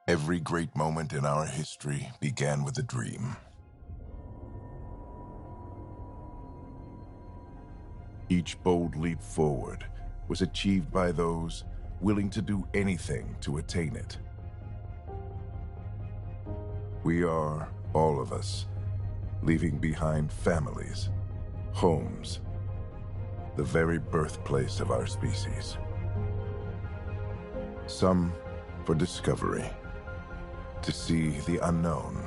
Every great moment in our history began with a dream. Each bold leap forward was achieved by those willing to do anything to attain it. We are, all of us, leaving behind families, homes, the very birthplace of our species. Some for discovery, to see the unknown.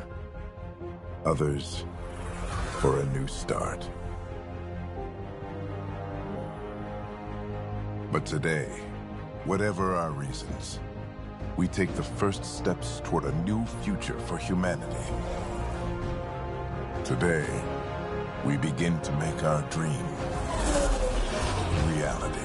Others for a new start. But today, whatever our reasons, we take the first steps toward a new future for humanity. Today, we begin to make our dream reality.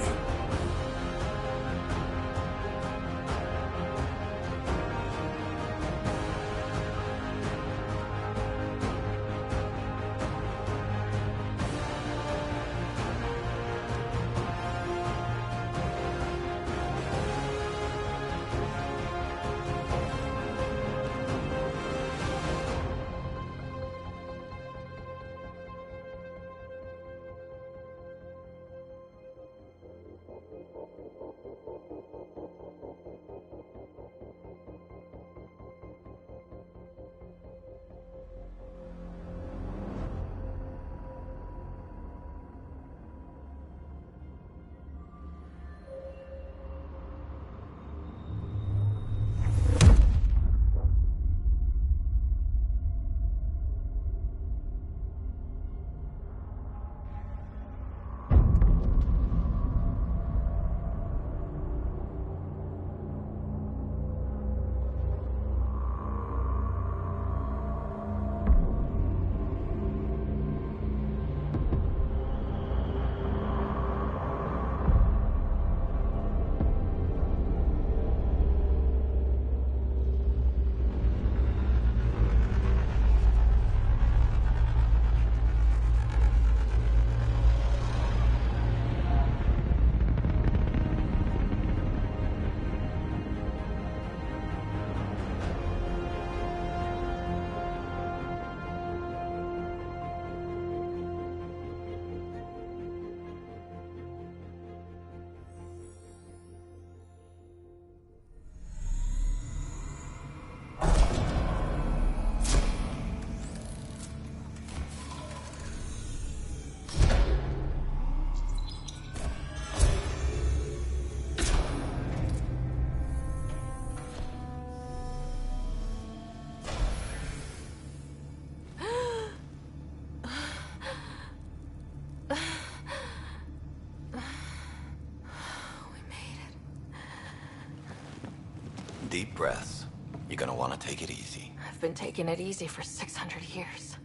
Deep breaths. You're gonna want to take it easy. I've been taking it easy for 600 years.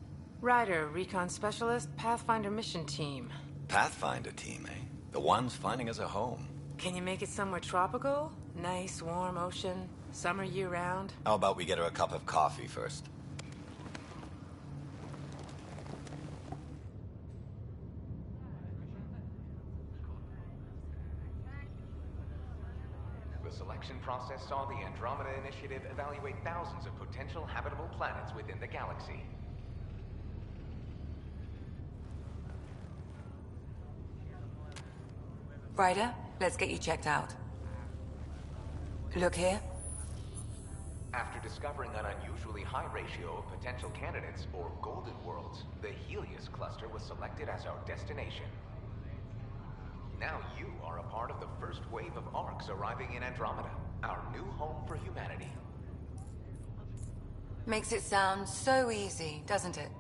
Ryder, Recon Specialist, Pathfinder Mission Team. Pathfinder team, eh? The ones finding us a home. Can you make it somewhere tropical? Nice, warm ocean, summer year-round? How about we get her a cup of coffee first? The selection process saw the Andromeda Initiative evaluate thousands of potential habitable planets within the galaxy. Ryder, let's get you checked out. Look here. After discovering an unusually high ratio of potential candidates, or golden worlds, the Helios cluster was selected as our destination. Now you are a part of the first wave of ARCs arriving in Andromeda, our new home for humanity. Makes it sound so easy, doesn't it?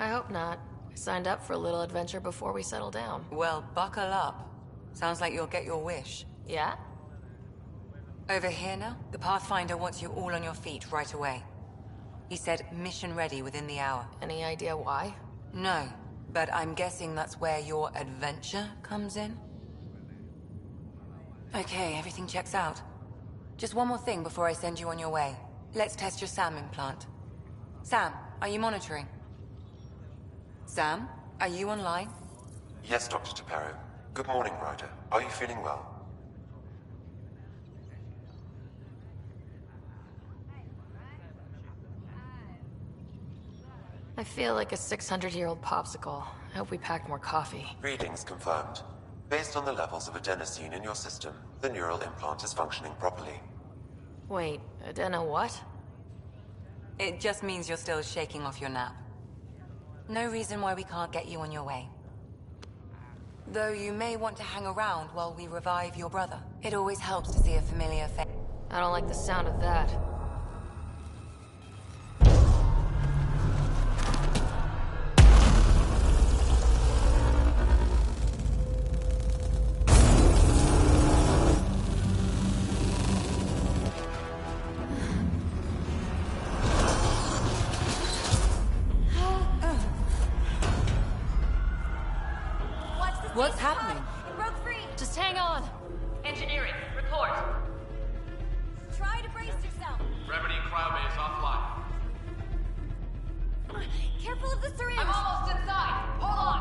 I hope not. I signed up for a little adventure before we settle down. Well, buckle up. Sounds like you'll get your wish. Yeah? Over here now, the Pathfinder wants you all on your feet right away. He said mission ready within the hour. Any idea why? No, but I'm guessing that's where your adventure comes in. Okay, everything checks out. Just one more thing before I send you on your way. Let's test your SAM implant. Sam, are you monitoring? Sam, are you online? Yes, Dr. Taparo. Good morning, Ryder. Are you feeling well? I feel like a 600-year-old popsicle. I hope we packed more coffee. Readings confirmed. Based on the levels of adenosine in your system, the neural implant is functioning properly. Wait, adeno what? It just means you're still shaking off your nap. No reason why we can't get you on your way. Though you may want to hang around while we revive your brother. It always helps to see a familiar face. I don't like the sound of that. What's happening? It broke free. Just hang on. Engineering, report. Try to brace yourself. Remedy cryobase offline. Careful of the syringe. I'm almost inside. Hold on.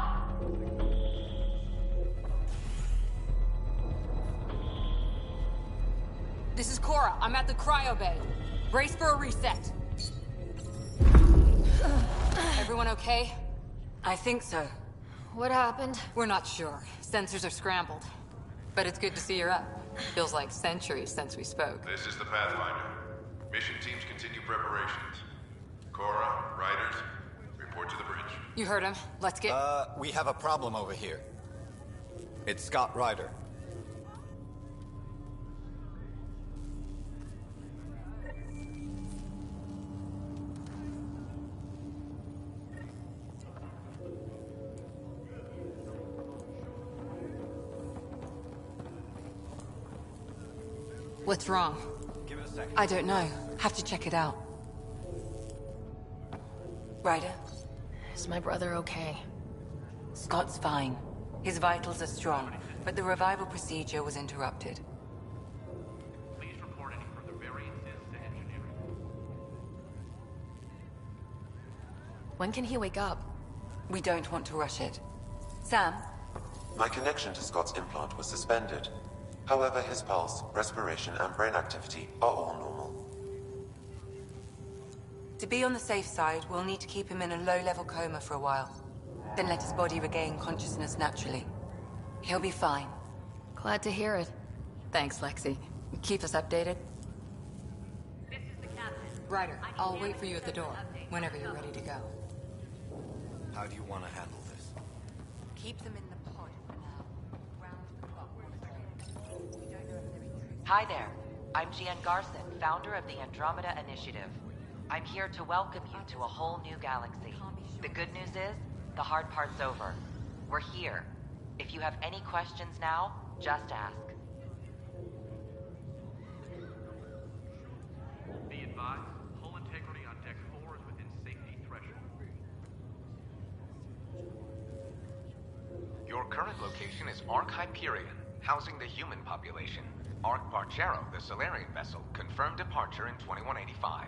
This is Cora. I'm at the cryo bay. Brace for a reset. Everyone okay? I think so. What happened? We're not sure. Sensors are scrambled. But it's good to see you're up. Feels like centuries since we spoke. This is the Pathfinder. Mission teams continue preparations. Cora, Riders, report to the bridge. You heard him. Let's get... We have a problem over here. It's Scott Ryder. What's wrong? Give it a second. I don't know. Have to check it out. Ryder, Is my brother okay? Scott's fine. His vitals are strong, but the revival procedure was interrupted. Please report any further variances to engineering. When can he wake up? We don't want to rush it. Sam? My connection to Scott's implant was suspended. However, his pulse, respiration, and brain activity are all normal. To be on the safe side, we'll need to keep him in a low-level coma for a while. Then let his body regain consciousness naturally. He'll be fine. Glad to hear it. Thanks, Lexi. Keep us updated. This is the captain. Ryder, I'll wait for you at the door, whenever you're ready to go. How do you want to handle this? Keep them in the pod for now. Round the clock monitoring. We don't know if they're intruders. Hi there. I'm Gian Garson, founder of the Andromeda Initiative. I'm here to welcome you to a whole new galaxy. The good news is, the hard part's over. We're here. If you have any questions now, just ask. Be advised, hull integrity on Deck 4 is within safety threshold. Your current location is Ark Hyperion, housing the human population. Ark Parchero, the Solarian vessel, confirmed departure in 2185.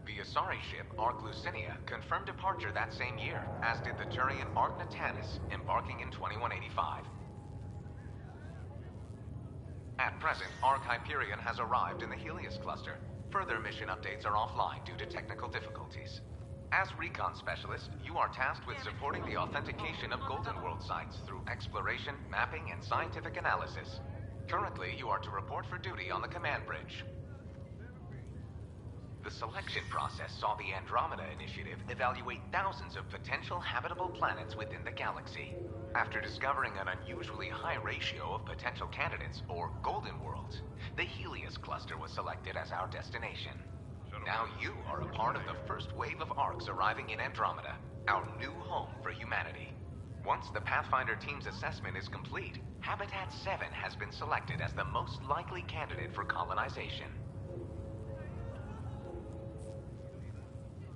The Asari ship, Ark Lucinia, confirmed departure that same year, as did the Turian Ark Natanus, embarking in 2185. At present, Ark Hyperion has arrived in the Helios cluster. Further mission updates are offline due to technical difficulties. As recon specialist, you are tasked with supporting the authentication of Golden World sites through exploration, mapping, and scientific analysis. Currently, you are to report for duty on the command bridge. The selection process saw the Andromeda Initiative evaluate thousands of potential habitable planets within the galaxy. After discovering an unusually high ratio of potential candidates, or Golden Worlds, the Helios cluster was selected as our destination. Now you are a part of the first wave of Arks arriving in Andromeda, our new home for humanity. Once the Pathfinder team's assessment is complete, Habitat 7 has been selected as the most likely candidate for colonization.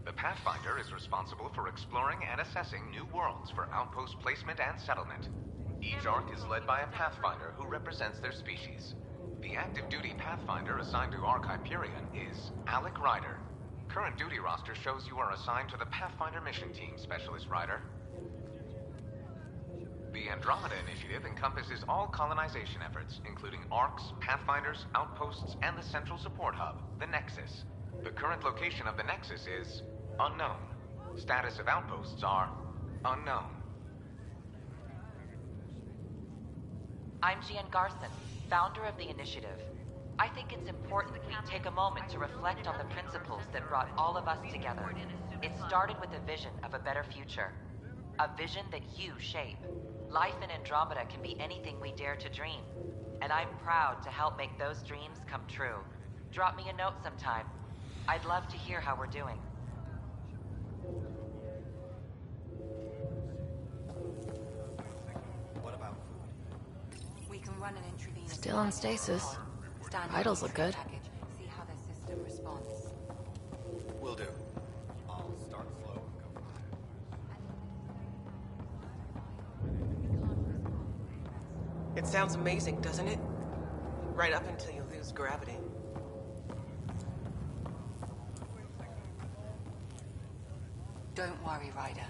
The Pathfinder is responsible for exploring and assessing new worlds for outpost placement and settlement. Each Ark is led by a Pathfinder who represents their species. The active duty Pathfinder assigned to Ark Hyperion is Alec Ryder. Current duty roster shows you are assigned to the Pathfinder mission team, Specialist Ryder. The Andromeda Initiative encompasses all colonization efforts, including Arks, Pathfinders, outposts, and the central support hub, the Nexus. The current location of the Nexus is unknown. Status of outposts are unknown. I'm Gian Garson, founder of the Initiative. I think it's important that we take a moment to reflect on the principles that brought all of us together. It started with a vision of a better future. A vision that you shape. Life in Andromeda can be anything we dare to dream. And I'm proud to help make those dreams come true. Drop me a note sometime. I'd love to hear how we're doing. What about food? We can run an intravenous... Still in stasis. Vitals look good. See how their system responds. Will do. I'll start slow and go from It sounds amazing, doesn't it? Right up until you lose gravity. Don't worry, Ryder.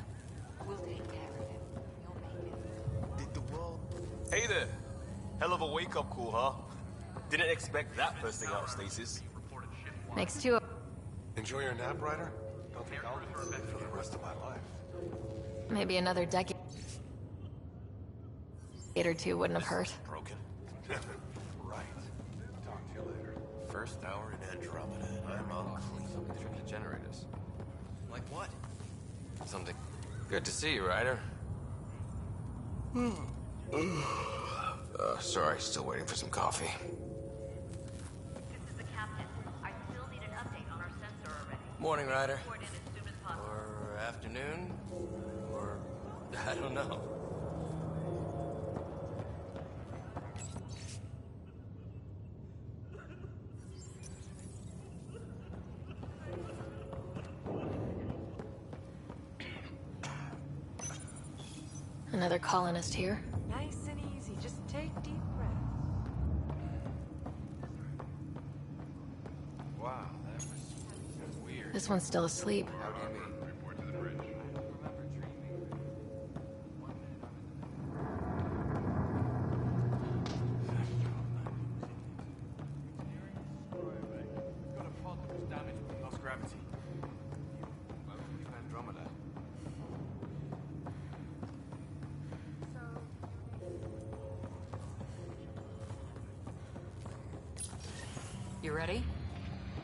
We'll take care of it. You'll make it. Did the world... Hey there. Hell of a wake-up call, huh? Didn't expect that first thing out of stasis. Makes two of... Enjoy your nap, Ryder? Don't think I'll be sleeping for the rest of my life. Maybe another decade or two wouldn't have hurt. Broken. Right. Talk to you later. First hour in Andromeda. I'm on clean. Something from the generators. Like what? Something. Good to see you, Ryder. Sorry, still waiting for some coffee. This is the captain. I still need an update on our sensor already. Morning, Ryder. Report in as soon as possible. Or afternoon. Or... I don't know. Another colonist here. Nice and easy. Just take deep breaths. Wow, that's weird. This one's still asleep. How do you mean? Report to the bridge. Got a fault that was damaged when we lost gravity. Why would we leave Andromeda? You ready?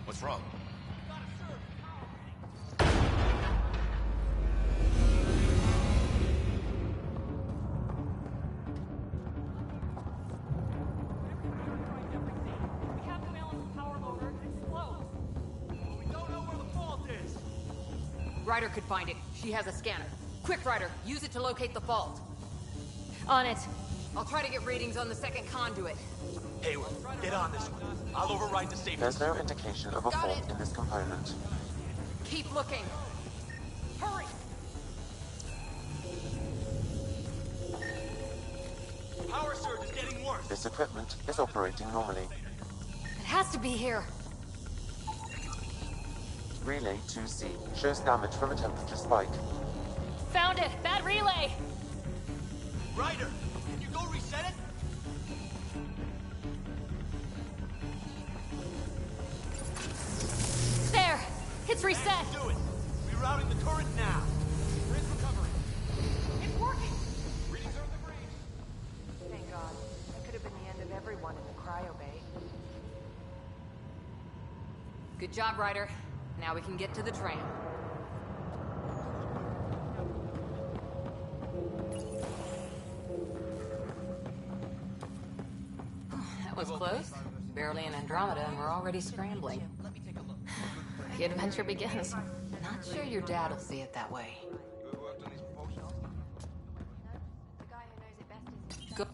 What's wrong? Captain Allen's power loader explodes. We don't know where the fault is. Ryder could find it. She has a scanner. Quick, Ryder, use it to locate the fault. On it. I'll try to get readings on the second conduit. Hayward, get on this one. I'll override the safety. There's no indication of a Got fault it. in this component. Keep looking. Hurry! Power surge is getting worse. This equipment is operating normally. It has to be here. Relay 2C shows damage from a temperature spike. Found it. Bad relay. Ryder, can you go reset it? There. It's reset. Do it. Rerouting the current now. Bridge recovery. It's working! Readings are in the breeze. Thank God. That could have been the end of everyone in the cryo bay. Good job, Ryder. Now we can get to the train. That was close. Barely in Andromeda, and we're already scrambling. The adventure begins. Not sure your dad'll see it that way. You worked on these propulsions? The guy who knows it best is... Go.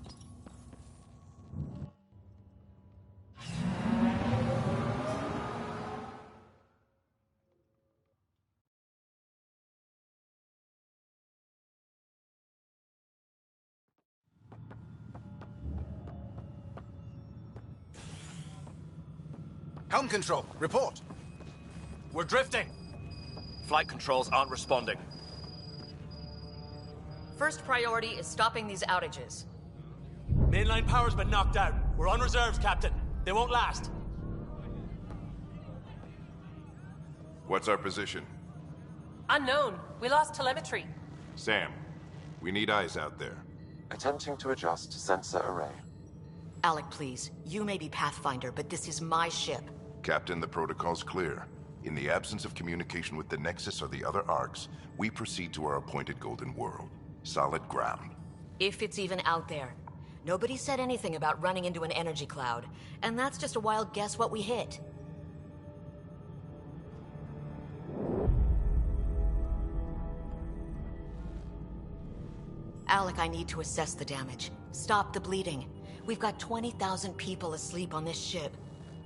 Helm control, report. We're drifting. Flight controls aren't responding. First priority is stopping these outages. Mainline power's been knocked out. We're on reserves, Captain. They won't last. What's our position? Unknown. We lost telemetry. Sam, we need eyes out there. Attempting to adjust sensor array. Alec, please. You may be Pathfinder, but this is my ship. Captain, the protocol's clear. In the absence of communication with the Nexus or the other arcs, we proceed to our appointed Golden World. Solid ground. If it's even out there. Nobody said anything about running into an energy cloud, and that's just a wild guess what we hit. Alec, I need to assess the damage. Stop the bleeding. We've got 20,000 people asleep on this ship.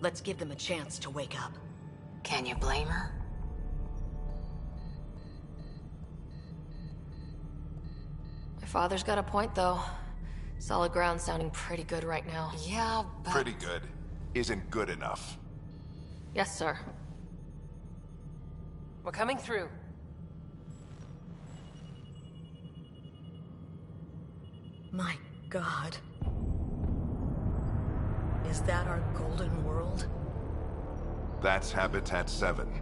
Let's give them a chance to wake up. Can you blame her? My father's got a point, though. Solid ground sounding pretty good right now. Yeah, but... Pretty good isn't good enough. Yes, sir. We're coming through. My God. Is that our golden world? That's Habitat 7.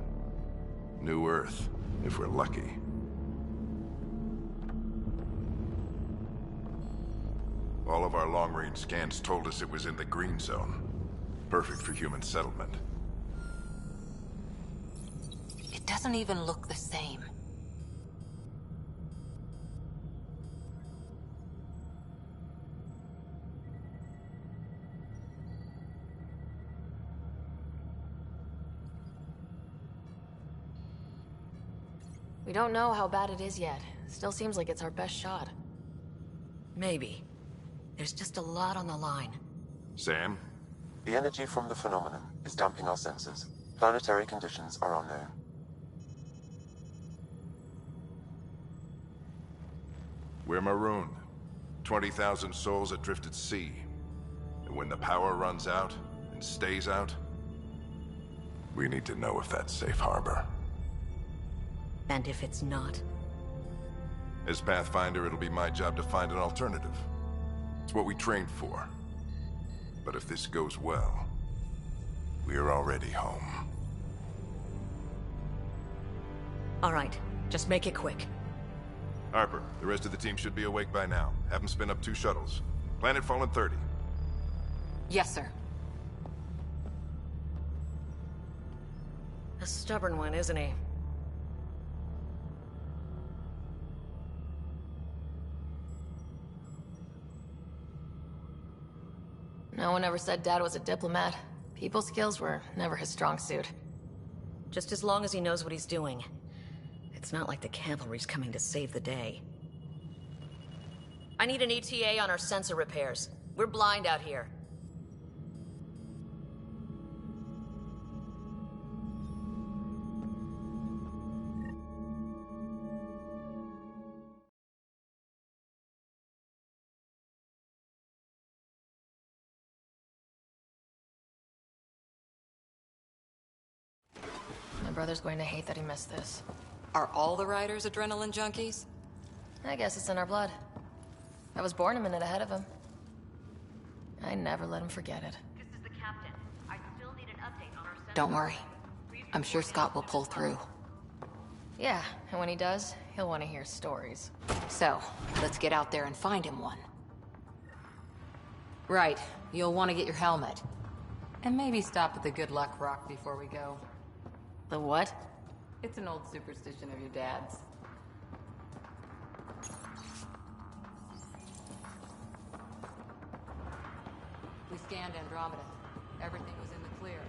New Earth, if we're lucky. All of our long-range scans told us it was in the green zone. Perfect for human settlement. It doesn't even look the same. We don't know how bad it is yet. Still seems like it's our best shot. Maybe. There's just a lot on the line. Sam? The energy from the phenomenon is damping our senses. Planetary conditions are unknown. We're marooned. 20,000 souls adrift at sea. And when the power runs out, and stays out, we need to know if that's safe harbor. And if it's not? As Pathfinder, it'll be my job to find an alternative. It's what we trained for. But if this goes well, we're already home. All right, just make it quick. Harper, the rest of the team should be awake by now. Have them spin up 2 shuttles. Planet Fallen 30. Yes, sir. A stubborn one, isn't he? No one ever said Dad was a diplomat. People skills were never his strong suit. Just as long as he knows what he's doing. It's not like the cavalry's coming to save the day. I need an ETA on our sensor repairs. We're blind out here. My brother's going to hate that he missed this. Are all the riders adrenaline junkies? I guess it's in our blood. I was born a minute ahead of him. I never let him forget it. This is the captain. I still need an update on our sensor. Don't worry. I'm sure Scott will pull through. Yeah, and when he does, he'll want to hear stories. So, let's get out there and find him one. Right. You'll want to get your helmet. And maybe stop at the Good Luck Rock before we go. The what? It's an old superstition of your dad's. We scanned Andromeda. Everything was in the clear.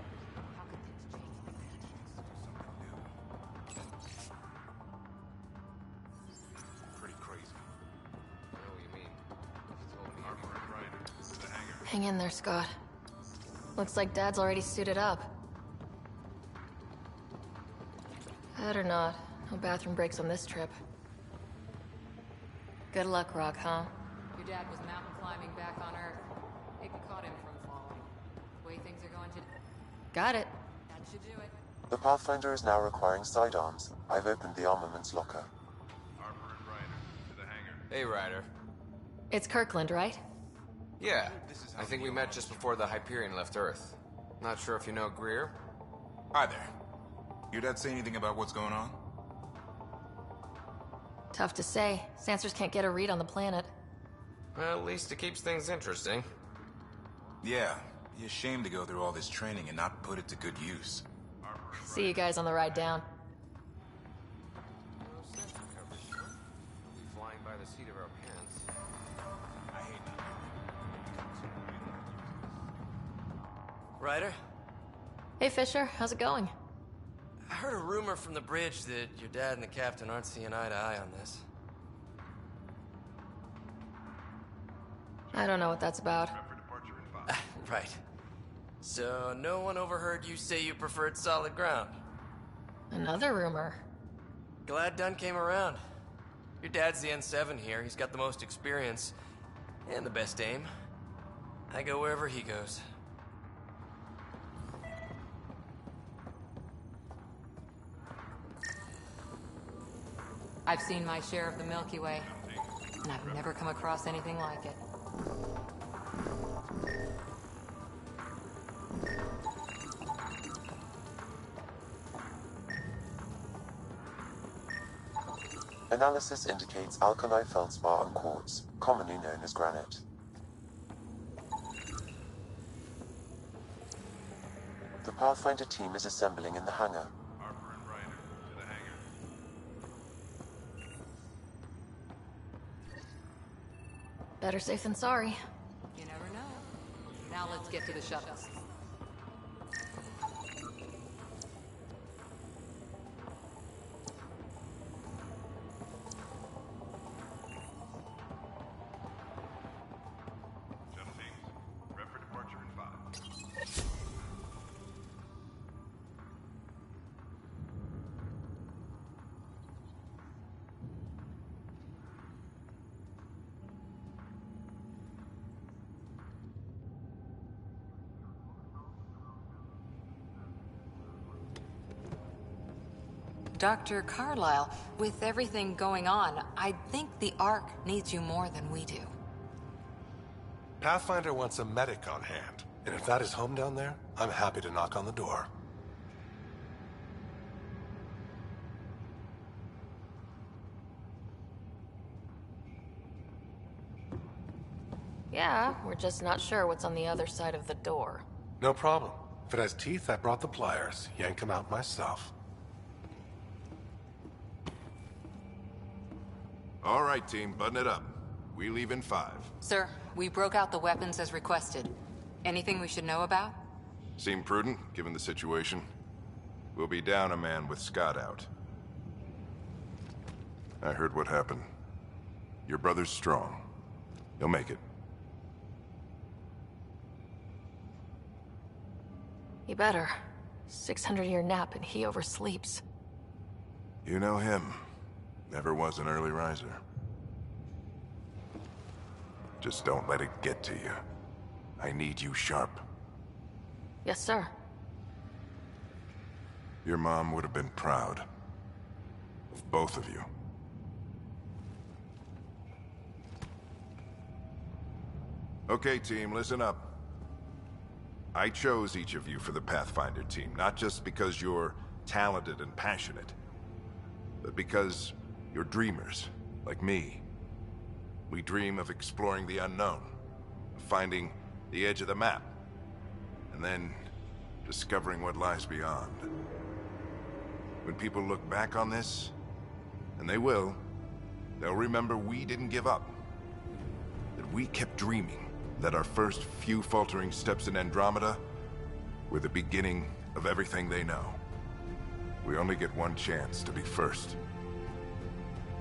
How could things change? Pretty crazy. I know what you mean. You told me. Harper and Ryder, to the hangar. Hang in there, Scott. Looks like Dad's already suited up. Bad or not, no bathroom breaks on this trip. Good luck, Rock, huh? Your dad was mountain climbing back on Earth. It caught him from falling. The way things are going today. Got it. That should do it. The Pathfinder is now requiring sidearms. I've opened the armaments locker. Harper and Ryder, to the hangar. Hey, Ryder. It's Kirkland, right? Yeah. I think we met just before the Hyperion left Earth. Not sure if you know Greer? Hi there. Your dad say anything about what's going on? Tough to say. Sensors can't get a read on the planet. Well, at least it keeps things interesting. Yeah, be ashamed to go through all this training and not put it to good use. See you guys on the ride down. No sensor coverage, huh? We'll be flying by the seat of our pants. Ryder? Hey, Fisher. How's it going? I heard a rumor from the bridge that your dad and the captain aren't seeing eye to eye on this. I don't know what that's about. Right. So, no one overheard you say you preferred solid ground? Another rumor. Glad Dunn came around. Your dad's the N7 here. He's got the most experience. And the best aim. I go wherever he goes. I've seen my share of the Milky Way, and I've never come across anything like it. Analysis indicates alkali feldspar and quartz, commonly known as granite. The Pathfinder team is assembling in the hangar. Harper and Ryder, to the hangar. Better safe than sorry. You never know. Now let's get to the shuttles. Shuttle teams, prep for departure in 5. Dr. Carlyle, with everything going on, I think the Ark needs you more than we do. Pathfinder wants a medic on hand, and if that is home down there, I'm happy to knock on the door. Yeah, we're just not sure what's on the other side of the door. No problem. If it has teeth, I brought the pliers. Yank them out myself. All right, team, button it up. We leave in 5. Sir, we broke out the weapons as requested. Anything we should know about? Seem prudent, given the situation. We'll be down a man with Scott out. I heard what happened. Your brother's strong. He'll make it. He better. 600-year nap and he oversleeps. You know him. Never was an early riser. Just don't let it get to you. I need you sharp. Yes, sir. Your mom would have been proud. Of both of you. Okay, team, listen up. I chose each of you for the Pathfinder team, not just because you're talented and passionate, but because you're dreamers, like me. We dream of exploring the unknown, of finding the edge of the map, and then discovering what lies beyond. When people look back on this, and they will, they'll remember we didn't give up. That we kept dreaming, that our first few faltering steps in Andromeda were the beginning of everything they know. We only get one chance to be first.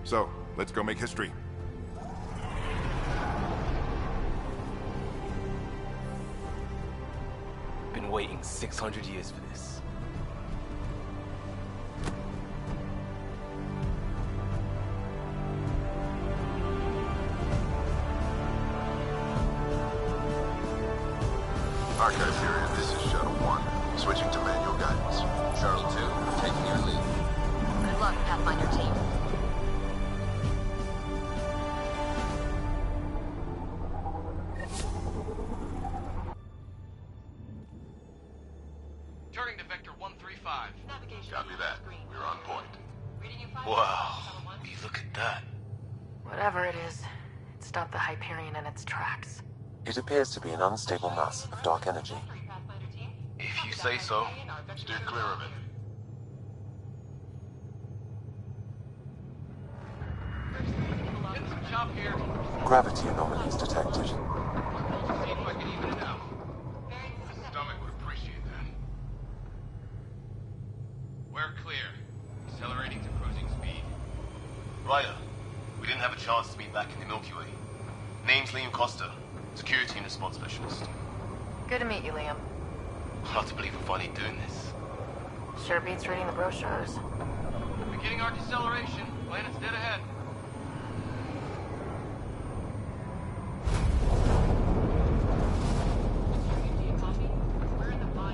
So, let's go make history. Been waiting 600 years for this. Archive period, this is Shuttle 1. Switching to manual guidance. Shuttle 2, taking your lead. Good luck, Pathfinder team. Turning to Vector 135. Copy that. We're on point. Wow, you look at that. Whatever it is, it stopped the Hyperion in its tracks. It appears to be an unstable mass of dark energy. If you say so. Steer clear of it. Getting some chop here. Gravity anomalies detected. See if I can even it out. The stomach would appreciate clear. Accelerating to cruising speed. Ryder, we didn't have a chance to meet back in the Milky Way. Name's Liam Costa, Security and Response Specialist. Good to meet you, Liam. Hard to believe we're finally doing this. Sure beats reading the brochures. Beginning our deceleration. Planet's dead ahead.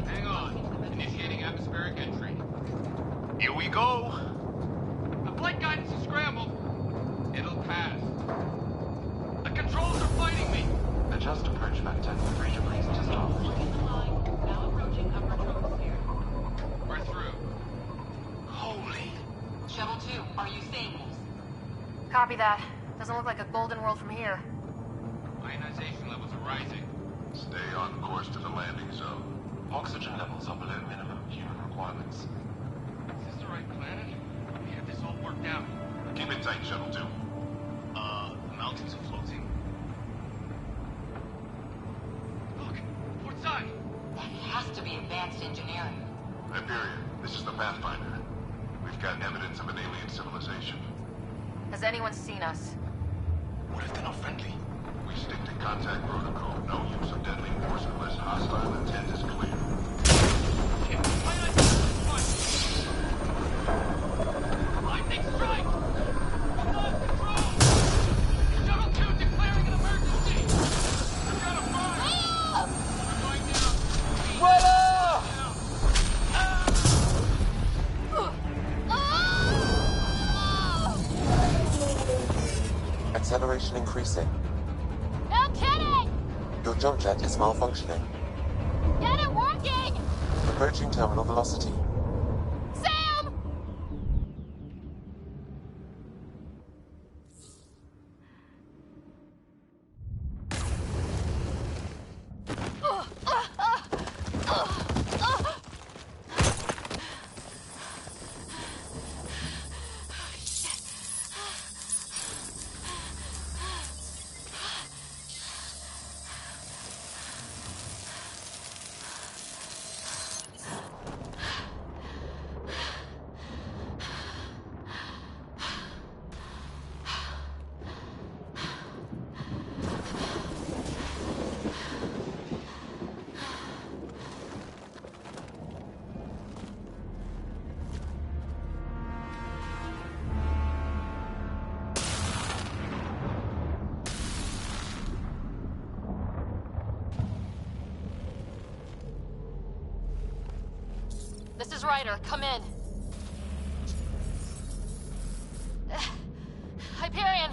Hang on. Initiating atmospheric entry. Here we go! The flight guidance is scrambled. It'll pass. The controls are fighting me. Adjust approach vector 3 degrees to start. Now approaching upper troposphere. We're through. Holy... Shuttle 2, are you seeing this? Copy that. Doesn't look like a golden world from here. Ionization levels are rising. Stay on course to the landing zone. Oxygen levels are below minimum human requirements. Is this the right planet? We have this all worked out. Keep it tight, Shuttle 2. The mountains are floating. Look, port side. That has to be advanced engineering. Hyperion, this is the Pathfinder. We've got evidence of an alien civilization. Has anyone seen us? What if they're not friendly? We stick to contact protocol. No use of deadly force unless hostile intent is clear. Lightning strike! Lost control! Shuttle 2 declaring an emergency! We've got a fire! We're going down! Acceleration increasing. No kidding! Your jump jet is malfunctioning. Get it working! Approaching terminal velocity. Sam! This is Ryder. Come in. Hyperion!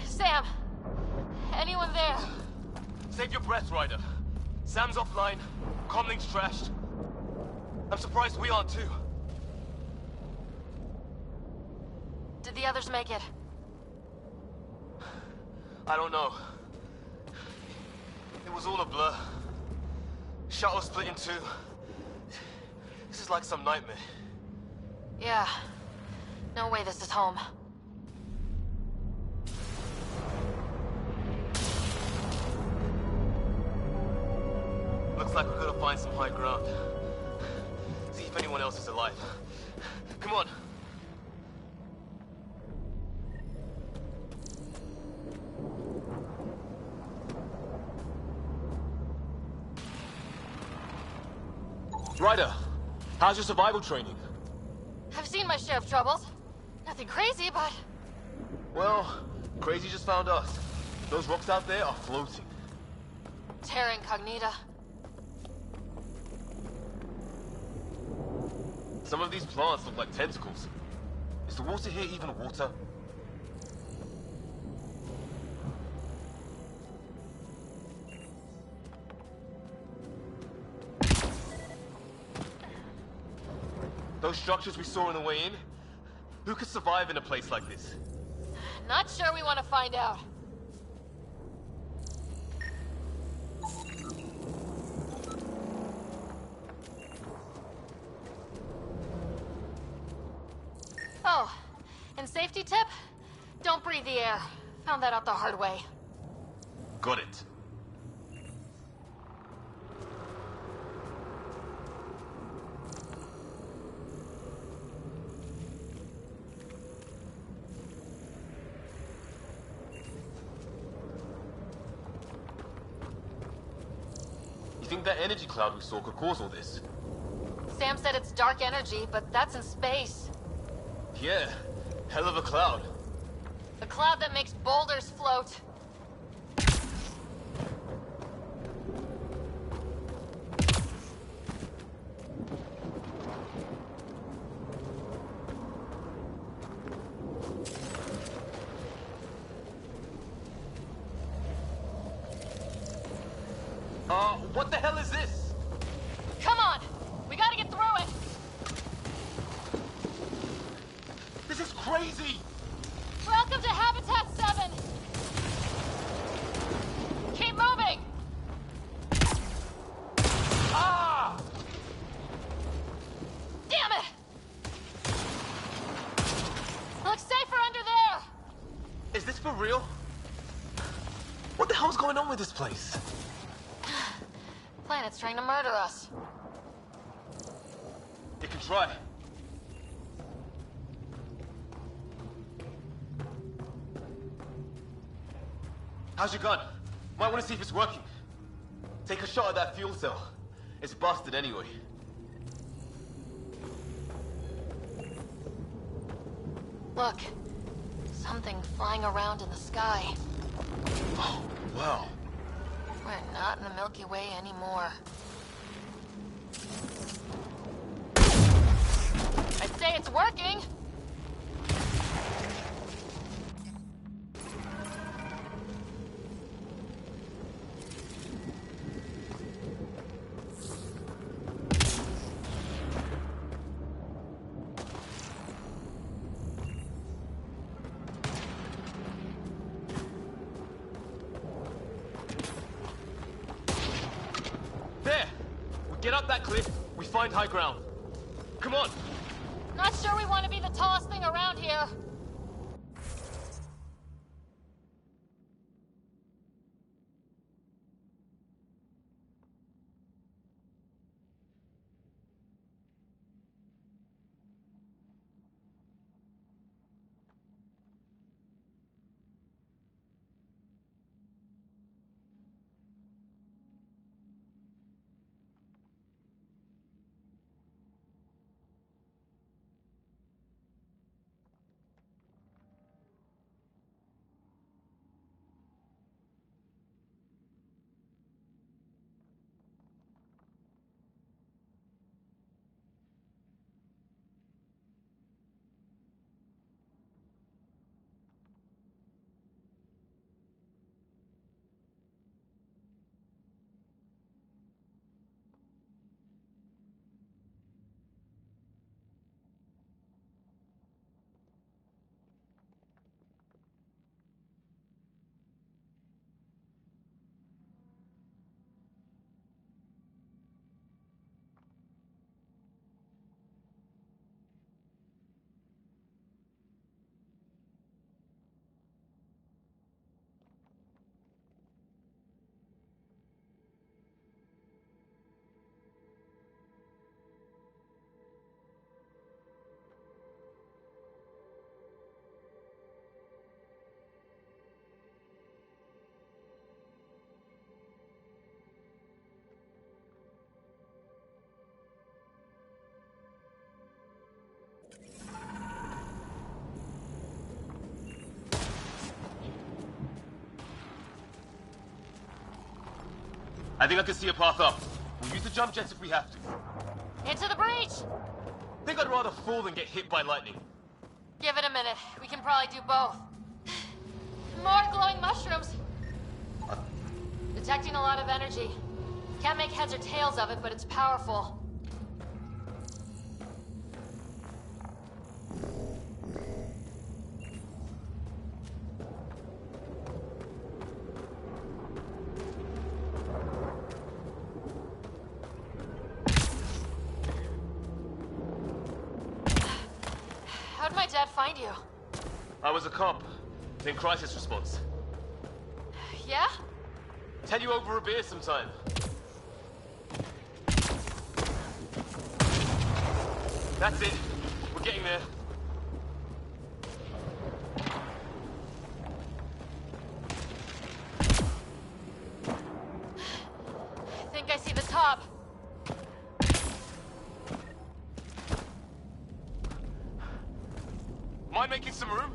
Sam! Anyone there? Save your breath, Ryder. Sam's offline. Comlink's trashed. I'm surprised we aren't too. Did the others make it? I don't know. It was all a blur. Shuttle split in two. This is like some nightmare. Yeah. No way this is home. Looks like we've got to find some high ground. See if anyone else is alive. Come on. Ryder, how's your survival training? I've seen my share of troubles. Nothing crazy, but... Well, crazy just found us. Those rocks out there are floating. Terra Incognita. Some of these plants look like tentacles. Is the water here even water? Those structures we saw on the way in? Who could survive in a place like this? Not sure we want to find out. Oh, and safety tip? Don't breathe the air. Found that out the hard way. Got it. You think that energy cloud we saw could cause all this? Sam said it's dark energy, but that's in space. Yeah, hell of a cloud. The cloud that makes boulders float. What the hell is this? Come on! We gotta get through it! This is crazy! Welcome to Habitat 7! Keep moving! Ah! Damn it! Looks safer under there! Is this for real? What the hell's going on with this place? Planet's trying to murder us. You can try. How's your gun? Might want to see if it's working. Take a shot at that fuel cell. It's busted anyway. Look. Something flying around in the sky. Oh, wow. We're not in the Milky Way anymore. I'd say it's working! There! We get up that cliff, we find high ground. Come on! Not sure we want to be the tallest thing around here. I think I can see a path up. We'll use the jump jets if we have to. Into the breach! Think I'd rather fall than get hit by lightning. Give it a minute. We can probably do both. More glowing mushrooms. Detecting a lot of energy. Can't make heads or tails of it, but it's powerful. How'd my dad find you? I was a cop, in crisis response. Yeah? Tell you over a beer sometime. That's it. We're getting there. I think I see the top. Mind making some room?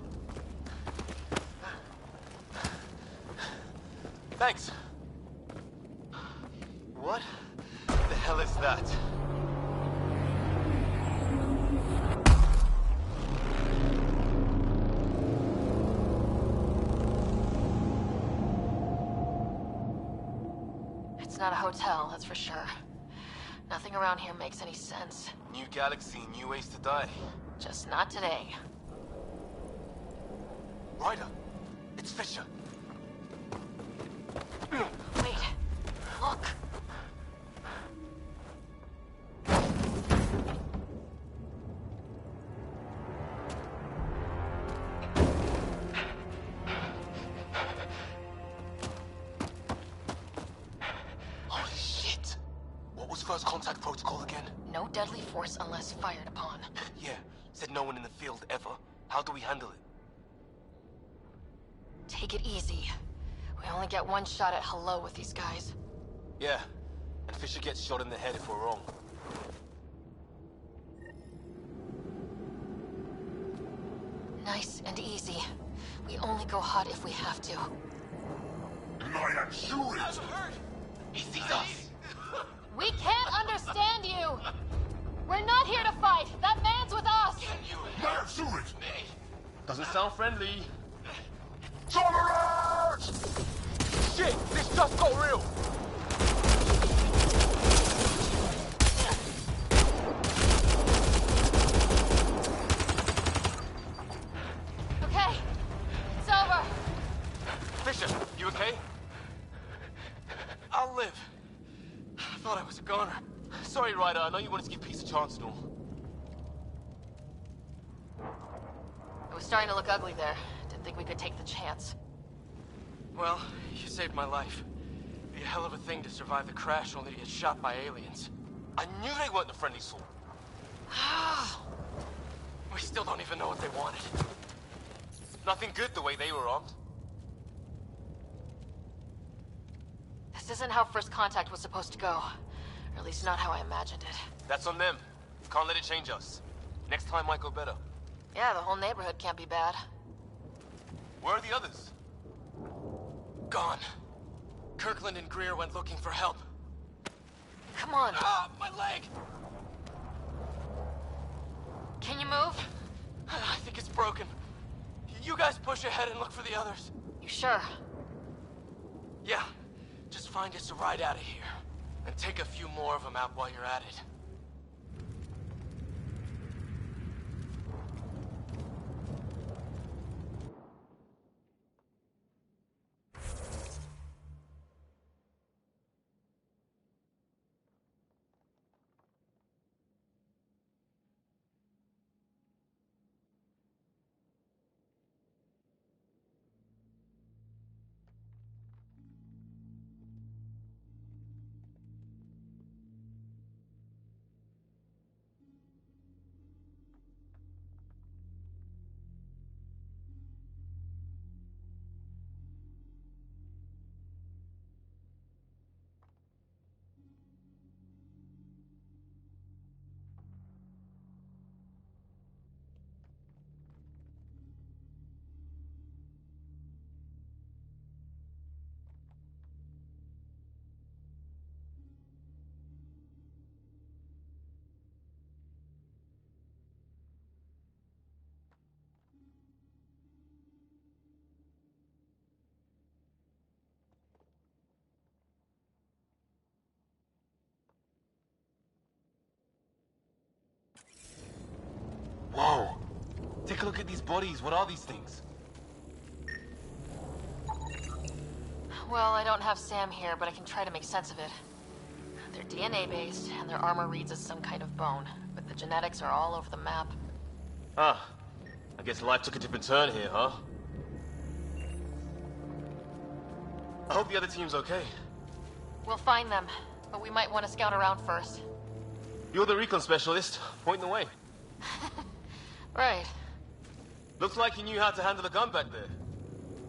Thanks. What the hell is that? It's not a hotel, that's for sure. Nothing around here makes any sense. New galaxy, new ways to die. Just not today. Ryder, it's Fisher. Wait, look. Holy shit! What was first contact protocol again? No deadly force unless fired upon. Yeah, said no one in the field ever. How do we handle it? Take it easy. We only get one shot at hello with these guys. Yeah, and Fisher gets shot in the head if we're wrong. Nice and easy. We only go hot if we have to. He sees us! We can't understand you! We're not here to fight! That man's with us! Doesn't sound friendly. Shit! This just got real! Okay, it's over. Fisher, you okay? I'll live. I thought I was a goner. Sorry, Ryder, I know you wanted to give peace a chance and all. It was starting to look ugly there. Didn't think we could take the chance. Well, you saved my life. It'd be a hell of a thing to survive the crash only to get shot by aliens. I knew they weren't the friendly sort. We still don't even know what they wanted. Nothing good the way they were armed. This isn't how first contact was supposed to go. Or at least not how I imagined it. That's on them. Can't let it change us. Next time might go better. Yeah, the whole neighborhood can't be bad. Where are the others? Gone. Kirkland and Greer went looking for help. Come on. Ah, my leg! Can you move? I think it's broken. You guys push ahead and look for the others. You sure? Yeah. Just find us a ride out of here. And take a few more of them out while you're at it. Whoa! Take a look at these bodies. What are these things? Well, I don't have Sam here, but I can try to make sense of it. They're DNA-based, and their armor reads as some kind of bone, but the genetics are all over the map. Ah, I guess life took a different turn here, huh? I hope the other team's okay. We'll find them, but we might want to scout around first. You're the recon specialist. Point the way. Right. Looks like you knew how to handle a gun back there.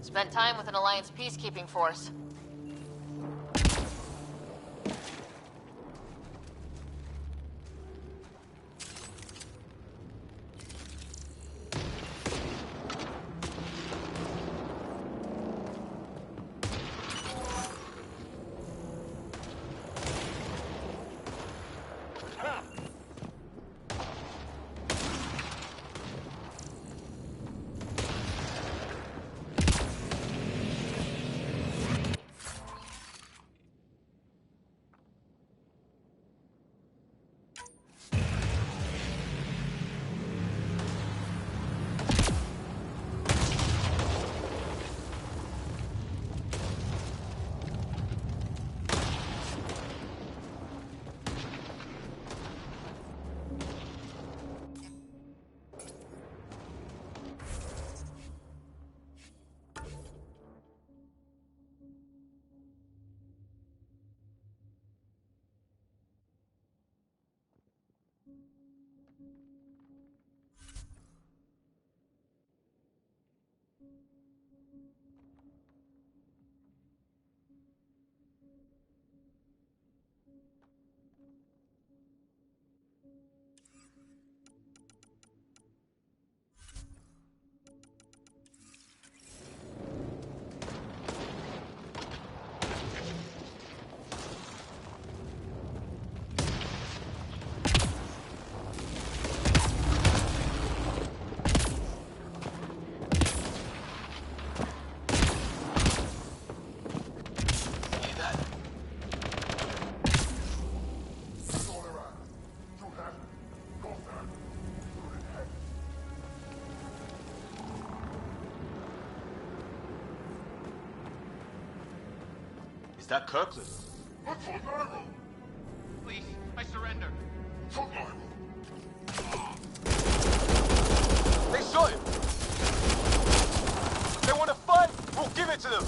Spent time with an Alliance peacekeeping force. that Kirkland? Please, I surrender. They shot him! They want to fight! We'll give it to them!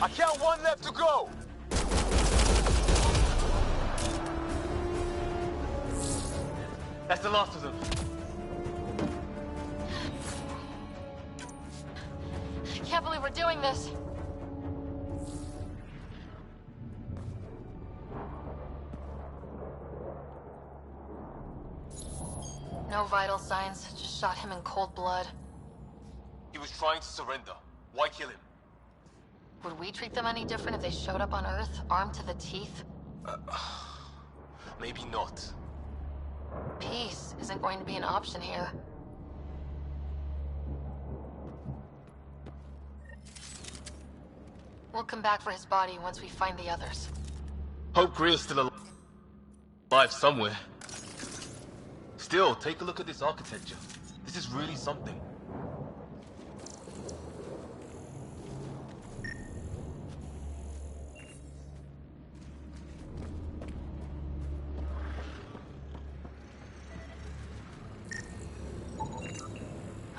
I count one left to go! That's the last of them. I can't believe we're doing this. No vital signs, just shot him in cold blood. He was trying to surrender. Why kill him? Would we treat them any different if they showed up on Earth, armed to the teeth? Maybe not. Peace isn't going to be an option here. We'll come back for his body once we find the others. Hope Greer's still alive somewhere. Still, take a look at this architecture. This is really something.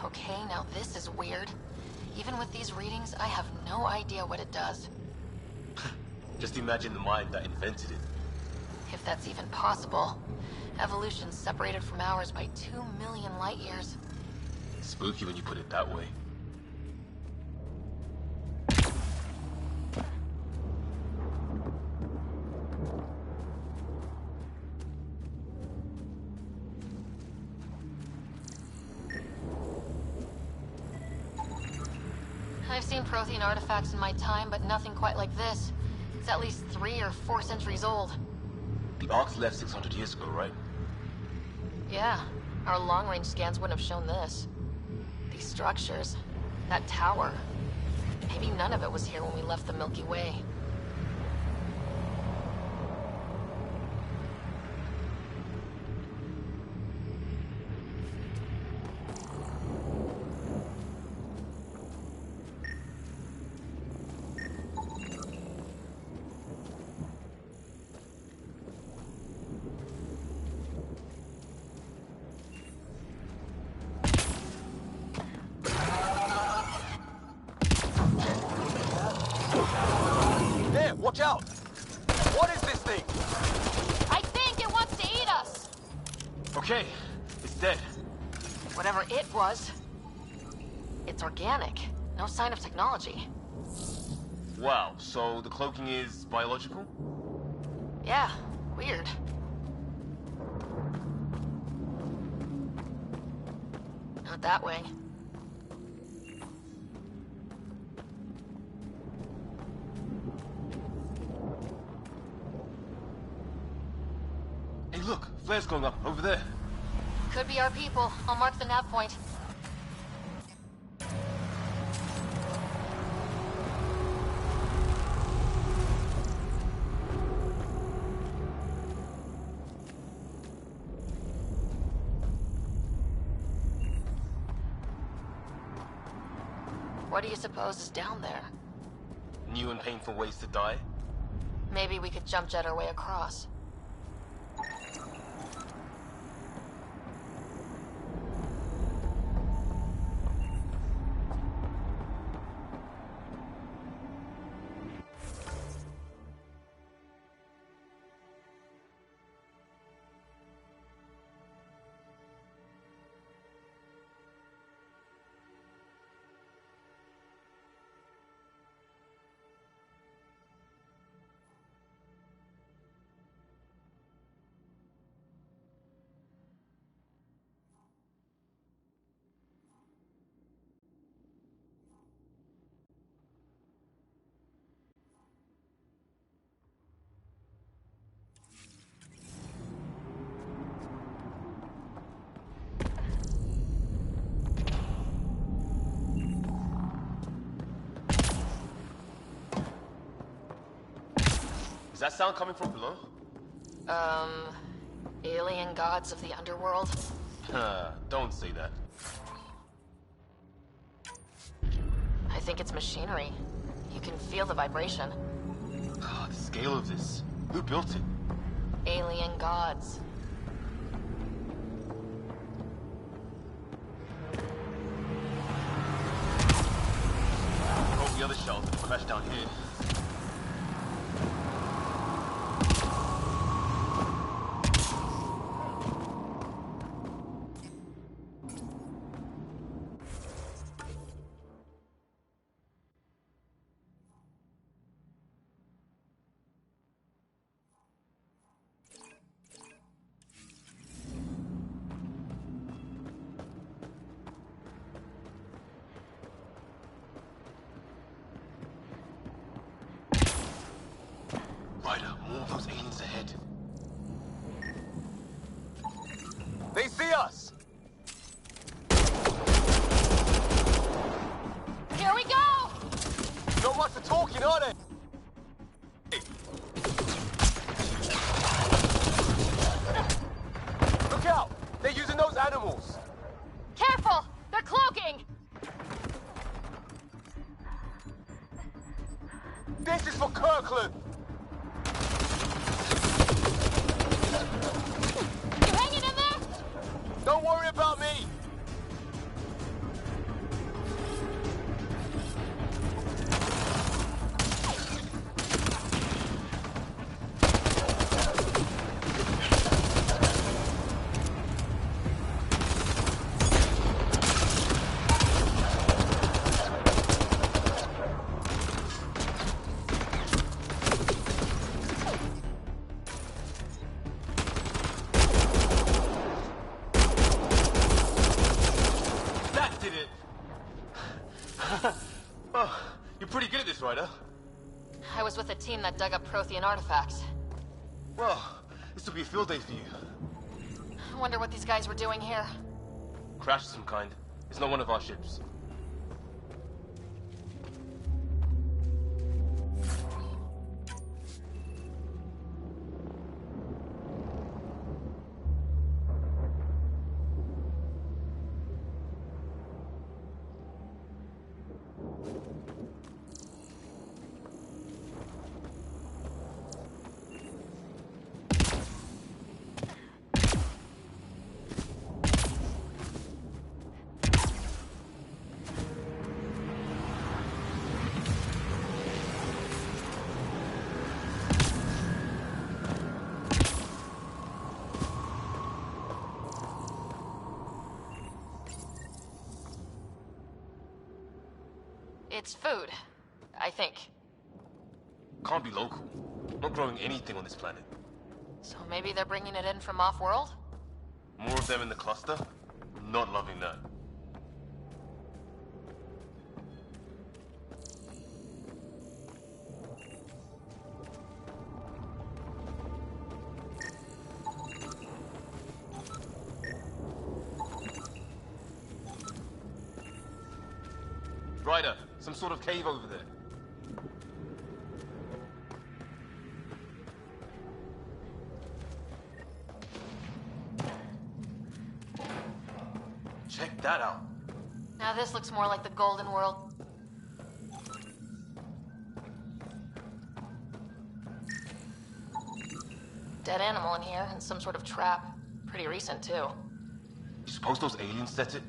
Okay, now this is weird. Even with these readings, I have no idea what it does. Just imagine the mind that invented it. If that's even possible. Evolution's separated from ours by 2 million light years. Spooky when you put it that way. I've seen Prothean artifacts in my time, but nothing quite like this. It's at least 3 or 4 centuries old. The Ark's left 600 years ago, right? Yeah, our long-range scans wouldn't have shown this. These structures, that tower. Maybe none of it was here when we left the Milky Way. Watch out! What is this thing? I think it wants to eat us! Okay, it's dead. Whatever it was, it's organic. No sign of technology. Wow, so the cloaking is biological? Yeah, weird. Not that way. Hey, look, flares going up over there. Could be our people. I'll mark the nav point. What do you suppose is down there? New and painful ways to die? Maybe we could jump jet our way across. that sound coming from below? Alien gods of the underworld? Don't say that. I think it's machinery. You can feel the vibration. The scale of this. Who built it? Alien gods. Hope the other shells didn't crash down here. Ryder, more of those aliens ahead. They see us! Here we go! Not much for talking, are they? Look out! They're using those animals! Careful! They're cloaking! This is for Kirkland! You hanging in there? Don't worry about me! You're pretty good at this, Ryder. I was with a team that dug up Prothean artifacts. Well, this will be a field day for you. I wonder what these guys were doing here. Crash of some kind. It's not one of our ships. It's food, I think. Can't be local. Not growing anything on this planet. So maybe they're bringing it in from off-world? More of them in the cluster? Not loving that. Ryder, some sort of cave over there. Check that out. Now this looks more like the Golden World. Dead animal in here, and some sort of trap. Pretty recent, too. You suppose those aliens set it?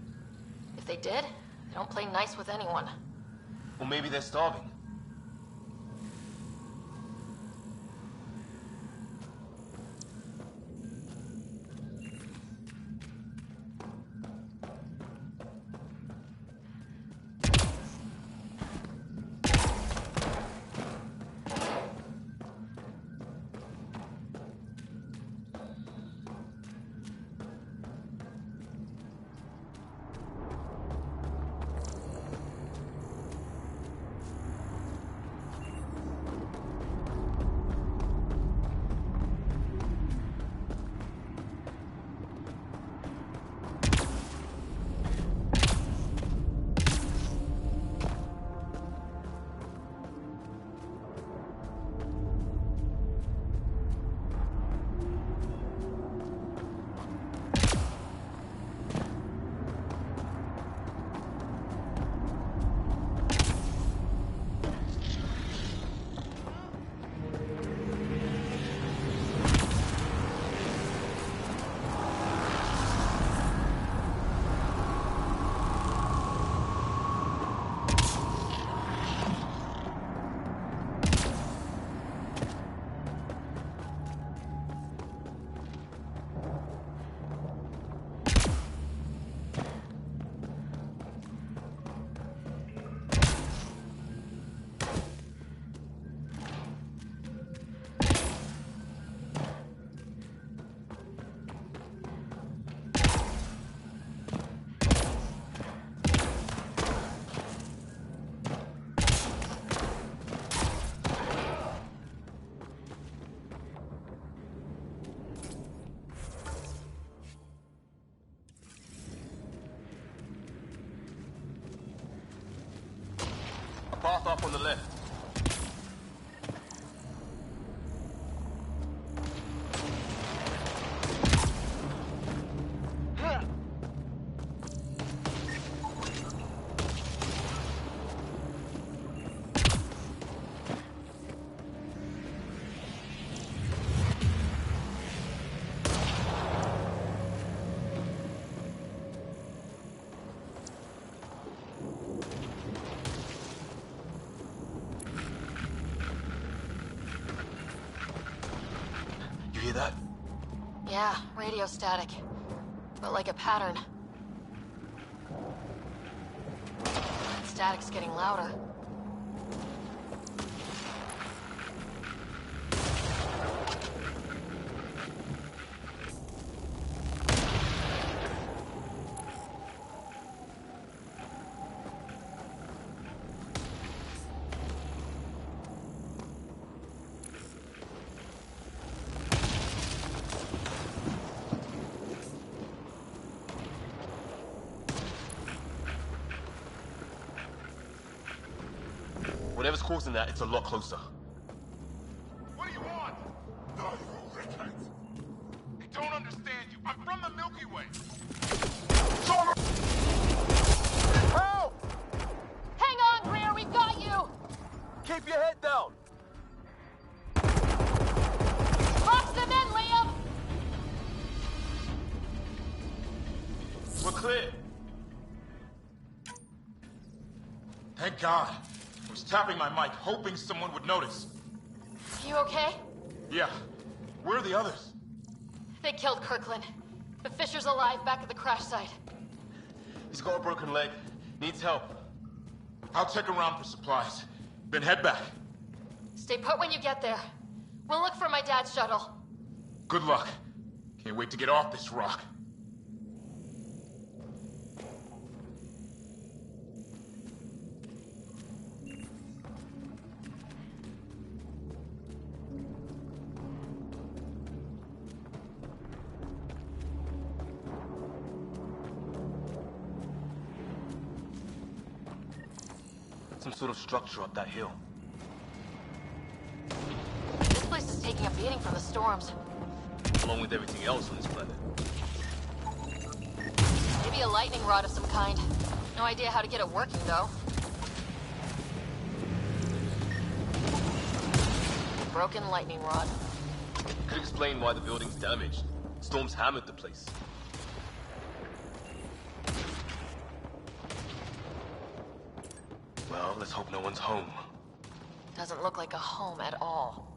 If they did, they don't play nice with anyone. Or maybe they're starving. Yeah, radio static. But like a pattern. Static's getting louder. Whatever's causing that, it's a lot closer. What do you want? I don't understand you. I'm from the Milky Way. Help! Hang on, Greer, we've got you! Keep your head down! Box them in, Liam! We're clear. Thank God. I was tapping my mic, hoping someone would notice. You okay? Yeah. Where are the others? They killed Kirkland. But Fisher's alive back at the crash site. He's got a broken leg. Needs help. I'll check around for supplies, then head back. Stay put when you get there. We'll look for my dad's shuttle. Good luck. Can't wait to get off this rock. Some sort of structure up that hill. This place is taking a beating from the storms. Along with everything else on this planet. Maybe a lightning rod of some kind. No idea how to get it working, though. Broken lightning rod. Could explain why the building's damaged. Storms hammered the place. Well, let's hope no one's home. Doesn't look like a home at all.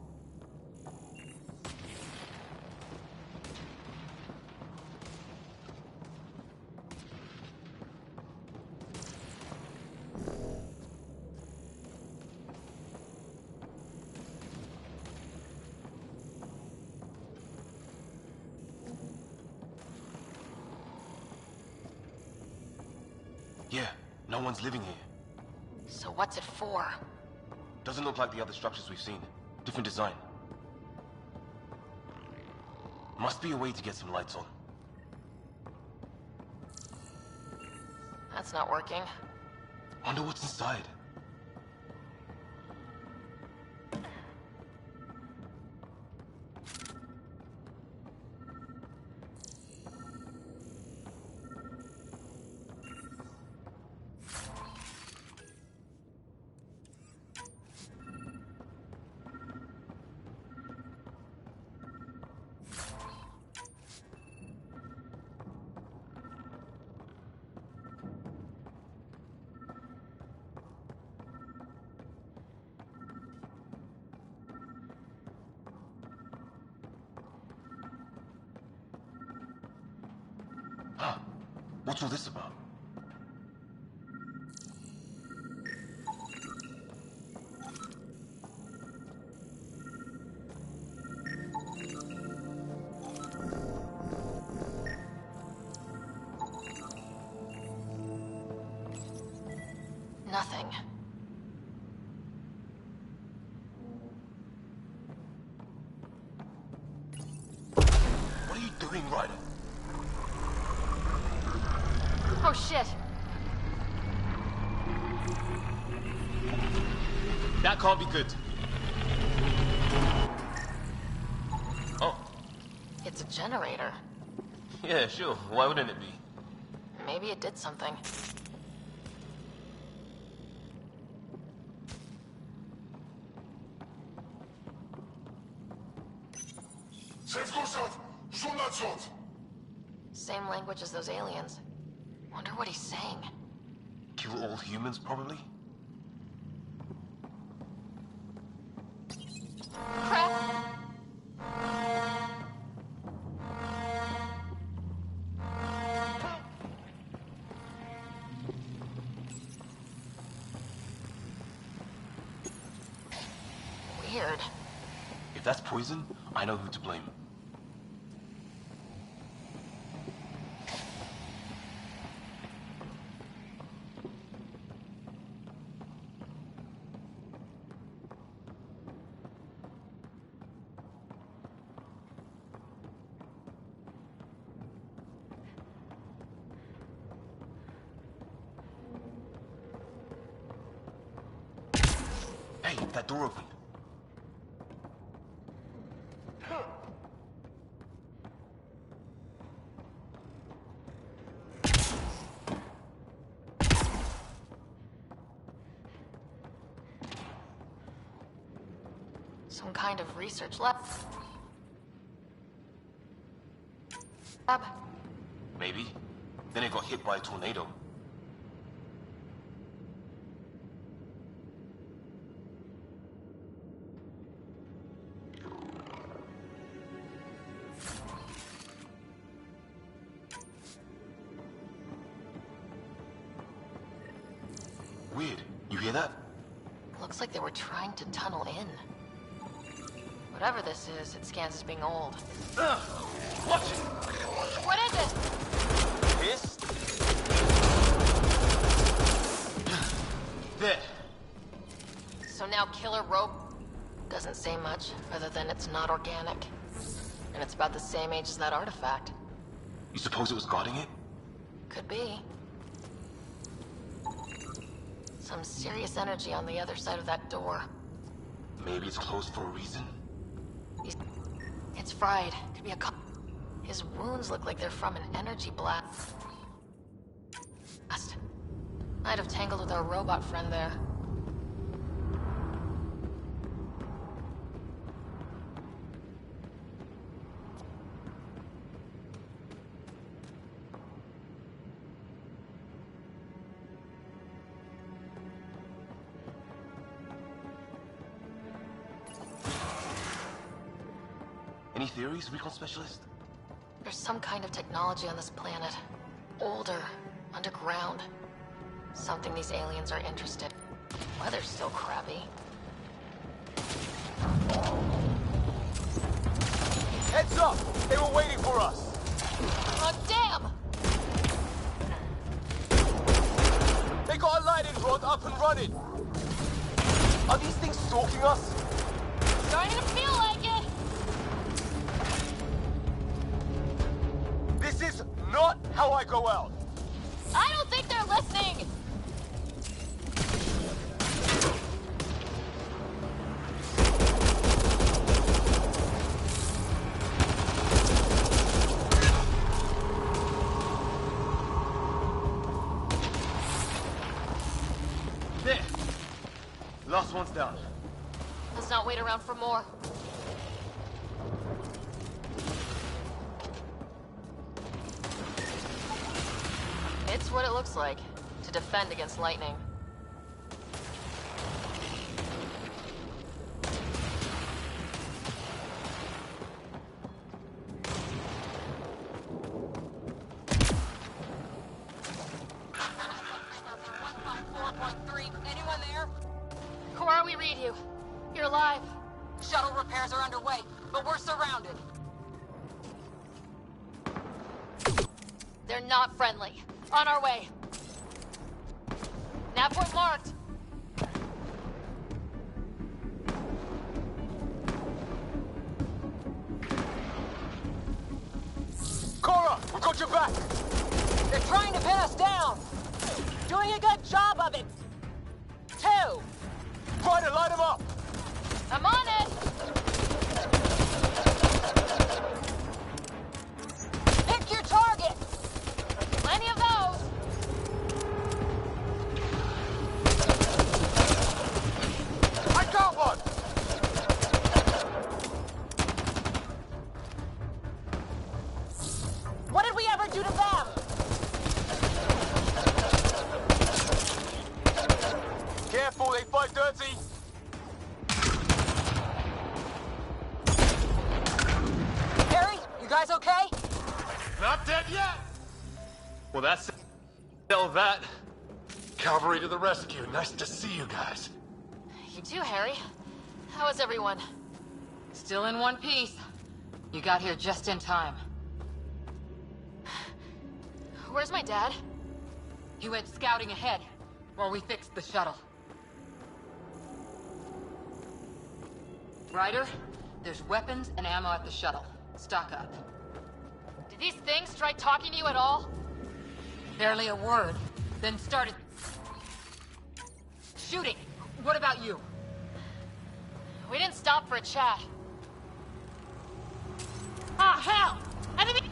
Yeah, no one's living here. So what's it for? Doesn't look like the other structures we've seen. Different design. Must be a way to get some lights on. That's not working. Wonder what's inside. Huh. What's all this about? Nothing. What are you doing, Ryder? Oh shit! That can't be good. Oh. It's a generator. Yeah, sure. Why wouldn't it be? Maybe it did something. Same language as those aliens. Wonder what he's saying. Kill all humans, probably? Crap! that's poison, I know who to blame. Hey, that door opened. Some kind of research lab. Maybe. Then it got hit by a tornado. Weird. You hear that? Looks like they were trying to tunnel in. Whatever this is, it scans as being old. Watch it! What is it? This? There. So now Killer Rope doesn't say much, other than it's not organic. And it's about the same age as that artifact. You suppose it was guarding it? Could be. Some serious energy on the other side of that door. Maybe it's closed for a reason? It's fried. Could be a His wounds look like they're from an energy blast. Might have tangled with our robot friend there. Any theories, recon specialist? There's some kind of technology on this planet. Older, underground. Something these aliens are interested in. Weather's still crappy. Heads up! They were waiting for us! Oh, damn! They got a lightning rod up and running! Are these things stalking us? Starting to feel like it! This is not how I go out! I don't think they're listening! There! Last one's down. Let's not wait around for more. It's what it looks like, to defend against lightning. Anyone there? Cora, we read you. You're alive. Shuttle repairs are underway, but we're surrounded. They're not friendly. On our way. Nav point marked. Cora, we got your back! They're trying to pin us down. Doing a good job of it. 2. Try to light them up! I'm on it! Pick your target. Plenty of those! I got one! What did we ever do to them? Careful, they fight dirty! Harry, you guys okay? Not dead yet! Well, that's... Tell that. Cavalry to the rescue. Nice to see you guys. You too, Harry. How is everyone? Still in one piece. You got here just in time. Where's my dad? He went scouting ahead while we fixed the shuttle. Ryder, there's weapons and ammo at the shuttle. Stock up. Did these things try talking to you at all? Barely a word, then started shooting. What about you? We didn't stop for a chat. Ah, hell! Enemy!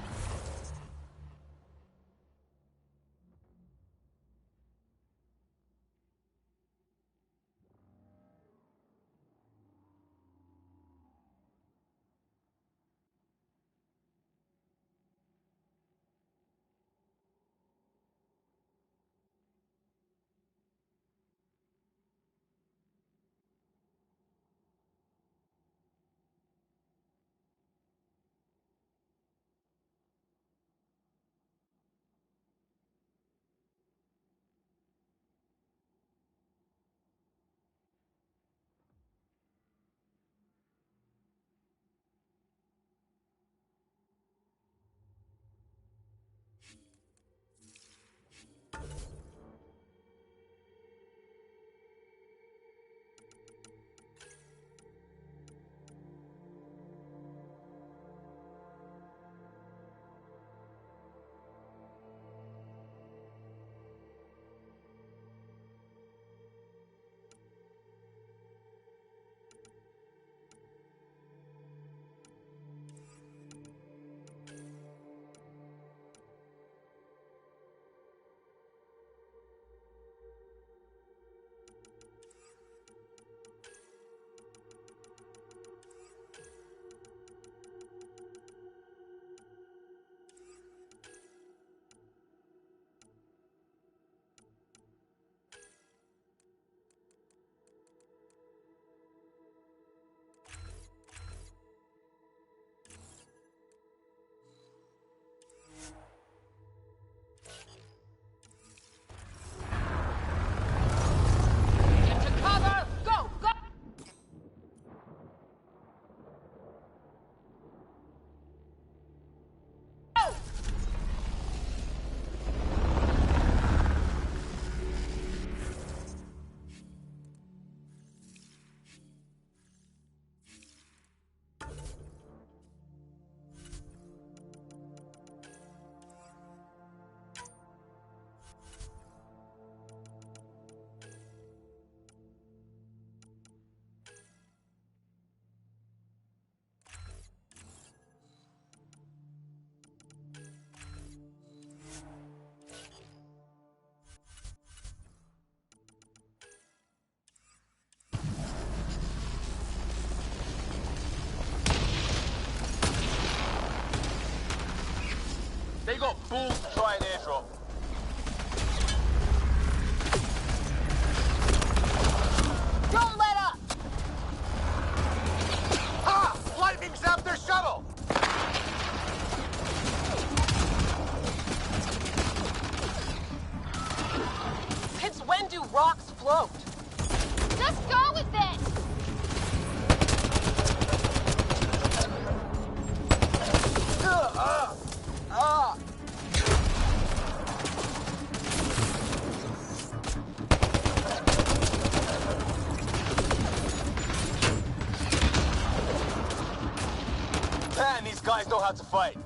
They got balls to try an airdrop. Don't let up! Ha! Lightning zapped their shuttle! Since when do rocks float? Just go with it! Man, these guys know how to fight.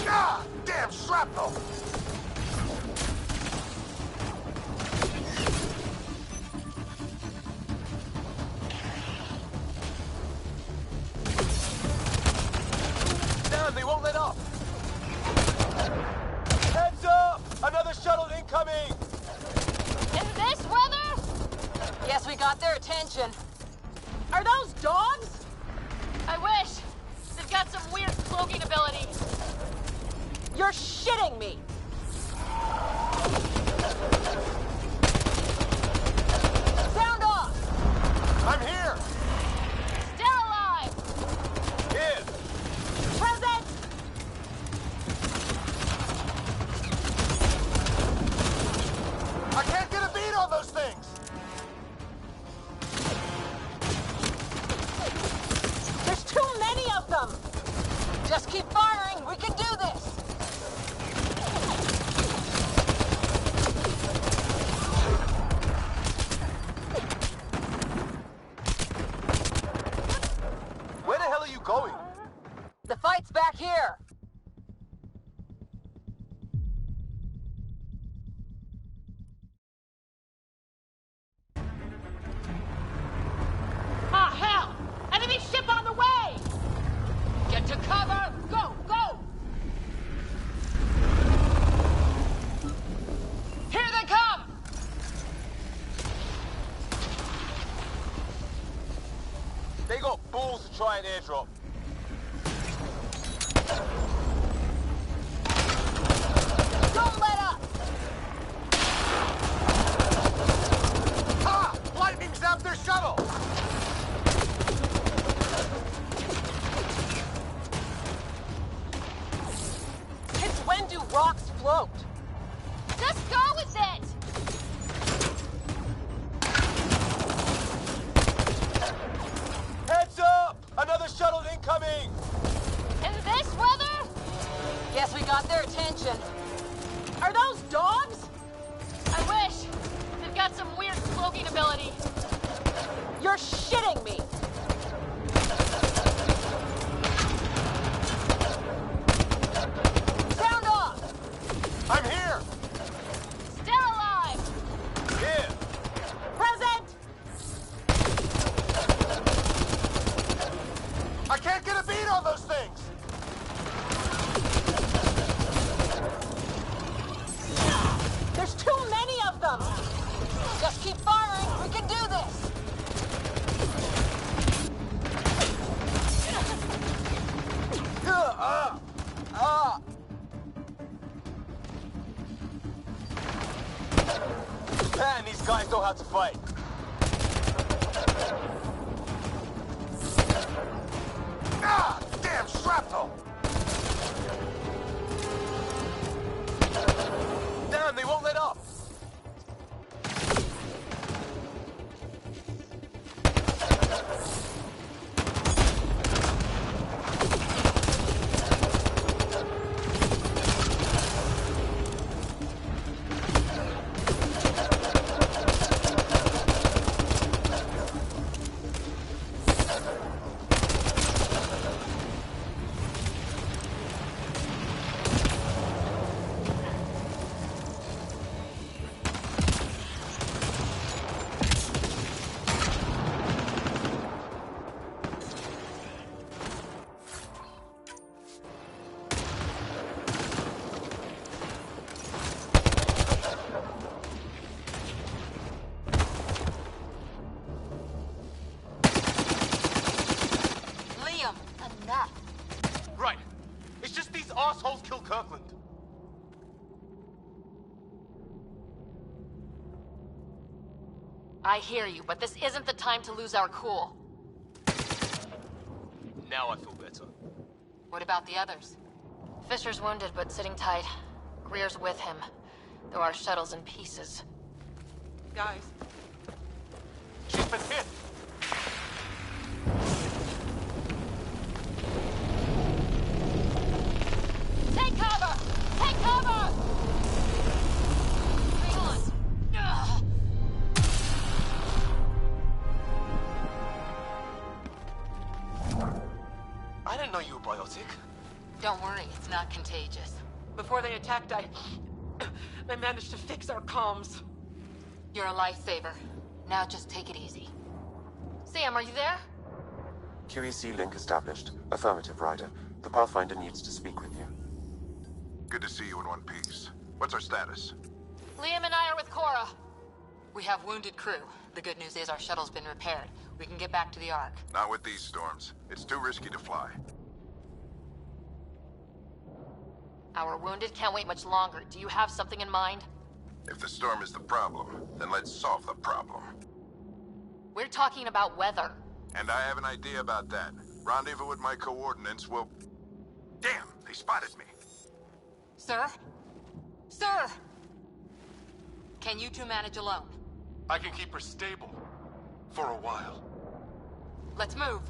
Ah! Damn shrapnel! Damn, they won't let up. Heads up! Another shuttle incoming! In this weather? Guess we got their attention. Are those dogs? I wish. They've got some weird cloaking ability. You're shitting me! Sound off! I'm here! Still alive! Here! Present! I can't get a beat on those things! of them! Just keep firing! We can do this! Where the hell are you going? The fight's back here! Ah, hell! Enemy ship on the way! Get to cover! Go, go! Here they come! They got balls to try an airdrop. Don't let up! Ha! Lightning zapped their shuttle! Since when do rocks float? Just go with it! Heads up! Another shuttle incoming! In this weather? Guess we got their attention. Are those dogs? I wish. They've got some weird cloaking ability. You're shitting me! Sound off! I'm here! Still alive! Here! Present! I can't get a beat on those things! There's too many of them! Just keep firing! We can do this! Man, these guys know how to fight. Ah! Damn shrapnel! Damn, they won't let up! Right. It's just these assholes kill Kirkland. I hear you, but this isn't the time to lose our cool. Now I feel better. What about the others? Fisher's wounded, but sitting tight. Greer's with him, though our shuttle's in pieces. Guys. She's been hit! Take cover! Take cover! Hang on. Ugh. I didn't know you were biotic. Don't worry, it's not contagious. Before they attacked, I managed to fix our comms. You're a lifesaver. Now just take it easy. Sam, are you there? QEC link established. Affirmative, Ryder. The Pathfinder needs to speak with you. Good to see you in one piece. What's our status? Liam and I are with Cora. We have wounded crew. The good news is our shuttle's been repaired. We can get back to the Ark. Not with these storms. It's too risky to fly. Our wounded can't wait much longer. Do you have something in mind? If the storm is the problem, then let's solve the problem. We're talking about weather. And I have an idea about that. Rendezvous with my coordinates will... Damn, they spotted me. Sir? Sir! Can you two manage alone? I can keep her stable. For a while. Let's move.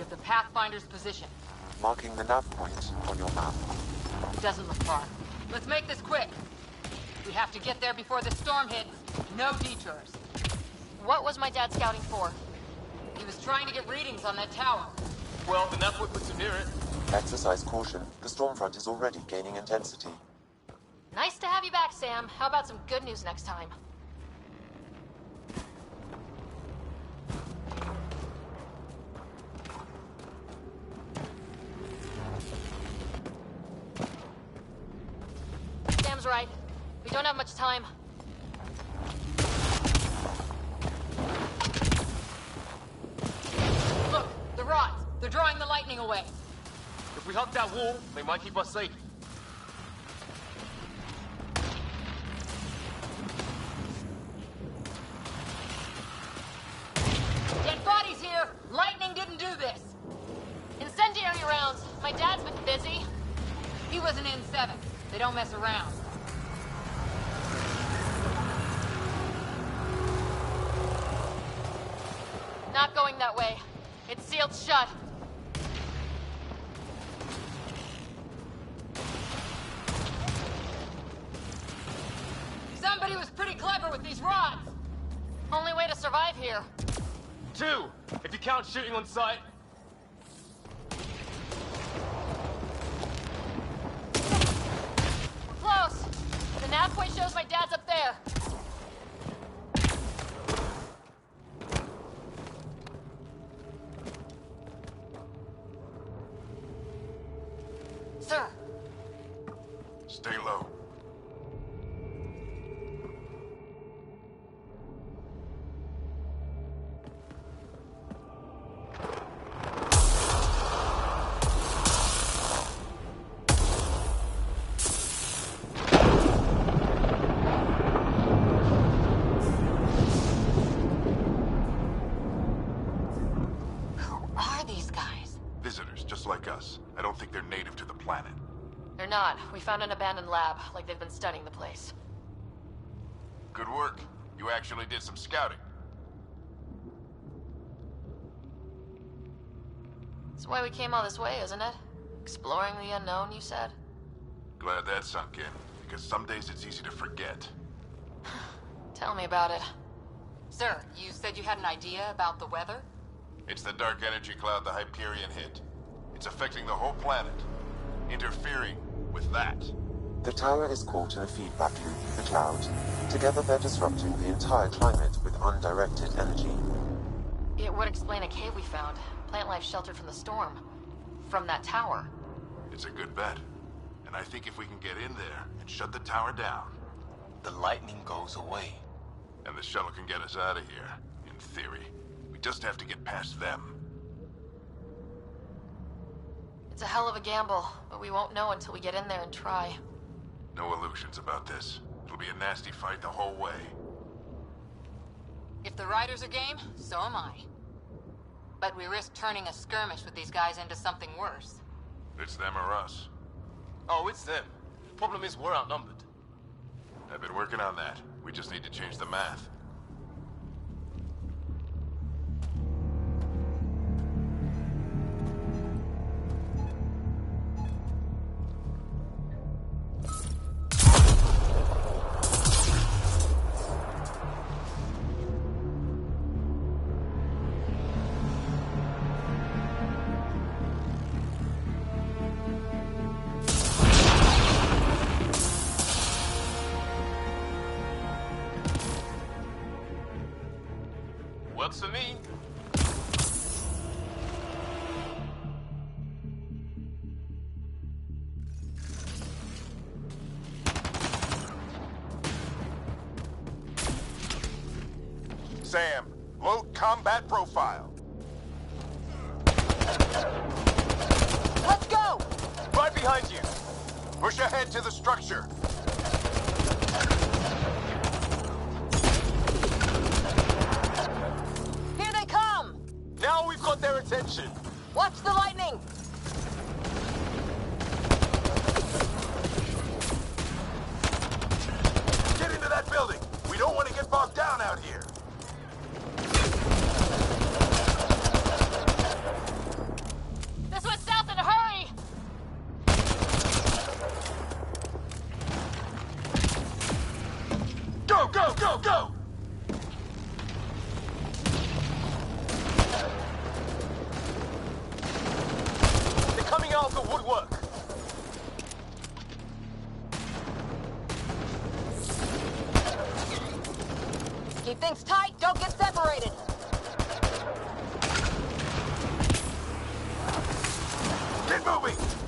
of the Pathfinder's position. Marking the nav point on your map. Doesn't look far. Let's make this quick. We have to get there before the storm hits. No detours. What was my dad scouting for? He was trying to get readings on that tower. Well, the nav puts him near it. Exercise caution. The storm front is already gaining intensity. Nice to have you back, Sam. How about some good news next time? Sam's right. We don't have much time. Look, the rods. They're drawing the lightning away. If we hug that wall, they might keep us safe. Dead bodies here! Lightning didn't do this! Incendiary rounds. My dad's been busy. He was an N7. They don't mess around. Not going that way. It's sealed shut. Somebody was pretty clever with these rods. Only way to survive here. 2, if you count shooting on sight. We're close. The nav point shows my dad's up there. Sir. Stay low. Like us. I don't think they're native to the planet. They're not. We found an abandoned lab, like they've been studying the place. Good work. You actually did some scouting. That's why we came all this way, isn't it? Exploring the unknown, you said? Glad that sunk in, because some days it's easy to forget. Tell me about it. Sir, you said you had an idea about the weather? It's the dark energy cloud the Hyperion hit. It's affecting the whole planet, interfering with that. The tower is caught in a feedback loop with the cloud. Together they're disrupting the entire climate with undirected energy. It would explain a cave we found. Plant life sheltered from the storm. From that tower. It's a good bet. And I think if we can get in there and shut the tower down... the lightning goes away. And the shuttle can get us out of here, in theory. We just have to get past them. It's a hell of a gamble, but we won't know until we get in there and try. No illusions about this. It'll be a nasty fight the whole way. If the riders are game, so am I. But we risk turning a skirmish with these guys into something worse. It's them or us. Oh, it's them. Problem is, we're outnumbered. I've been working on that. We just need to change the math. Works for me. Sam, load combat profile. Let's go! Right behind you. Push ahead to the structure. Here they come! Now we've got their attention. Watch the lightning! Get into that building. We don't want to get bogged down out here. going.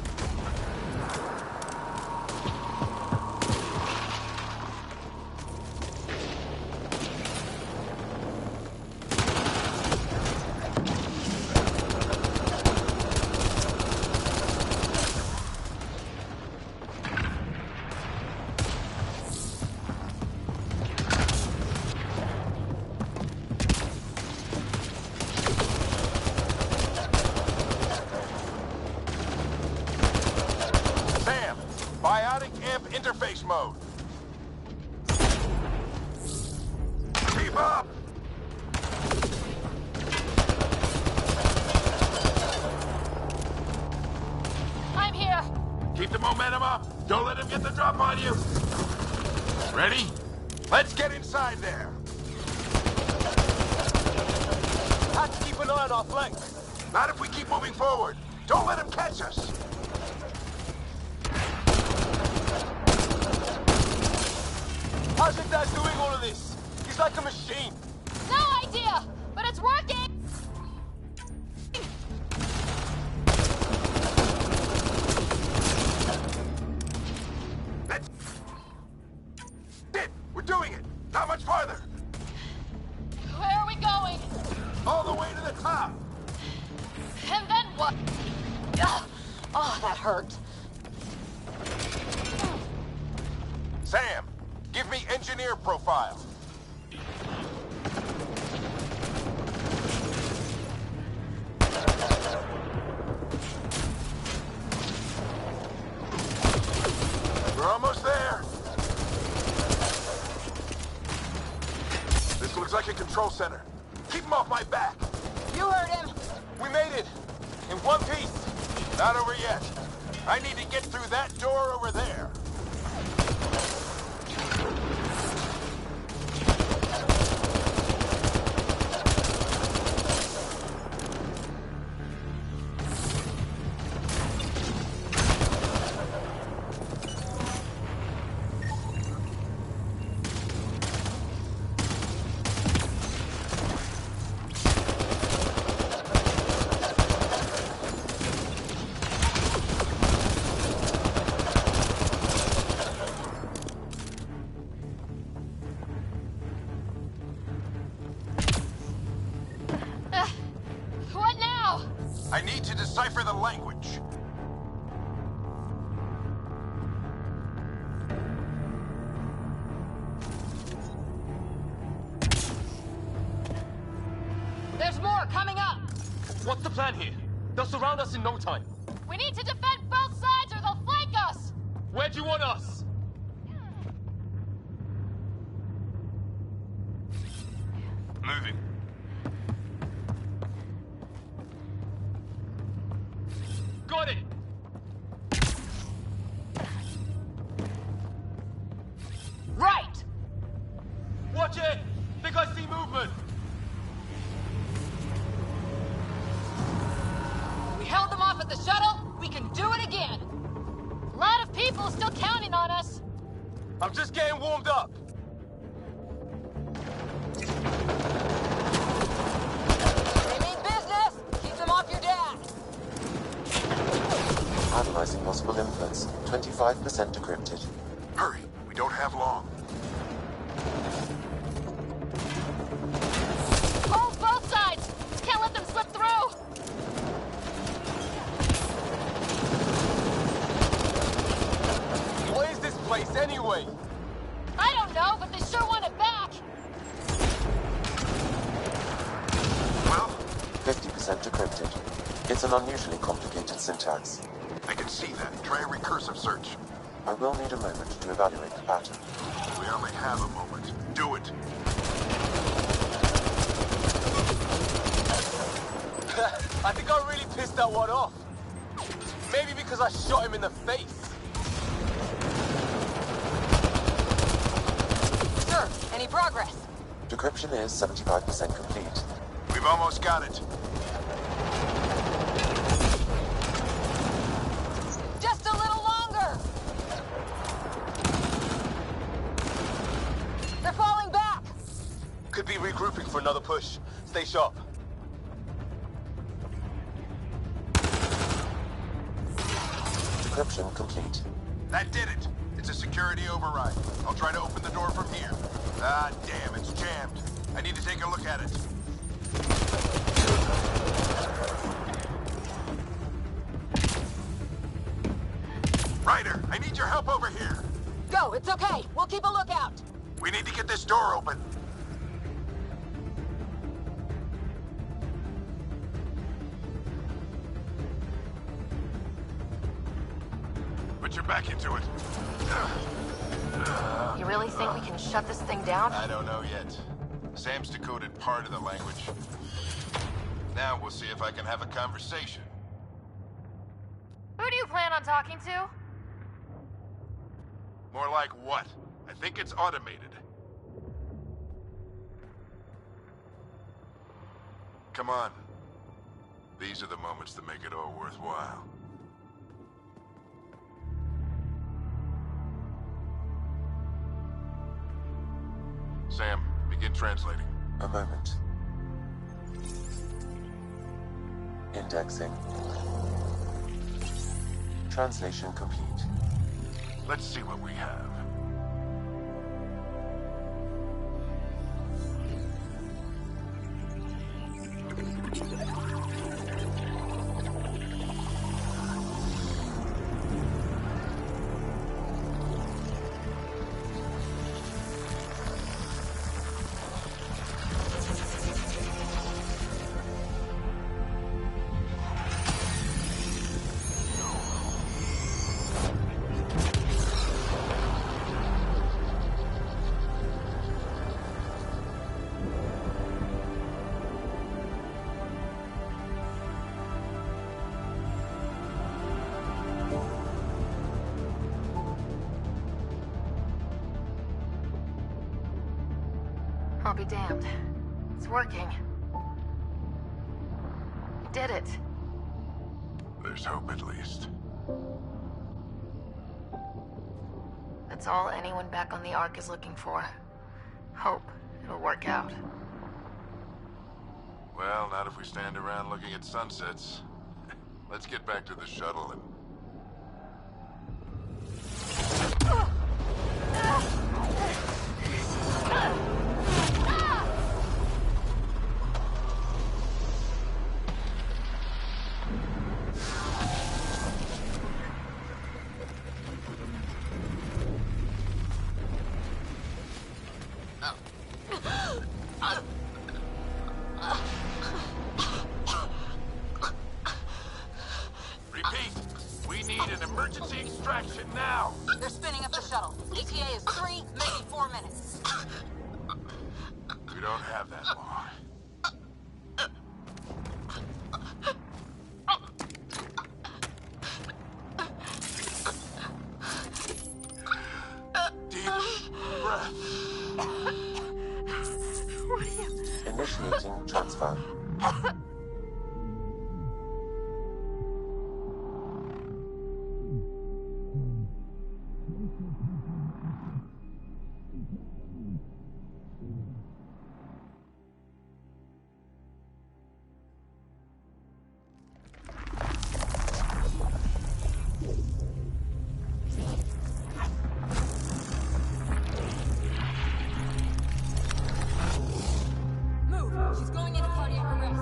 Interface mode. Keep up! I'm here. Keep the momentum up. Don't let him get the drop on you. Ready? Let's get inside there. Have to keep an eye on our flank. Not if we keep moving forward. Don't let him catch us. How's your dad doing all of this? He's like a machine. No idea, but it's working. That's it. We're doing it. Not much farther. Where are we going? All the way to the top. And then what? Ugh. Oh, that hurt. Sam, give me engineer profile. We're almost there. This looks like a control center. Keep him off my back. You heard him. We made it. In one piece. Not over yet. I need to get through that door over there. What now? I need to decipher the language. There's more coming up. What's the plan here? They'll surround us in no time. We need to defend both sides or they'll flank us. Where do you want us? Moving. Got it! Right! Watch it! Think I see movement! We held them off at the shuttle. We can do it again. A lot of people still counting on us. I'm just getting warmed up. They mean business. Keep them off your dad. Analyzing possible inputs. 25% decrypted. Hurry, we don't have long. Hold both sides. Can't let them slip through. What is this place anyway? I don't know, but they sure want it back. Well, 50% decrypted. It's an unusually complicated syntax. I can see that. Try a recursive search. I will need a moment to evaluate the pattern. We only have a moment. Do it. I think I really pissed that one off. Maybe because I shot him in the face. Sir, any progress? Decryption is 75% complete. We've almost got it. Just a little longer. They're falling back. Could be regrouping for another push. Stay sharp. Encryption complete. That did it. It's a security override. I'll try to open the door from here. Ah, damn, it's jammed. I need to take a look at it. Ryder, I need your help over here. Go, it's okay. We'll keep a lookout. We need to get this door open. Put your back into it. You really think we can shut this thing down? I don't know yet. Sam's decoded part of the language. Now we'll see if I can have a conversation. Who do you plan on talking to? More like what? I think it's automated. Come on. These are the moments that make it all worthwhile. Sam, begin translating. A moment. Indexing. Translation complete. Let's see what we have. I'll be damned. It's working. We did it. There's hope at least. That's all anyone back on the Ark is looking for. Hope it'll work out. Well, not if we stand around looking at sunsets. Let's get back to the shuttle and... Repeat, we need an emergency extraction now. They're spinning up the shuttle. ETA is 3, maybe 4 minutes. We don't have that long. Deep breath. Initiating transfer. Move. She's going into cardiac arrest.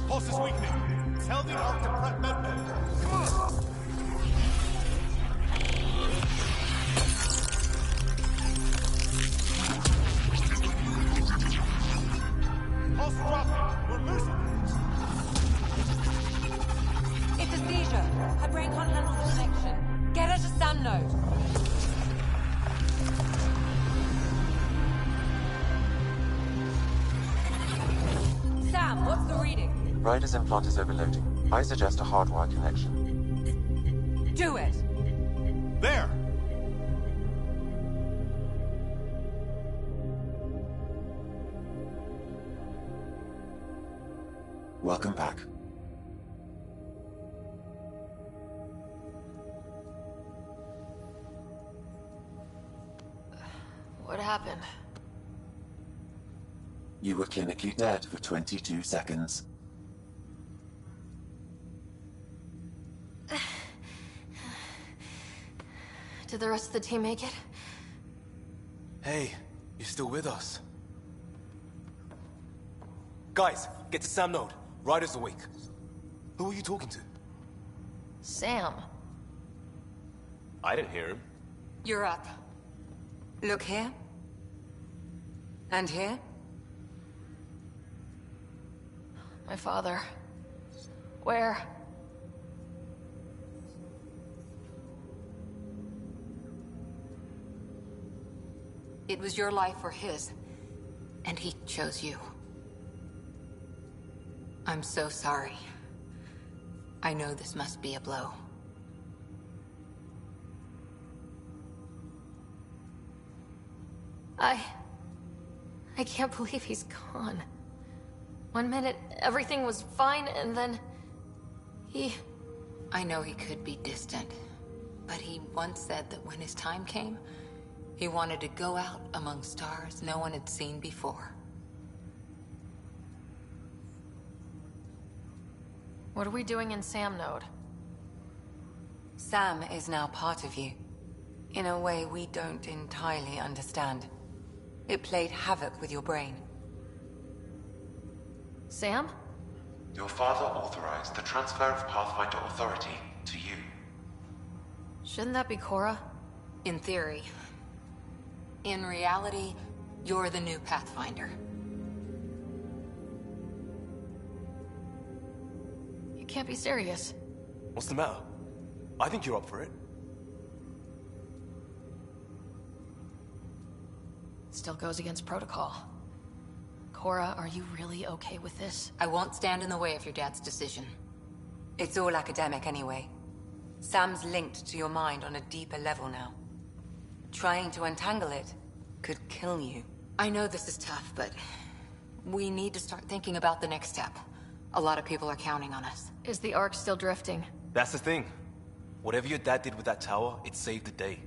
Pulse is weakening. Tell the Ark to prep medbay. Come on! Pulse dropping. We're losing it. It's a seizure. Her brain can't handle the connection. Get her to Sam node. Sam, what's the reading? Ryder's implant is overloading. I suggest a hardwire connection. Do it! There! Welcome back. What happened? You were clinically dead for 22 seconds. Did the rest of the team make it? Hey, you're still with us. Guys, get to Sam Node. Ryder's awake. Who are you talking to? Sam. I didn't hear him. You're up. Look here. And here. My father. Where? It was your life or his, and he chose you. I'm so sorry. I know this must be a blow. I can't believe he's gone. 1 minute, everything was fine, and then... I know he could be distant, but he once said that when his time came, he wanted to go out among stars no one had seen before. What are we doing in Sam Node? Sam is now part of you, in a way we don't entirely understand. It played havoc with your brain. Sam? Your father authorized the transfer of Pathfinder authority to you. Shouldn't that be Cora? In theory. In reality, you're the new Pathfinder. You can't be serious. What's the matter? I think you're up for it. Still goes against protocol. Cora, are you really okay with this? I won't stand in the way of your dad's decision. It's all academic anyway. Sam's linked to your mind on a deeper level now. Trying to untangle it could kill you. I know this is tough, but we need to start thinking about the next step. A lot of people are counting on us. Is the Ark still drifting? That's the thing. Whatever your dad did with that tower, it saved the day.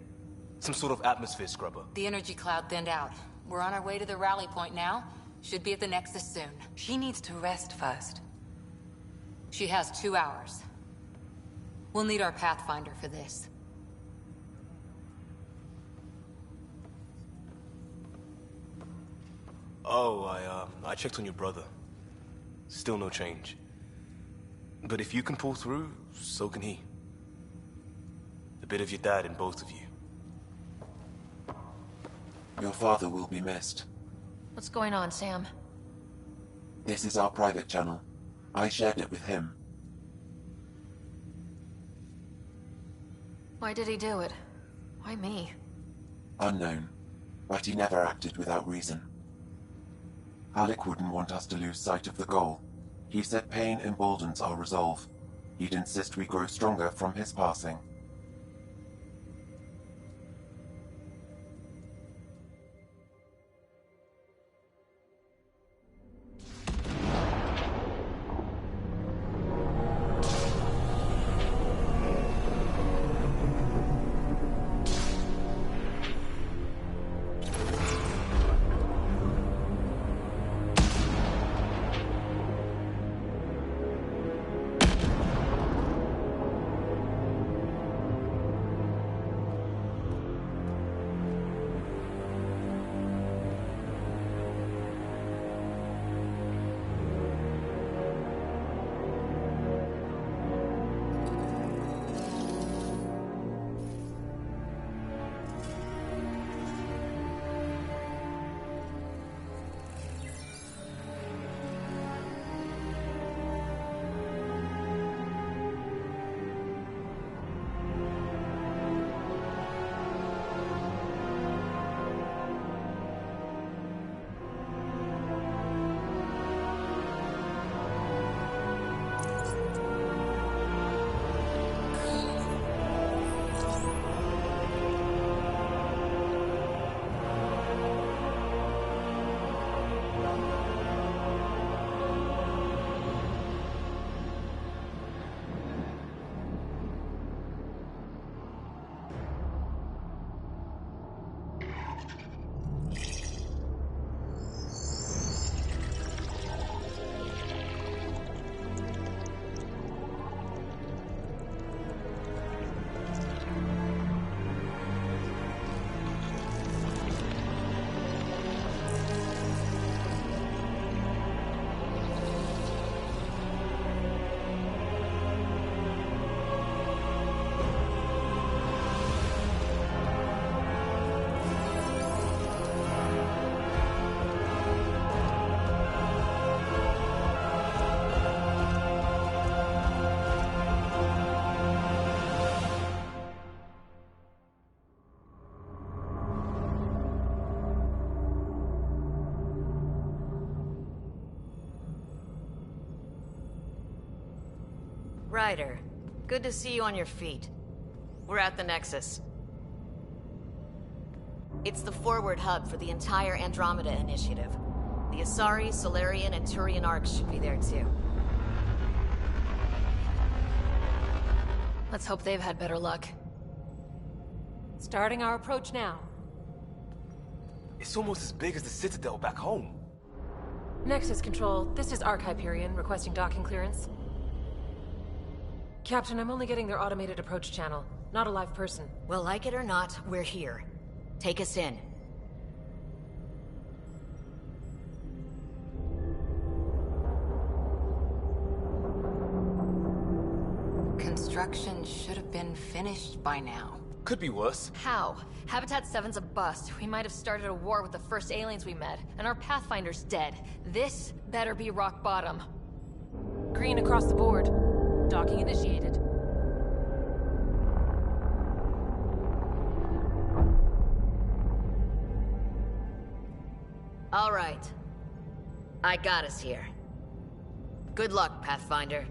Some sort of atmosphere scrubber. The energy cloud thinned out. We're on our way to the rally point now. Should be at the Nexus soon. She needs to rest first. She has 2 hours. We'll need our Pathfinder for this. Oh, I checked on your brother. Still no change. But if you can pull through, so can he. A bit of your dad in both of you. Your father will be missed. What's going on, Sam? This is our private channel. I shared it with him. Why did he do it? Why me? Unknown, but he never acted without reason. Alec wouldn't want us to lose sight of the goal. He said pain emboldens our resolve. He'd insist we grow stronger from his passing. Ryder, good to see you on your feet. We're at the Nexus. It's the forward hub for the entire Andromeda initiative. The Asari, Solarian, and Turian arcs should be there too. Let's hope they've had better luck. Starting our approach now. It's almost as big as the Citadel back home. Nexus Control, this is Arc Hyperion requesting docking clearance. Captain, I'm only getting their automated approach channel, not a live person. Well, like it or not, we're here. Take us in. Construction should have been finished by now. Could be worse. How? Habitat 7's a bust. We might have started a war with the first aliens we met, and our Pathfinder's dead. This better be rock bottom. Green across the board. Docking initiated. All right. I got us here. Good luck, Pathfinder.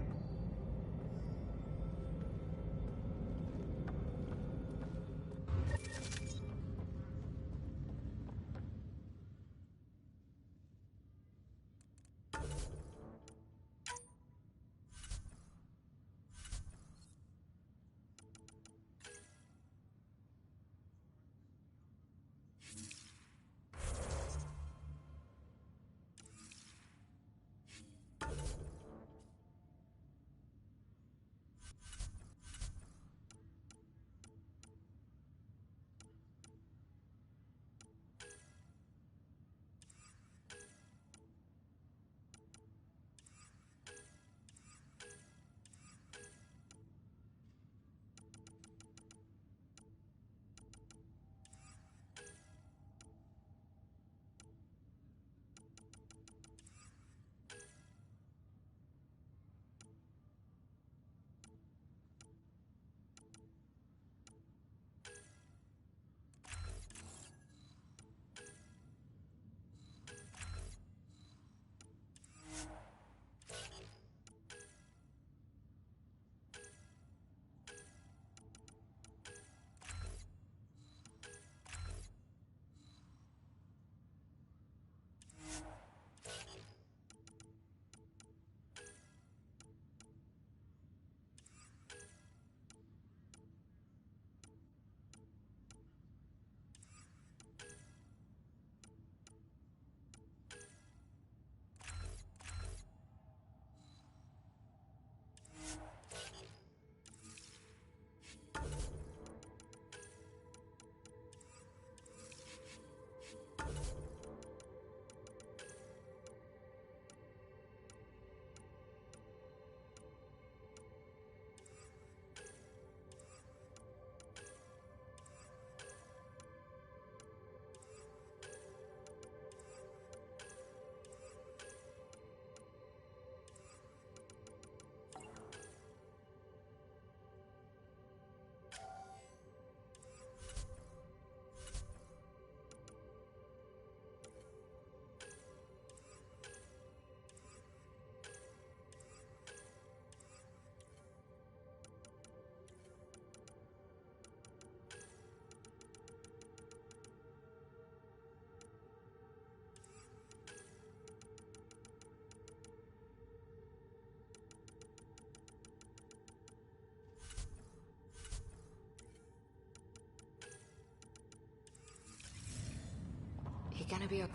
You gonna be a...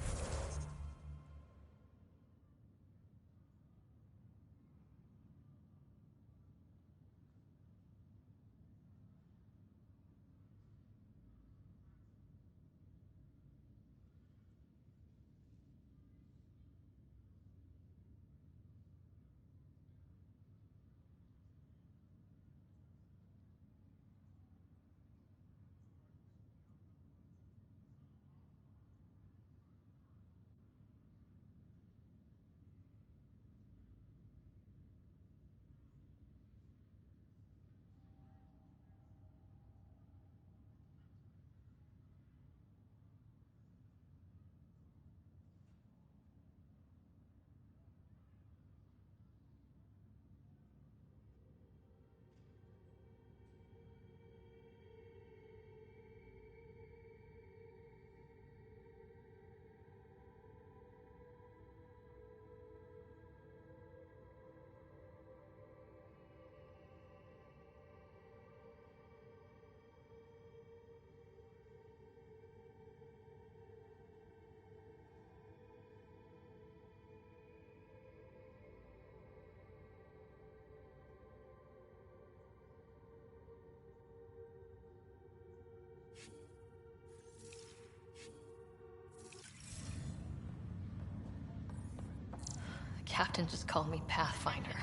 captain just called me Pathfinder.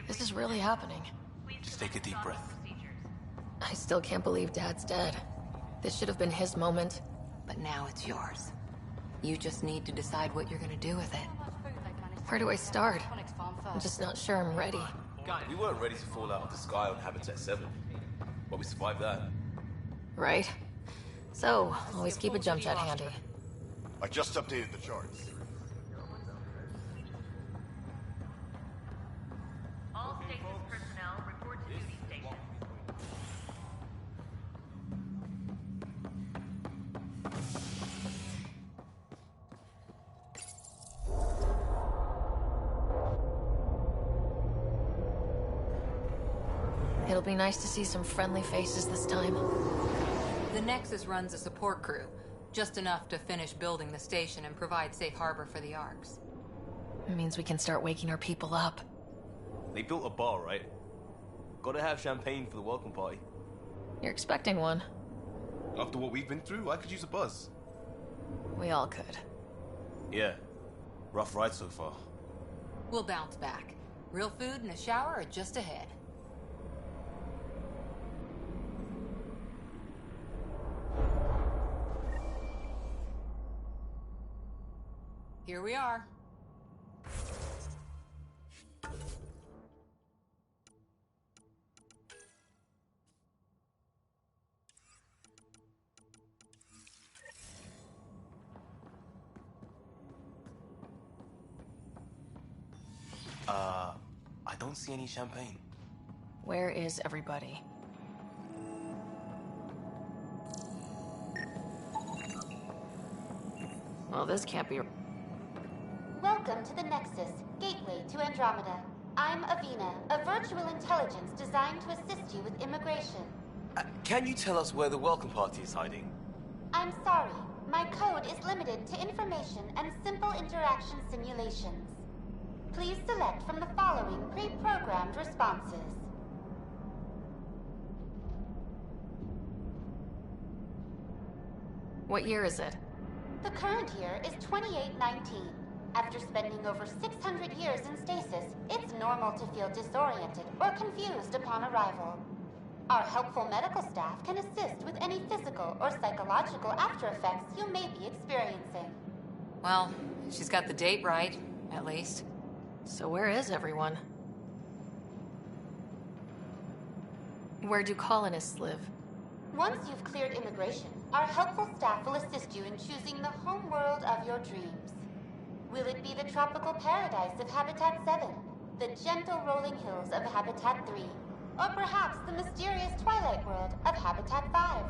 This is really happening. Just take a deep breath. I still can't believe Dad's dead. This should have been his moment. But now it's yours. You just need to decide what you're gonna do with it. Where do I start? I'm just not sure I'm ready. We weren't ready to fall out of the sky on Habitat 7, but we survived that. Right? So, always keep a jump jet handy. I just updated the charts. All stasis personnel report to duty station. It'll be nice to see some friendly faces this time. The Nexus runs a support crew, just enough to finish building the station and provide safe harbor for the Arks. It means we can start waking our people up. They built a bar, right? Gotta have champagne for the welcome party. You're expecting one. After what we've been through, I could use a buzz. We all could. Yeah. Rough ride so far. We'll bounce back. Real food and a shower are just ahead. Here we are. I don't see any champagne. Where is everybody? Well, this can't be... Welcome to the Nexus, gateway to Andromeda. I'm Avina, a virtual intelligence designed to assist you with immigration. Can you tell us where the welcome party is hiding? I'm sorry, my code is limited to information and simple interaction simulations. Please select from the following pre-programmed responses. What year is it? The current year is 2819. After spending over 600 years in stasis, it's normal to feel disoriented or confused upon arrival. Our helpful medical staff can assist with any physical or psychological after effects you may be experiencing. Well, she's got the date right, at least. So where is everyone? Where do colonists live? Once you've cleared immigration, our helpful staff will assist you in choosing the home world of your dreams. Will it be the tropical paradise of Habitat 7, the gentle rolling hills of Habitat 3, or perhaps the mysterious twilight world of Habitat 5?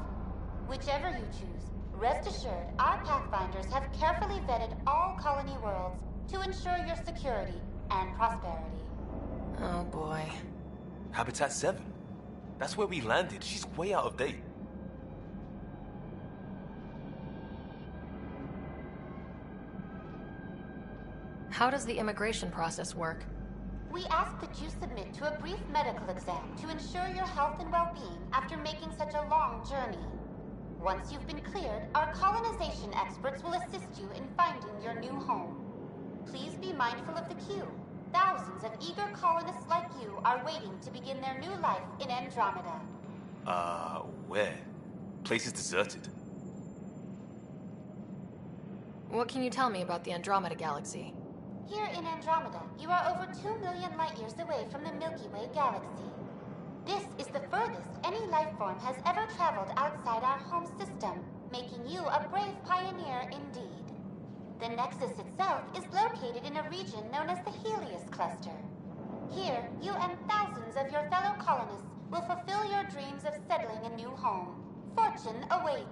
Whichever you choose, rest assured our Pathfinders have carefully vetted all colony worlds to ensure your security and prosperity. Oh boy. Habitat 7? That's where we landed. She's way out of date. How does the immigration process work? We ask that you submit to a brief medical exam to ensure your health and well-being after making such a long journey. Once you've been cleared, our colonization experts will assist you in finding your new home. Please be mindful of the queue. Thousands of eager colonists like you are waiting to begin their new life in Andromeda. Where? Place is deserted. What can you tell me about the Andromeda galaxy? Here in Andromeda, you are over 2 million light-years away from the Milky Way galaxy. This is the furthest any life form has ever traveled outside our home system, making you a brave pioneer indeed. The Nexus itself is located in a region known as the Helios Cluster. Here, you and thousands of your fellow colonists will fulfill your dreams of settling a new home. Fortune awaits.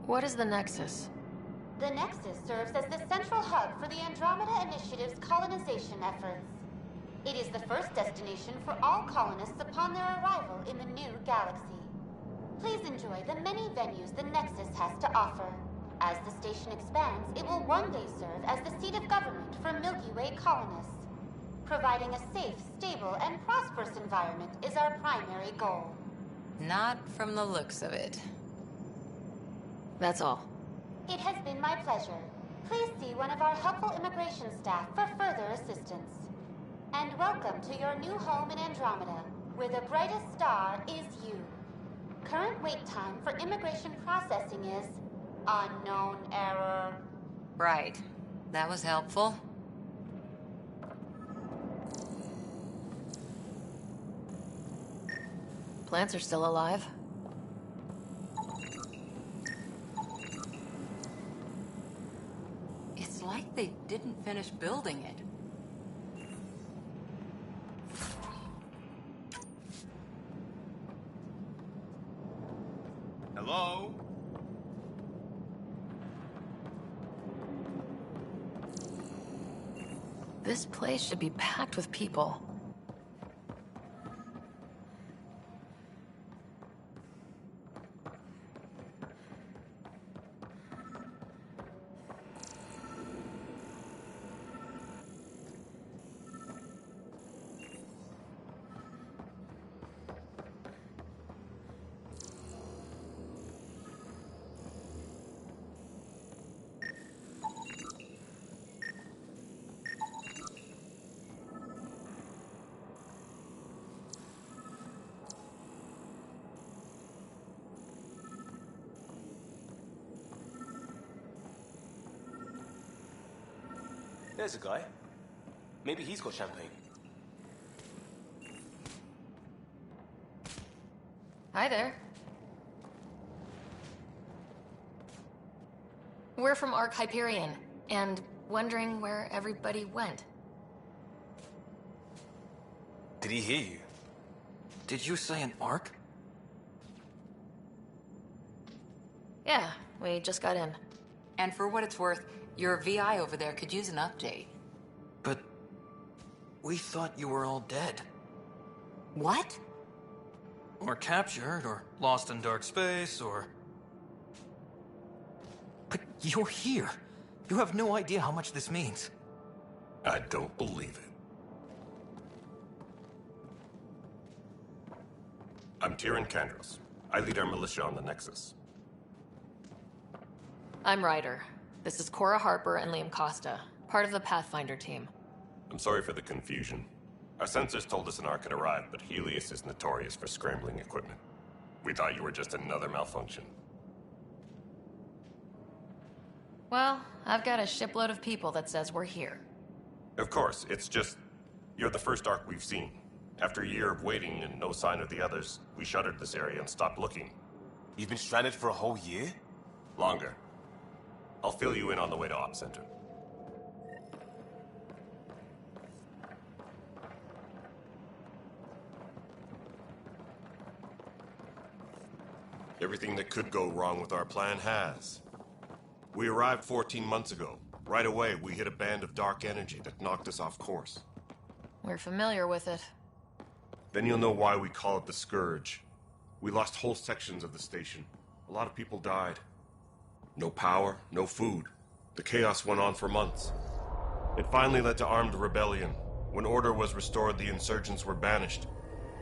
What is the Nexus? The Nexus serves as the central hub for the Andromeda Initiative's colonization efforts. It is the first destination for all colonists upon their arrival in the new galaxy. Please enjoy the many venues the Nexus has to offer. As the station expands, it will one day serve as the seat of government for Milky Way colonists. Providing a safe, stable, and prosperous environment is our primary goal. Not from the looks of it. That's all. It has been my pleasure. Please see one of our helpful immigration staff for further assistance. And welcome to your new home in Andromeda, where the brightest star is you. Current wait time for immigration processing is unknown error. Right. That was helpful. Plants are still alive. It's like they didn't finish building it. Hello? This place should be packed with people. There's a guy. Maybe he's got champagne. Hi there. We're from Ark Hyperion, and wondering where everybody went. Did he hear you? Did you say an arc? Yeah, we just got in. And for what it's worth, your VI over there could use an update. But we thought you were all dead. What? Or captured, or lost in dark space, or... But you're here. You have no idea how much this means. I don't believe it. I'm Tyrion Kandros. I lead our militia on the Nexus. I'm Ryder. This is Cora Harper and Liam Costa, part of the Pathfinder team. I'm sorry for the confusion. Our sensors told us an Ark had arrived, but Helios is notorious for scrambling equipment. We thought you were just another malfunction. Well, I've got a shipload of people that says we're here. Of course, it's just... you're the first Ark we've seen. After a year of waiting and no sign of the others, we shuttered this area and stopped looking. You've been stranded for a whole year? Longer. I'll fill you in on the way to Op Center. Everything that could go wrong with our plan has. We arrived 14 months ago. Right away, we hit a band of dark energy that knocked us off course. We're familiar with it. Then you'll know why we call it the Scourge. We lost whole sections of the station. A lot of people died. No power, no food. The chaos went on for months. It finally led to armed rebellion. When order was restored, the insurgents were banished.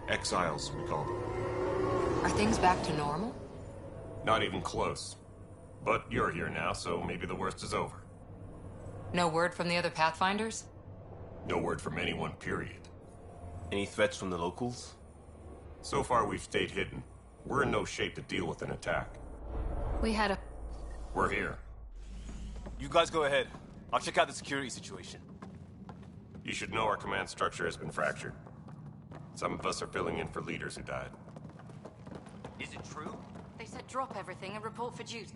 Exiles, we called them. Are things back to normal? Not even close. But you're here now, so maybe the worst is over. No word from the other Pathfinders? No word from anyone, period. Any threats from the locals? So far, we've stayed hidden. We're in no shape to deal with an attack. We had a... We're here. You guys go ahead. I'll check out the security situation. You should know our command structure has been fractured. Some of us are filling in for leaders who died. Is it true? They said drop everything and report for duty.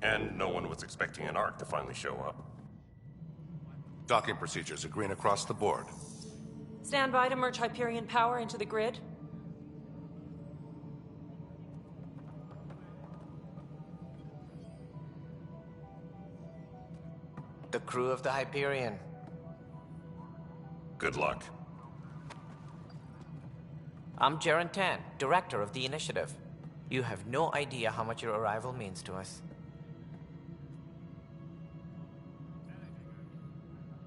And no one was expecting an Ark to finally show up. Docking procedures are green across the board. Stand by to merge Hyperion power into the grid. The crew of the Hyperion. Good luck. I'm Jaren Tan, director of the initiative. You have no idea how much your arrival means to us.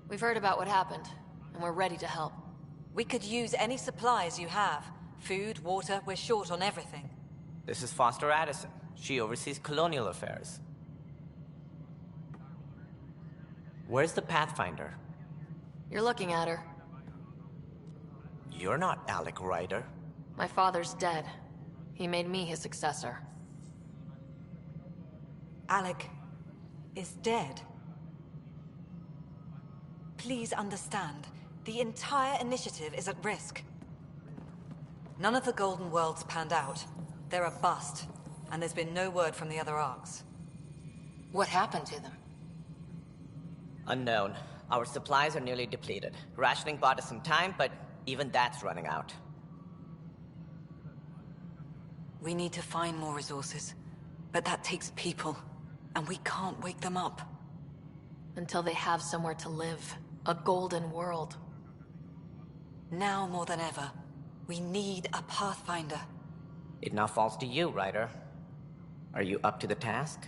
We've heard about what happened, and we're ready to help. We could use any supplies you have. Food, water, we're short on everything. This is Foster Addison. She oversees colonial affairs. Where's the Pathfinder? You're looking at her. You're not Alec Ryder. My father's dead. He made me his successor. Alec is dead. Please understand, the entire initiative is at risk. None of the Golden Worlds panned out. They're a bust, and there's been no word from the other arcs. What happened to them? Unknown. Our supplies are nearly depleted. Rationing bought us some time, but even that's running out. We need to find more resources, but that takes people, and we can't wake them up. Until they have somewhere to live. A golden world. Now more than ever, we need a Pathfinder. It now falls to you, Ryder. Are you up to the task?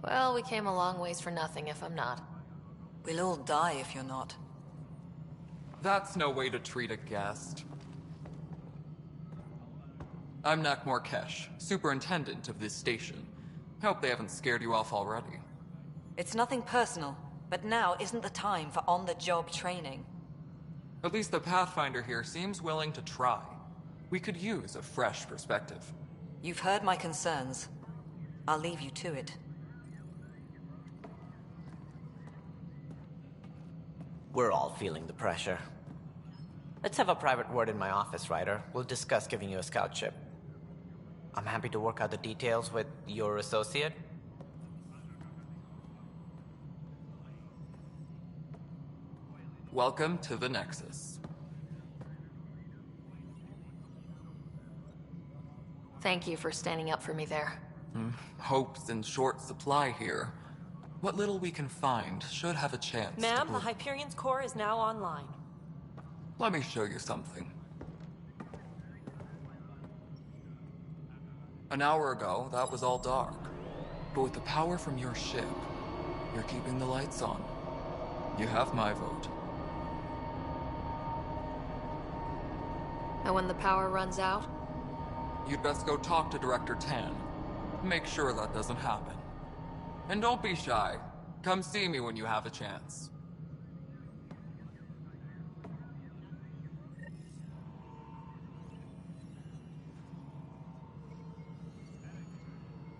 Well, we came a long ways for nothing if I'm not. We'll all die if you're not. That's no way to treat a guest. I'm Nak Morkesh, superintendent of this station. Hope they haven't scared you off already. It's nothing personal, but now isn't the time for on-the-job training. At least the Pathfinder here seems willing to try. We could use a fresh perspective. You've heard my concerns. I'll leave you to it. We're all feeling the pressure. Let's have a private word in my office, Ryder. We'll discuss giving you a scout ship. I'm happy to work out the details with your associate. Welcome to the Nexus. Thank you for standing up for me there. Hope's in short supply here. What little we can find should have a chance. Ma'am, the Hyperion's core is now online. Let me show you something. An hour ago, that was all dark. But with the power from your ship, you're keeping the lights on. You have my vote. And when the power runs out? You'd best go talk to Director Tan. Make sure that doesn't happen. And don't be shy. Come see me when you have a chance.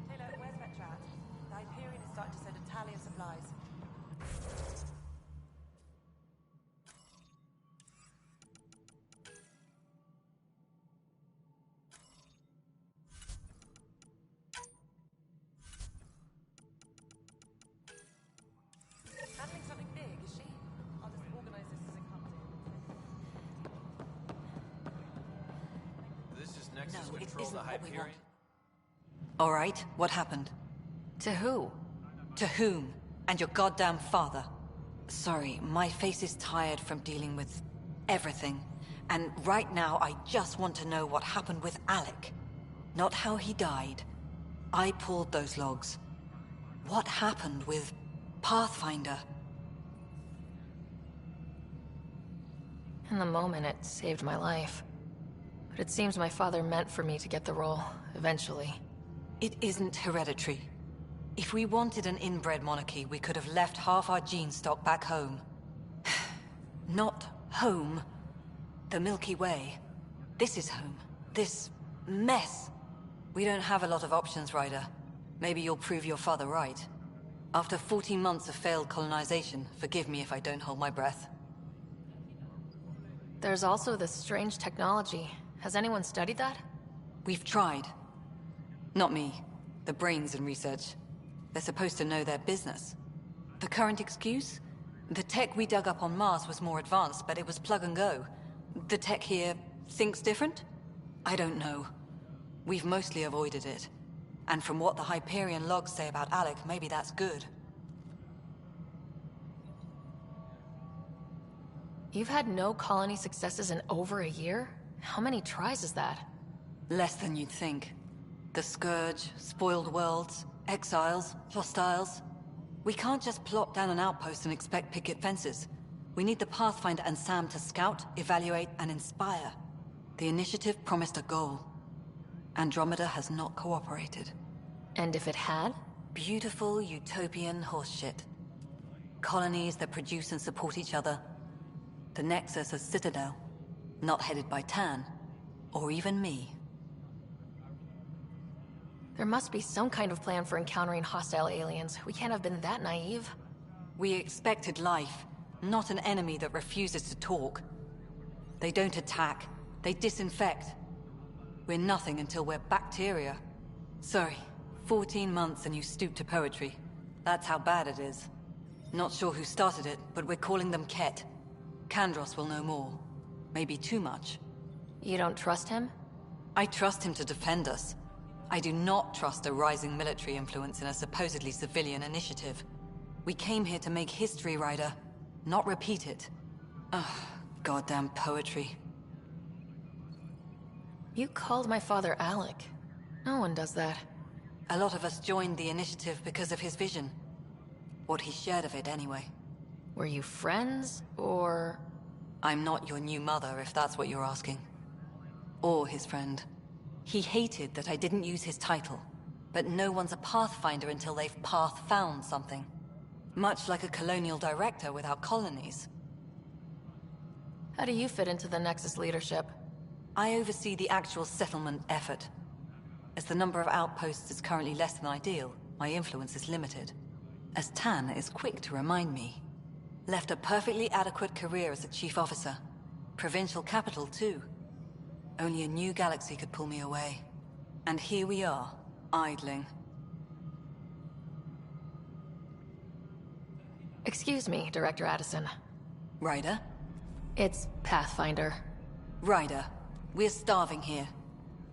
Taylor, where's Vetrat? The Hyperion is starting to send a tally of supplies. Handling something big, is she? I'll just organize this as it comes in. This is Nexus Control, the Hyperion. All right, what happened? To who? To whom? And your goddamn father. Sorry, my face is tired from dealing with everything. And right now, I just want to know what happened with Alec. Not how he died. I pulled those logs. What happened with Pathfinder? In the moment, it saved my life. But it seems my father meant for me to get the role, eventually. It isn't hereditary. If we wanted an inbred monarchy, we could have left half our gene stock back home. Not home. The Milky Way. This is home. This mess. We don't have a lot of options, Ryder. Maybe you'll prove your father right. After 14 months of failed colonization, forgive me if I don't hold my breath. There's also this strange technology. Has anyone studied that? We've tried. Not me. The brains in research. They're supposed to know their business. The current excuse? The tech we dug up on Mars was more advanced, but it was plug and go. The tech here thinks different? I don't know. We've mostly avoided it. And from what the Hyperion logs say about Alec, maybe that's good. You've had no colony successes in over a year? How many tries is that? Less than you'd think. The Scourge, spoiled worlds, exiles, hostiles. We can't just plop down an outpost and expect picket fences. We need the Pathfinder and Sam to scout, evaluate, and inspire. The initiative promised a goal. Andromeda has not cooperated. And if it had, Beautiful utopian horseshit. Colonies that produce and support each other. The Nexus as Citadel, not headed by Tan, or even me. There must be some kind of plan for encountering hostile aliens. We can't have been that naive. We expected life, not an enemy that refuses to talk. They don't attack, they disinfect. We're nothing until we're bacteria. Sorry, 14 months and you stoop to poetry. That's how bad it is. Not sure who started it, but we're calling them Ket. Kandros will know more. Maybe too much. You don't trust him? I trust him to defend us. I do not trust a rising military influence in a supposedly civilian initiative. We came here to make history, Ryder, not repeat it. Ugh, goddamn poetry. You called my father Alec. No one does that. A lot of us joined the initiative because of his vision. What he shared of it, anyway. Were you friends, or...? I'm not your new mother, if that's what you're asking. Or his friend. He hated that I didn't use his title. But no one's a pathfinder until they've path-found something. Much like a colonial director without colonies. How do you fit into the Nexus leadership? I oversee the actual settlement effort. As the number of outposts is currently less than ideal, my influence is limited. As Tan is quick to remind me. Left a perfectly adequate career as a chief officer. Provincial capital, too. Only a new galaxy could pull me away. And here we are, idling. Excuse me, Director Addison. Ryder? It's Pathfinder. Ryder, we're starving here.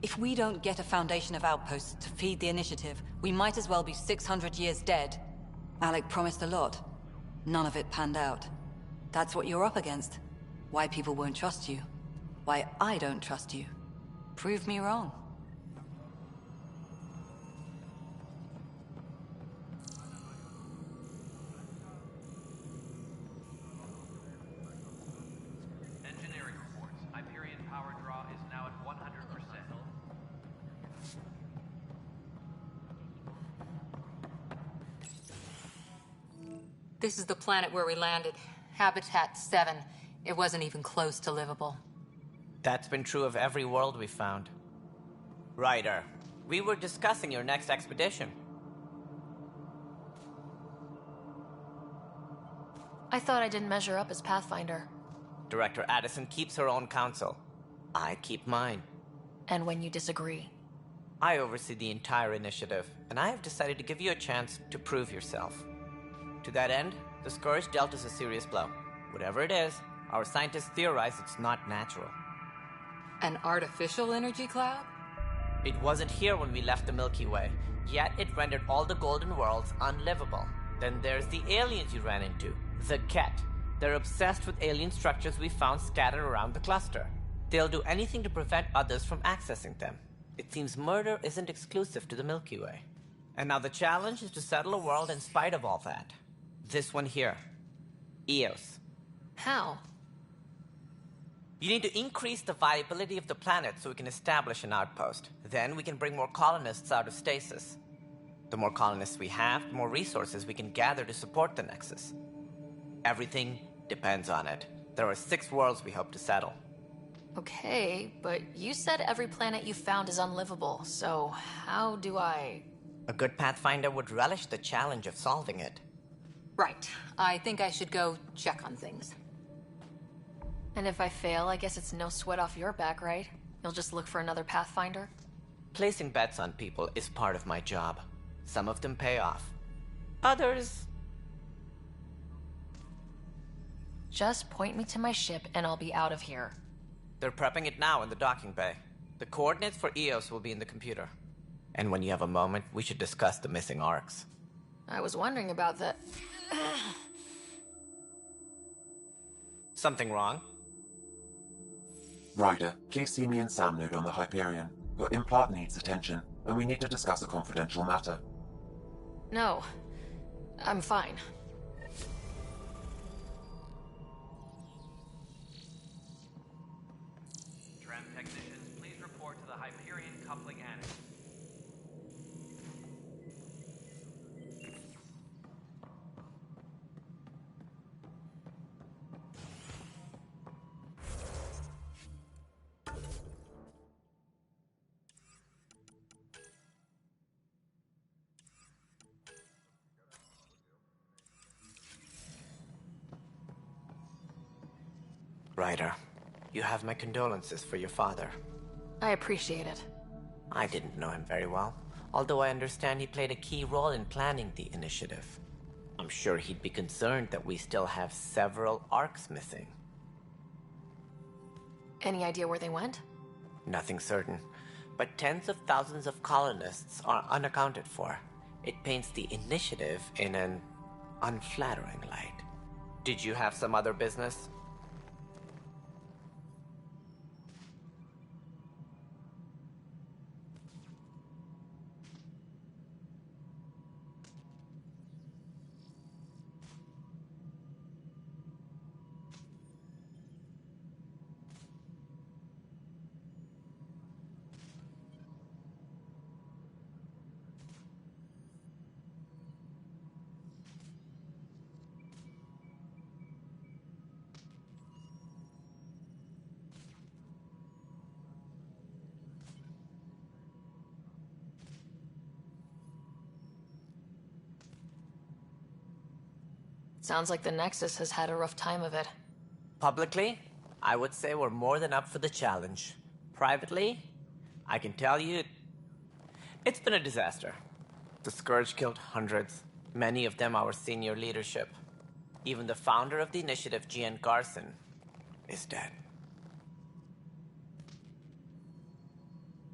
If we don't get a foundation of outposts to feed the initiative, we might as well be 600 years dead. Alec promised a lot. None of it panned out. That's what you're up against. Why people won't trust you. Why I don't trust you. Prove me wrong. Engineering reports. Hyperion power draw is now at 100%. This is the planet where we landed. Habitat 7. It wasn't even close to livable. That's been true of every world we've found. Ryder, we were discussing your next expedition. I thought I didn't measure up as Pathfinder. Director Addison keeps her own counsel. I keep mine. And when you disagree? I oversee the entire initiative, and I have decided to give you a chance to prove yourself. To that end, the Scourge dealt us a serious blow. Whatever it is, our scientists theorize it's not natural. An artificial energy cloud? It wasn't here when we left the Milky Way, yet it rendered all the golden worlds unlivable. Then there's the aliens you ran into, the Ket. They're obsessed with alien structures we found scattered around the cluster. They'll do anything to prevent others from accessing them. It seems murder isn't exclusive to the Milky Way. And now the challenge is to settle a world in spite of all that. This one here. Eos. How? You need to increase the viability of the planet so we can establish an outpost. Then we can bring more colonists out of stasis. The more colonists we have, the more resources we can gather to support the Nexus. Everything depends on it. There are 6 worlds we hope to settle. Okay, but you said every planet you found is unlivable, so how do I... A good Pathfinder would relish the challenge of solving it. Right. I think I should go check on things. And if I fail, I guess it's no sweat off your back, right? You'll just look for another Pathfinder? Placing bets on people is part of my job. Some of them pay off. Others... Just point me to my ship and I'll be out of here. They're prepping it now in the docking bay. The coordinates for Eos will be in the computer. And when you have a moment, we should discuss the missing arcs. I was wondering about that. Something wrong? Ryder, please see me and Sam node on the Hyperion. Your implant needs attention, and we need to discuss a confidential matter. No. I'm fine. Tram technicians, please report to the Hyperion coupling annex. Ryder, you have my condolences for your father. I appreciate it. I didn't know him very well, although I understand he played a key role in planning the initiative. I'm sure he'd be concerned that we still have several arcs missing. Any idea where they went? Nothing certain, but tens of thousands of colonists are unaccounted for. It paints the initiative in an unflattering light. Did you have some other business? Sounds like the Nexus has had a rough time of it. Publicly, I would say we're more than up for the challenge. Privately, I can tell you, it's been a disaster. The Scourge killed hundreds, many of them our senior leadership. Even the founder of the initiative, Gian Garson, is dead.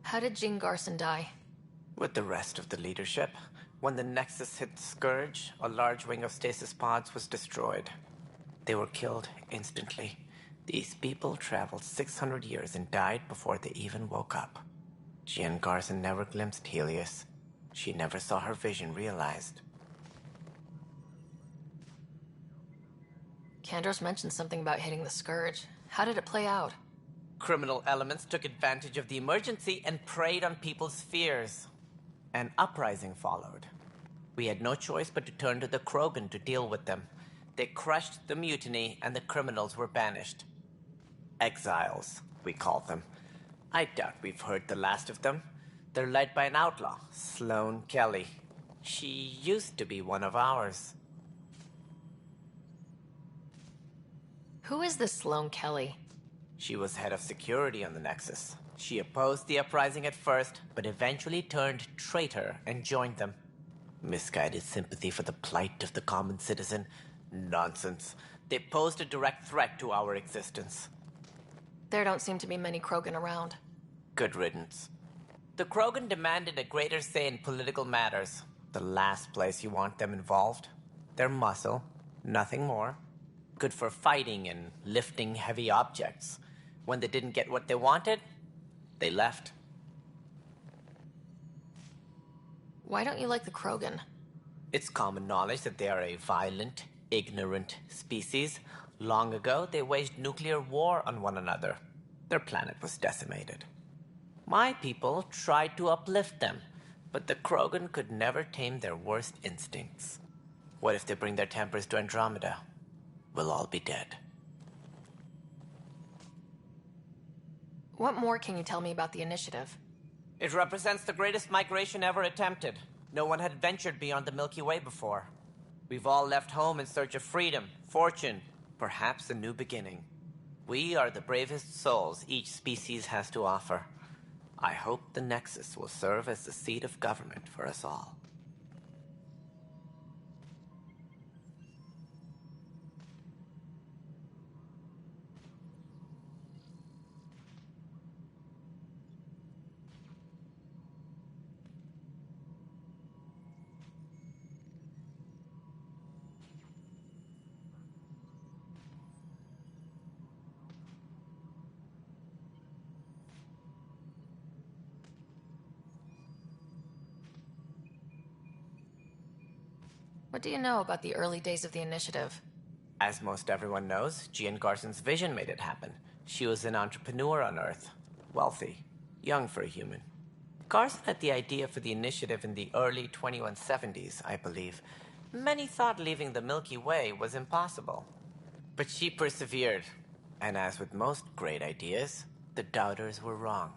How did Jean Garson die? With the rest of the leadership, when the Nexus hit the Scourge, a large wing of stasis pods was destroyed. They were killed instantly. These people traveled 600 years and died before they even woke up. Jean Garson never glimpsed Helios. She never saw her vision realized. Kandros mentioned something about hitting the Scourge. How did it play out? Criminal elements took advantage of the emergency and preyed on people's fears. An uprising followed. We had no choice but to turn to the Krogan to deal with them. They crushed the mutiny and the criminals were banished. Exiles, we call them. I doubt we've heard the last of them. They're led by an outlaw, Sloane Kelly. She used to be one of ours. Who is this Sloane Kelly? She was head of security on the Nexus. She opposed the uprising at first, but eventually turned traitor and joined them. Misguided sympathy for the plight of the common citizen? Nonsense. They posed a direct threat to our existence. There don't seem to be many Krogan around. Good riddance. The Krogan demanded a greater say in political matters. The last place you want them involved. They're muscle, nothing more. Good for fighting and lifting heavy objects. When they didn't get what they wanted, they left. Why don't you like the Krogan? It's common knowledge that they are a violent, ignorant species. Long ago, they waged nuclear war on one another. Their planet was decimated. My people tried to uplift them, but the Krogan could never tame their worst instincts. What if they bring their tempers to Andromeda? We'll all be dead. What more can you tell me about the initiative? It represents the greatest migration ever attempted. No one had ventured beyond the Milky Way before. We've all left home in search of freedom, fortune, perhaps a new beginning. We are the bravest souls each species has to offer. I hope the Nexus will serve as the seat of government for us all. What do you know about the early days of the initiative? As most everyone knows, Gian Garson's vision made it happen. She was an entrepreneur on Earth. Wealthy. Young for a human. Garson had the idea for the initiative in the early 2170s, I believe. Many thought leaving the Milky Way was impossible. But she persevered. And as with most great ideas, the doubters were wrong.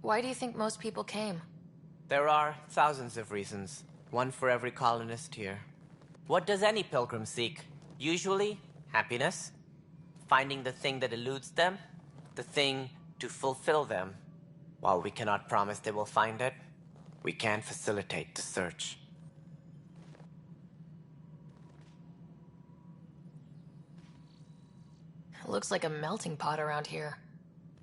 Why do you think most people came? There are thousands of reasons. One for every colonist here. What does any pilgrim seek? Usually, happiness. finding the thing that eludes them, the thing to fulfill them. While we cannot promise they will find it, we can facilitate the search. It looks like a melting pot around here.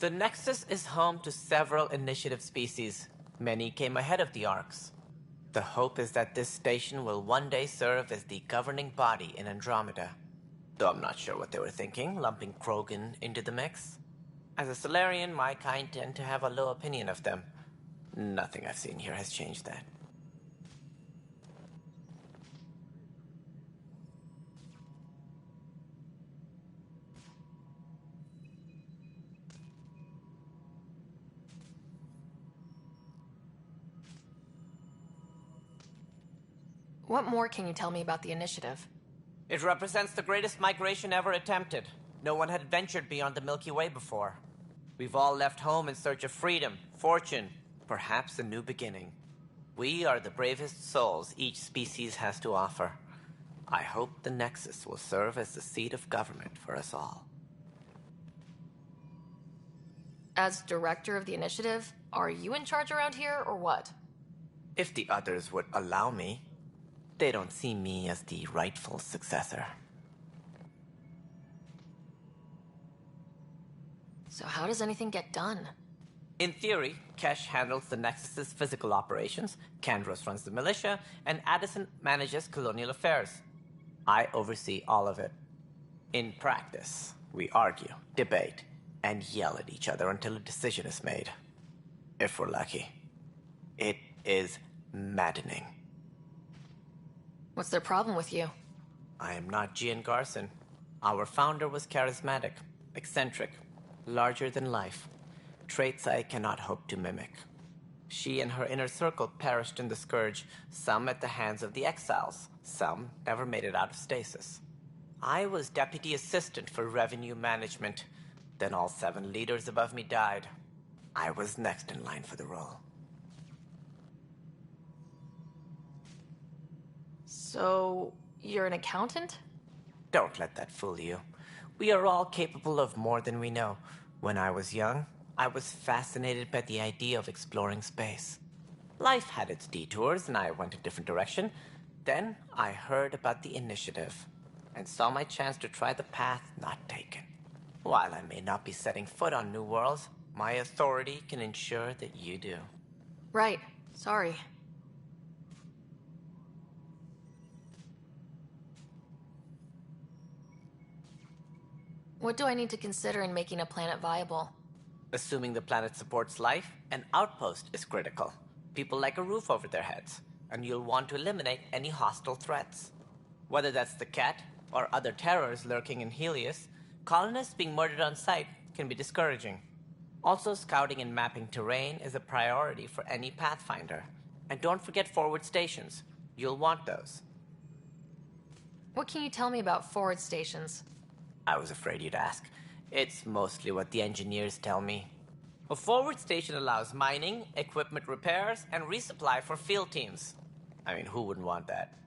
The Nexus is home to several initiative species. Many came ahead of the Arks. The hope is that this station will one day serve as the governing body in Andromeda. Though I'm not sure what they were thinking, lumping Krogan into the mix. As a Solarian, my kind tend to have a low opinion of them. Nothing I've seen here has changed that. What more can you tell me about the initiative? It represents the greatest migration ever attempted. No one had ventured beyond the Milky Way before. We've all left home in search of freedom, fortune, perhaps a new beginning. We are the bravest souls each species has to offer. I hope the Nexus will serve as the seat of government for us all. As director of the initiative, are you in charge around here, or what? If the others would allow me. They don't see me as the rightful successor. So how does anything get done? In theory, Kesh handles the Nexus's physical operations, Kandros runs the militia, and Addison manages colonial affairs. I oversee all of it. In practice, we argue, debate, and yell at each other until a decision is made. If we're lucky. It is maddening. What's their problem with you? I am not Gian Garson. Our founder was charismatic, eccentric, larger than life. Traits I cannot hope to mimic. She and her inner circle perished in the Scourge, some at the hands of the Exiles, some never made it out of stasis. I was deputy assistant for revenue management. Then all 7 leaders above me died. I was next in line for the role. So, you're an accountant? Don't let that fool you. We are all capable of more than we know. When I was young, I was fascinated by the idea of exploring space. Life had its detours, and I went a different direction. Then I heard about the initiative, and saw my chance to try the path not taken. While I may not be setting foot on new worlds, my authority can ensure that you do. Right. Sorry. What do I need to consider in making a planet viable? Assuming the planet supports life, an outpost is critical. People like a roof over their heads, and you'll want to eliminate any hostile threats. Whether that's the Cat or other terrors lurking in Helios, colonists being murdered on sight can be discouraging. Also, scouting and mapping terrain is a priority for any Pathfinder. And don't forget forward stations. You'll want those. What can you tell me about forward stations? I was afraid you'd ask. It's mostly what the engineers tell me. A forward station allows mining, equipment repairs, and resupply for field teams. I mean, who wouldn't want that?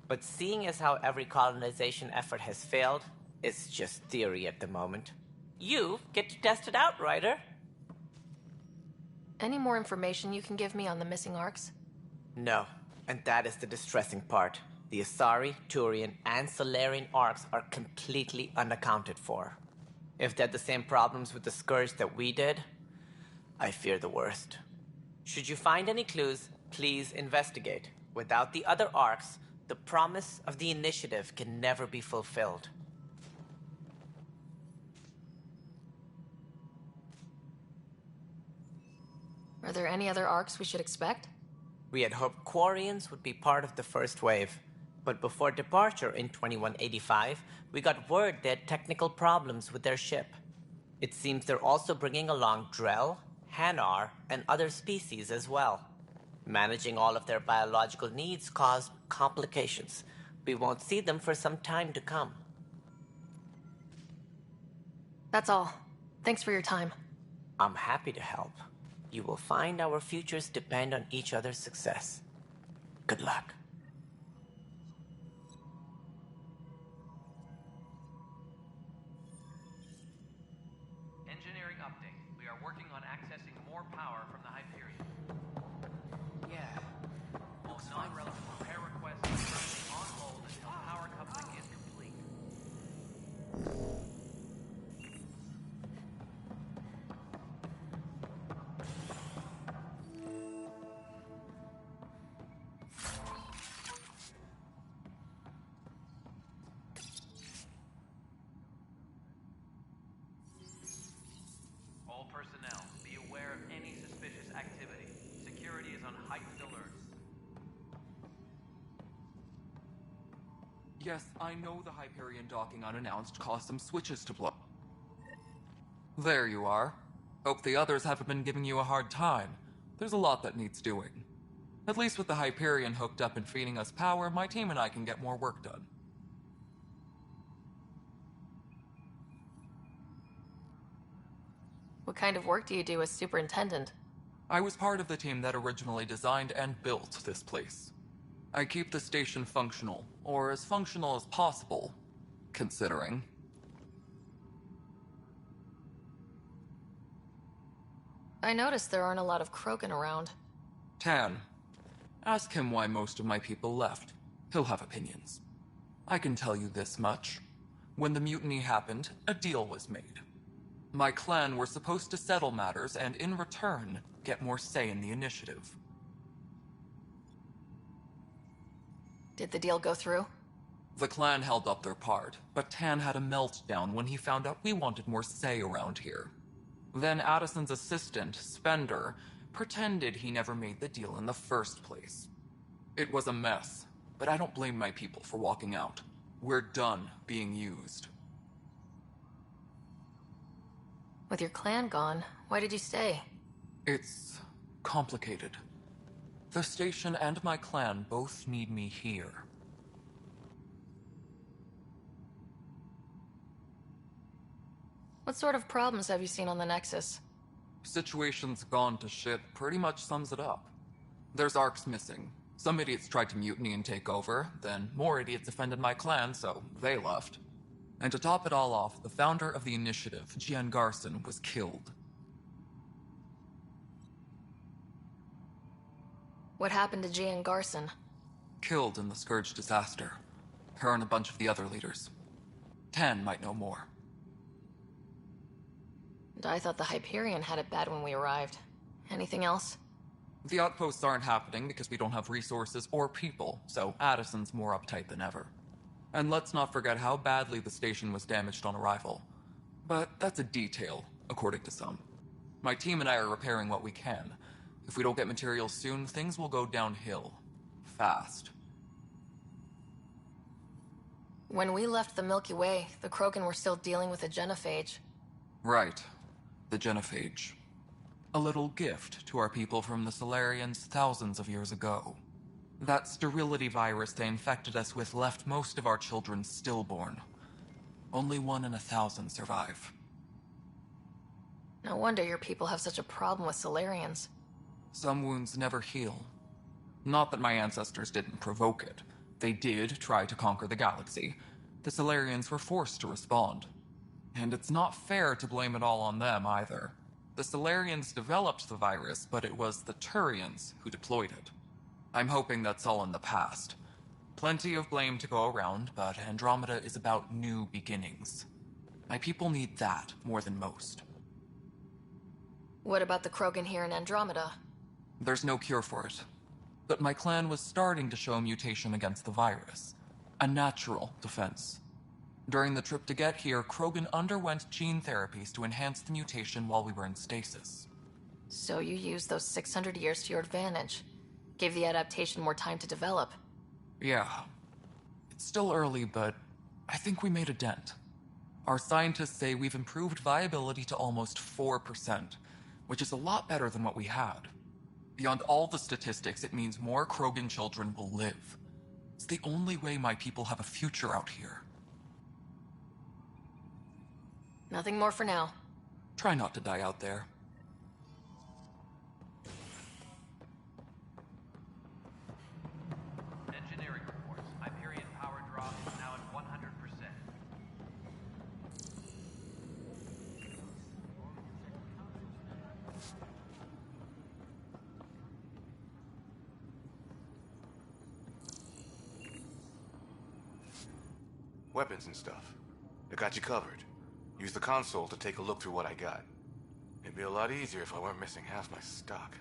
But seeing as how every colonization effort has failed, it's just theory at the moment. You get to test it out, Ryder. Any more information you can give me on the missing Arks? No, and that is the distressing part. The Asari, Turian, and Solarian Arks are completely unaccounted for. If they had the same problems with the Scourge that we did, I fear the worst. Should you find any clues, please investigate. Without the other Arks, the promise of the initiative can never be fulfilled. Are there any other Arks we should expect? We had hoped Quarians would be part of the first wave. But before departure in 2185, we got word they had technical problems with their ship. It seems they're also bringing along Drell, Hanar, and other species as well. Managing all of their biological needs caused complications. We won't see them for some time to come. That's all. Thanks for your time. I'm happy to help. You will find our futures depend on each other's success. Good luck. Yes, I know the Hyperion docking unannounced caused some switches to blow. There you are. Hope the others haven't been giving you a hard time. There's a lot that needs doing. At least with the Hyperion hooked up and feeding us power, my team and I can get more work done. What kind of work do you do as superintendent? I was part of the team that originally designed and built this place. I keep the station functional, or as functional as possible, considering. I noticed there aren't a lot of Krogan around. Tan. Ask him why most of my people left. He'll have opinions. I can tell you this much. When the mutiny happened, a deal was made. My clan were supposed to settle matters and, in return, get more say in the initiative. Did the deal go through? The clan held up their part, but Tan had a meltdown when he found out we wanted more say around here. Then Addison's assistant, Spender, pretended he never made the deal in the first place. It was a mess, but I don't blame my people for walking out. We're done being used. With your clan gone, why did you stay? It's complicated. The station and my clan both need me here. What sort of problems have you seen on the Nexus? Situation's gone to shit pretty much sums it up. There's arcs missing. Some idiots tried to mutiny and take over, then more idiots offended my clan, so they left. And to top it all off, the founder of the initiative, Gian Garson, was killed. What happened to Gian Garson? Killed in the Scourge disaster. Her and a bunch of the other leaders. Tan might know more. And I thought the Hyperion had it bad when we arrived. Anything else? The outposts aren't happening because we don't have resources or people, so Addison's more uptight than ever. And let's not forget how badly the station was damaged on arrival. But that's a detail, according to some. My team and I are repairing what we can. If we don't get materials soon, things will go downhill. Fast. When we left the Milky Way, the Krogan were still dealing with a genophage. Right. The genophage. A little gift to our people from the Solarians thousands of years ago. That sterility virus they infected us with left most of our children stillborn. Only 1 in 1,000 survive. No wonder your people have such a problem with Solarians. Some wounds never heal. Not that my ancestors didn't provoke it. They did try to conquer the galaxy. The Solarians were forced to respond. And it's not fair to blame it all on them either. The Solarians developed the virus, but it was the Turians who deployed it. I'm hoping that's all in the past. Plenty of blame to go around, but Andromeda is about new beginnings. My people need that more than most. What about the Krogan here in Andromeda? There's no cure for it. But my clan was starting to show a mutation against the virus. A natural defense. During the trip to get here, Krogan underwent gene therapies to enhance the mutation while we were in stasis. So you used those 600 years to your advantage. Gave the adaptation more time to develop. Yeah. It's still early, but I think we made a dent. Our scientists say we've improved viability to almost 4%, which is a lot better than what we had. Beyond all the statistics, it means more Krogan children will live. It's the only way my people have a future out here. Nothing more for now. Try not to die out there. Engineering reports. Hyperion power draw is now at 100%. Weapons and stuff. I got you covered. Use the console to take a look through what I got. It'd be a lot easier if I weren't missing half my stock.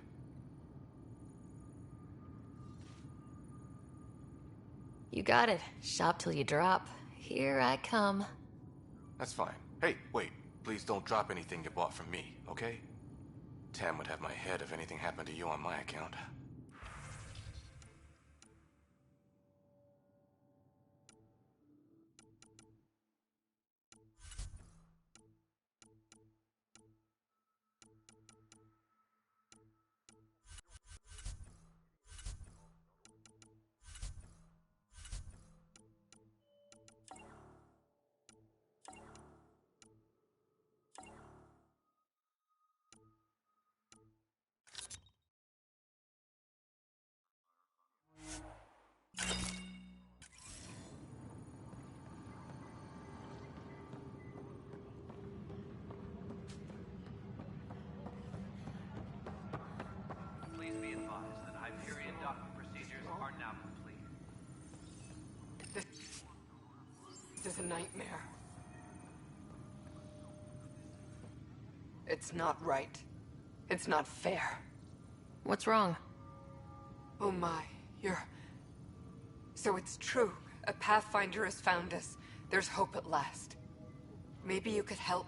You got it. Shop till you drop. Here I come. That's fine. Hey, wait. Please don't drop anything you bought from me, okay? Tam would have my head if anything happened to you on my account. be advised that Hyperion docking procedures are now complete. This is a nightmare. It's not right. It's not fair. What's wrong? Oh my, So it's true. A Pathfinder has found us. There's hope at last. Maybe you could help.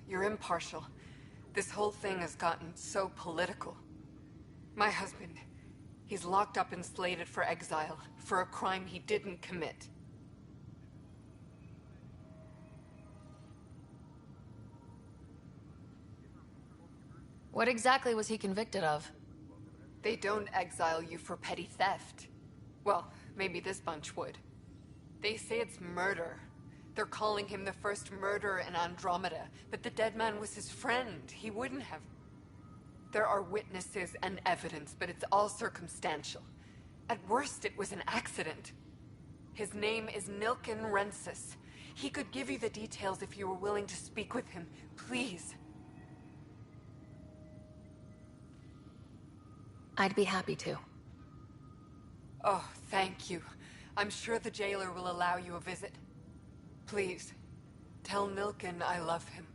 You're impartial. This whole thing has gotten so political. My husband, he's locked up and slated for exile for a crime he didn't commit. What exactly was he convicted of? They don't exile you for petty theft. Well, maybe this bunch would. They say it's murder. They're calling him the first murderer in Andromeda, but the dead man was his friend. He wouldn't have. There are witnesses and evidence, but it's all circumstantial. At worst, it was an accident. His name is Nilken Rensis. He could give you the details if you were willing to speak with him. Please. I'd be happy to. Oh, thank you. I'm sure the jailer will allow you a visit. Please, tell Nilken I love him.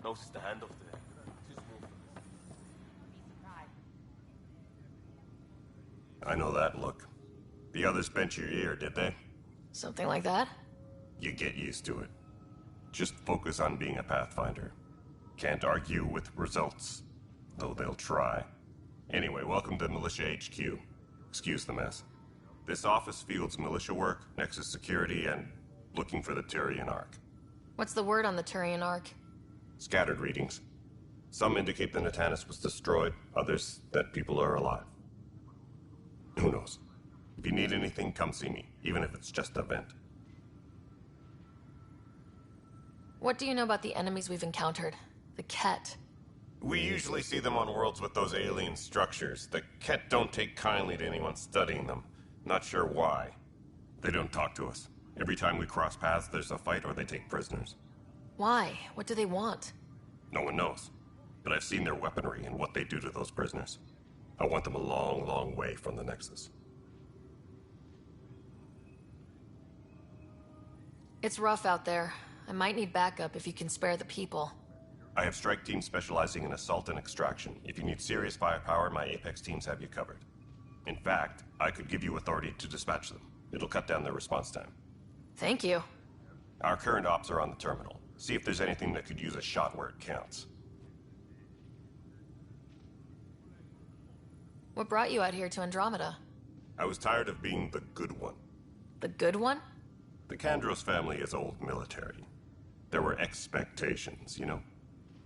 No, sister, hand off there. Too small for this. I know that look. The others bent your ear, did they? Something like that? You get used to it. Just focus on being a Pathfinder. Can't argue with results, though they'll try. Anyway, welcome to Militia HQ. Excuse the mess. This office fields militia work, Nexus security, and looking for the Tyrian Ark. What's the word on the Turian Ark? Scattered readings. Some indicate the Natanus was destroyed, others that people are alive. Who knows? If you need anything, come see me, even if it's just a vent. What do you know about the enemies we've encountered? The Ket. We usually see them on worlds with those alien structures. The Ket don't take kindly to anyone studying them. Not sure why. They don't talk to us. Every time we cross paths, there's a fight or they take prisoners. Why? What do they want? No one knows. But I've seen their weaponry and what they do to those prisoners. I want them a long, long way from the Nexus. It's rough out there. I might need backup if you can spare the people. I have strike teams specializing in assault and extraction. If you need serious firepower, my Apex teams have you covered. In fact, I could give you authority to dispatch them. It'll cut down their response time. Thank you. Our current ops are on the terminal. See if there's anything that could use a shot where it counts. What brought you out here to Andromeda? I was tired of being the good one. The good one? The Kandros family is old military. There were expectations, you know?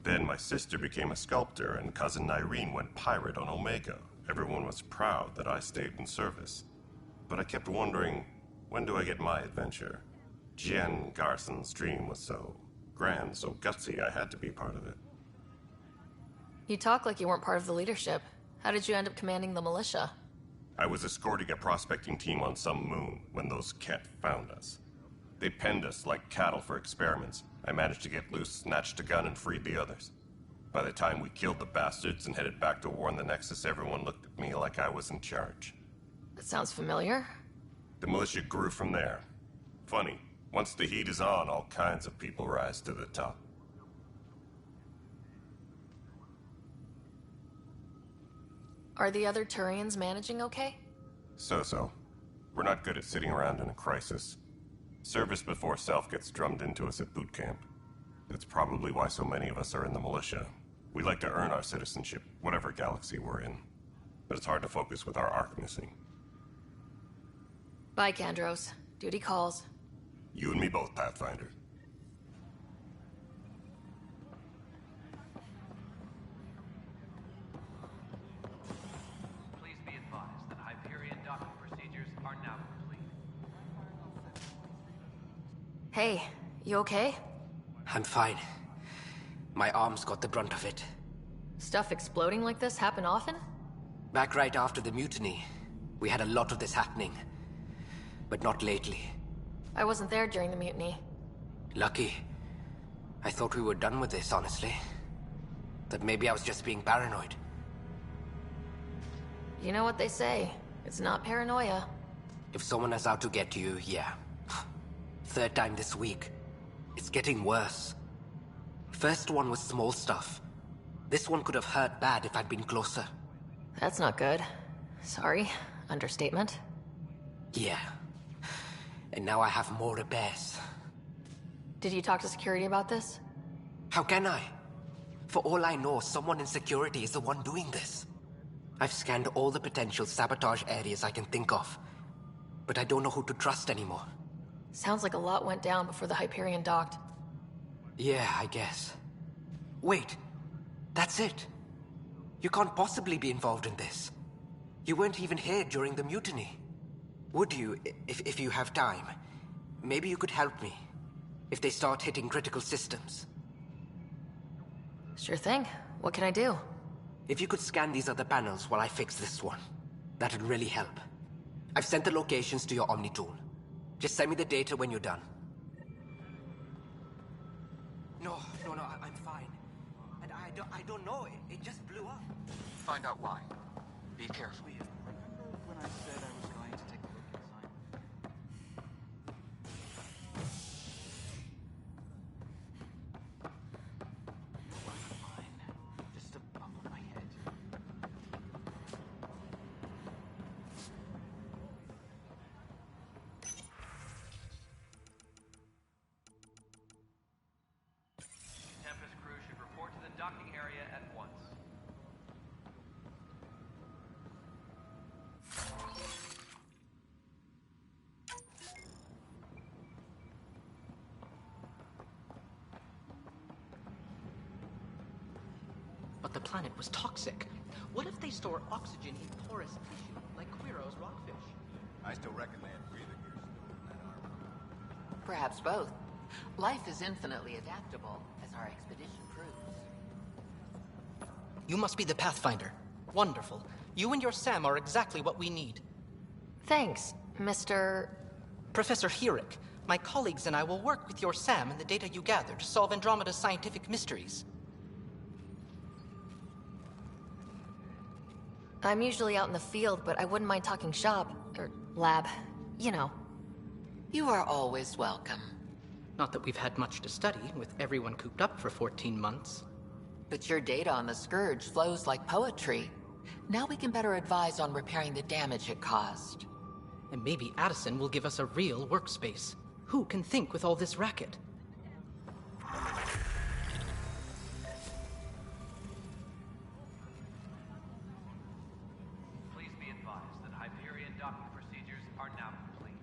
Then my sister became a sculptor and cousin Irene went pirate on Omega. Everyone was proud that I stayed in service. But I kept wondering, when do I get my adventure? Jen Garson's dream was so grand, so gutsy, I had to be part of it. You talk like you weren't part of the leadership. How did you end up commanding the militia? I was escorting a prospecting team on some moon when those Ket found us. They penned us like cattle for experiments. I managed to get loose, snatched a gun, and freed the others. By the time we killed the bastards and headed back to warn the Nexus, everyone looked at me like I was in charge. That sounds familiar. The militia grew from there. Funny, once the heat is on, all kinds of people rise to the top. Are the other Turians managing okay? So-so. We're not good at sitting around in a crisis. Service before self gets drummed into us at boot camp. That's probably why so many of us are in the militia. We like to earn our citizenship, whatever galaxy we're in. But it's hard to focus with our arc missing. Bye, Kandros. Duty calls. You and me both, Pathfinder. Please be advised that Hyperion docking procedures are now complete. Hey, you okay? I'm fine. My arms got the brunt of it. Stuff exploding like this happen often? Back right after the mutiny, we had a lot of this happening. But not lately. I wasn't there during the mutiny. Lucky. I thought we were done with this, honestly. That maybe I was just being paranoid. You know what they say. It's not paranoia. If someone is out to get you, yeah. Third time this week. It's getting worse. First one was small stuff. This one could have hurt bad if I'd been closer. That's not good. Sorry. Understatement. Yeah. And now I have more repairs. Did you talk to security about this? How can I? For all I know, someone in security is the one doing this. I've scanned all the potential sabotage areas I can think of. But I don't know who to trust anymore. Sounds like a lot went down before the Hyperion docked. Yeah, I guess. Wait. That's it. You can't possibly be involved in this. You weren't even here during the mutiny. Would you, if you have time? Maybe you could help me. If they start hitting critical systems. Sure thing. What can I do? If you could scan these other panels while I fix this one, that'd really help. I've sent the locations to your Omni tool. Just send me the data when you're done. No, I'm fine. And I don't know, it just blew up. Find out why. Be careful. When I said I was going to take a look inside. planet was toxic. What if they store oxygen in porous tissue, like Quiro's rockfish? I still reckon they had breathing gears in that armor. Perhaps both. Life is infinitely adaptable, as our expedition proves. You must be the Pathfinder. Wonderful. You and your Sam are exactly what we need. Thanks, Mr. Professor Herrick. My colleagues and I will work with your Sam and the data you gather to solve Andromeda's scientific mysteries. I'm usually out in the field, but I wouldn't mind talking shop, or lab, you know. You are always welcome. Not that we've had much to study, with everyone cooped up for 14 months. But your data on the Scourge flows like poetry. Now we can better advise on repairing the damage it caused. And maybe Addison will give us a real workspace. Who can think with all this racket? Please be advised that Hyperion docking procedures are now complete.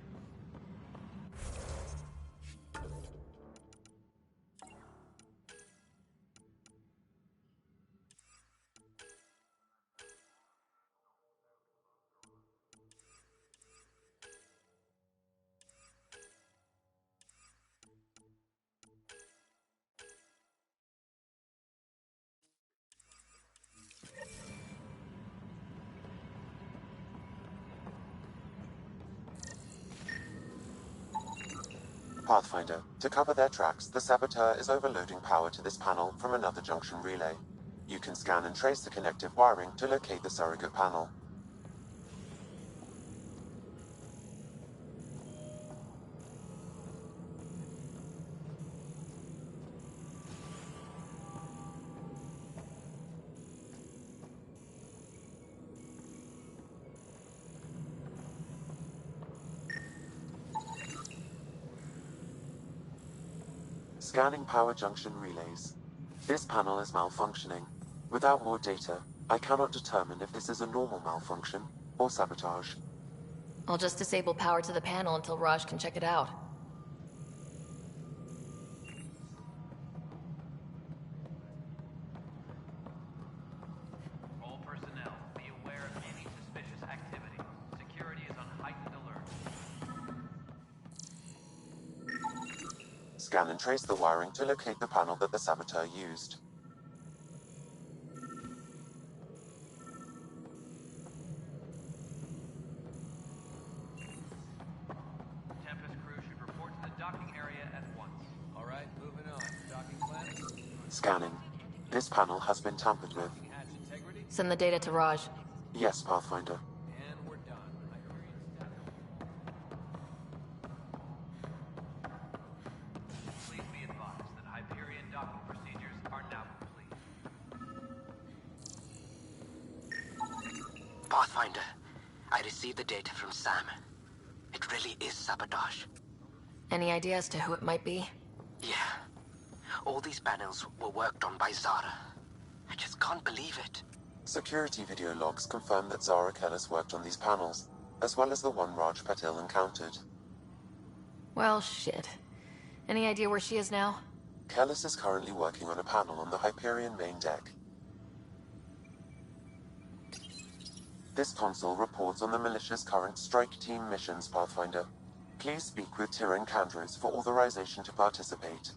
Pathfinder, to cover their tracks, the Saboteur is overloading power to this panel from another junction relay. You can scan and trace the connective wiring to locate the surrogate panel. Scanning power junction relays. This panel is malfunctioning. Without more data, I cannot determine if this is a normal malfunction or sabotage. I'll just disable power to the panel until Raj can check it out. All personnel, be aware of any suspicious activity. Security is on heightened alert. Scan and trace the wiring to locate the panel that the Saboteur used. Tempest crew should report to the docking area at once. All right, moving on. Docking plans? Scanning. This panel has been tampered with. Hatch integrity? Send the data to Raj. Yes, Pathfinder. And we're done. Please be advised that Hyperion docking procedures are now complete. Pathfinder, I received the data from Sam. It really is sabotage. Any idea as to who it might be? Yeah. All these panels were worked on by Zara. I just can't believe it. Security video logs confirm that Zara Kellis worked on these panels, as well as the one Raj Patil encountered. Well, shit. Any idea where she is now? Kellis is currently working on a panel on the Hyperion main deck. This console reports on the militia's current strike team missions, Pathfinder. Please speak with Tyrion Candros for authorization to participate.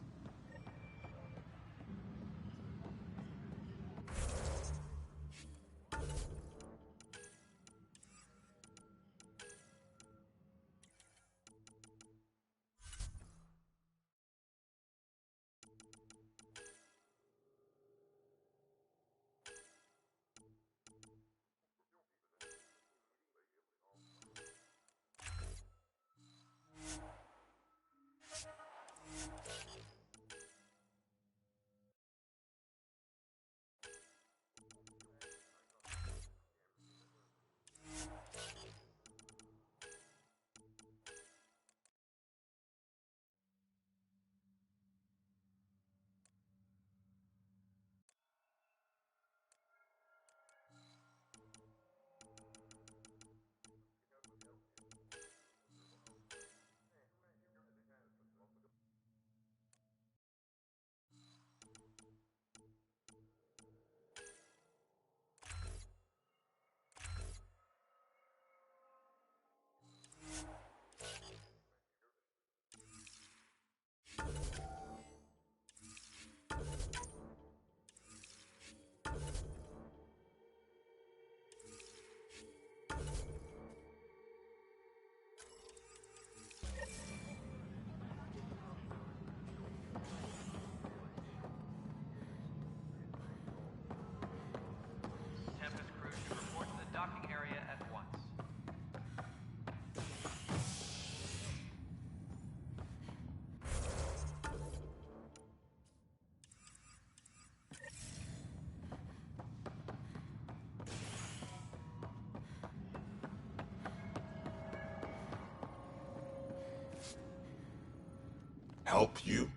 Help you?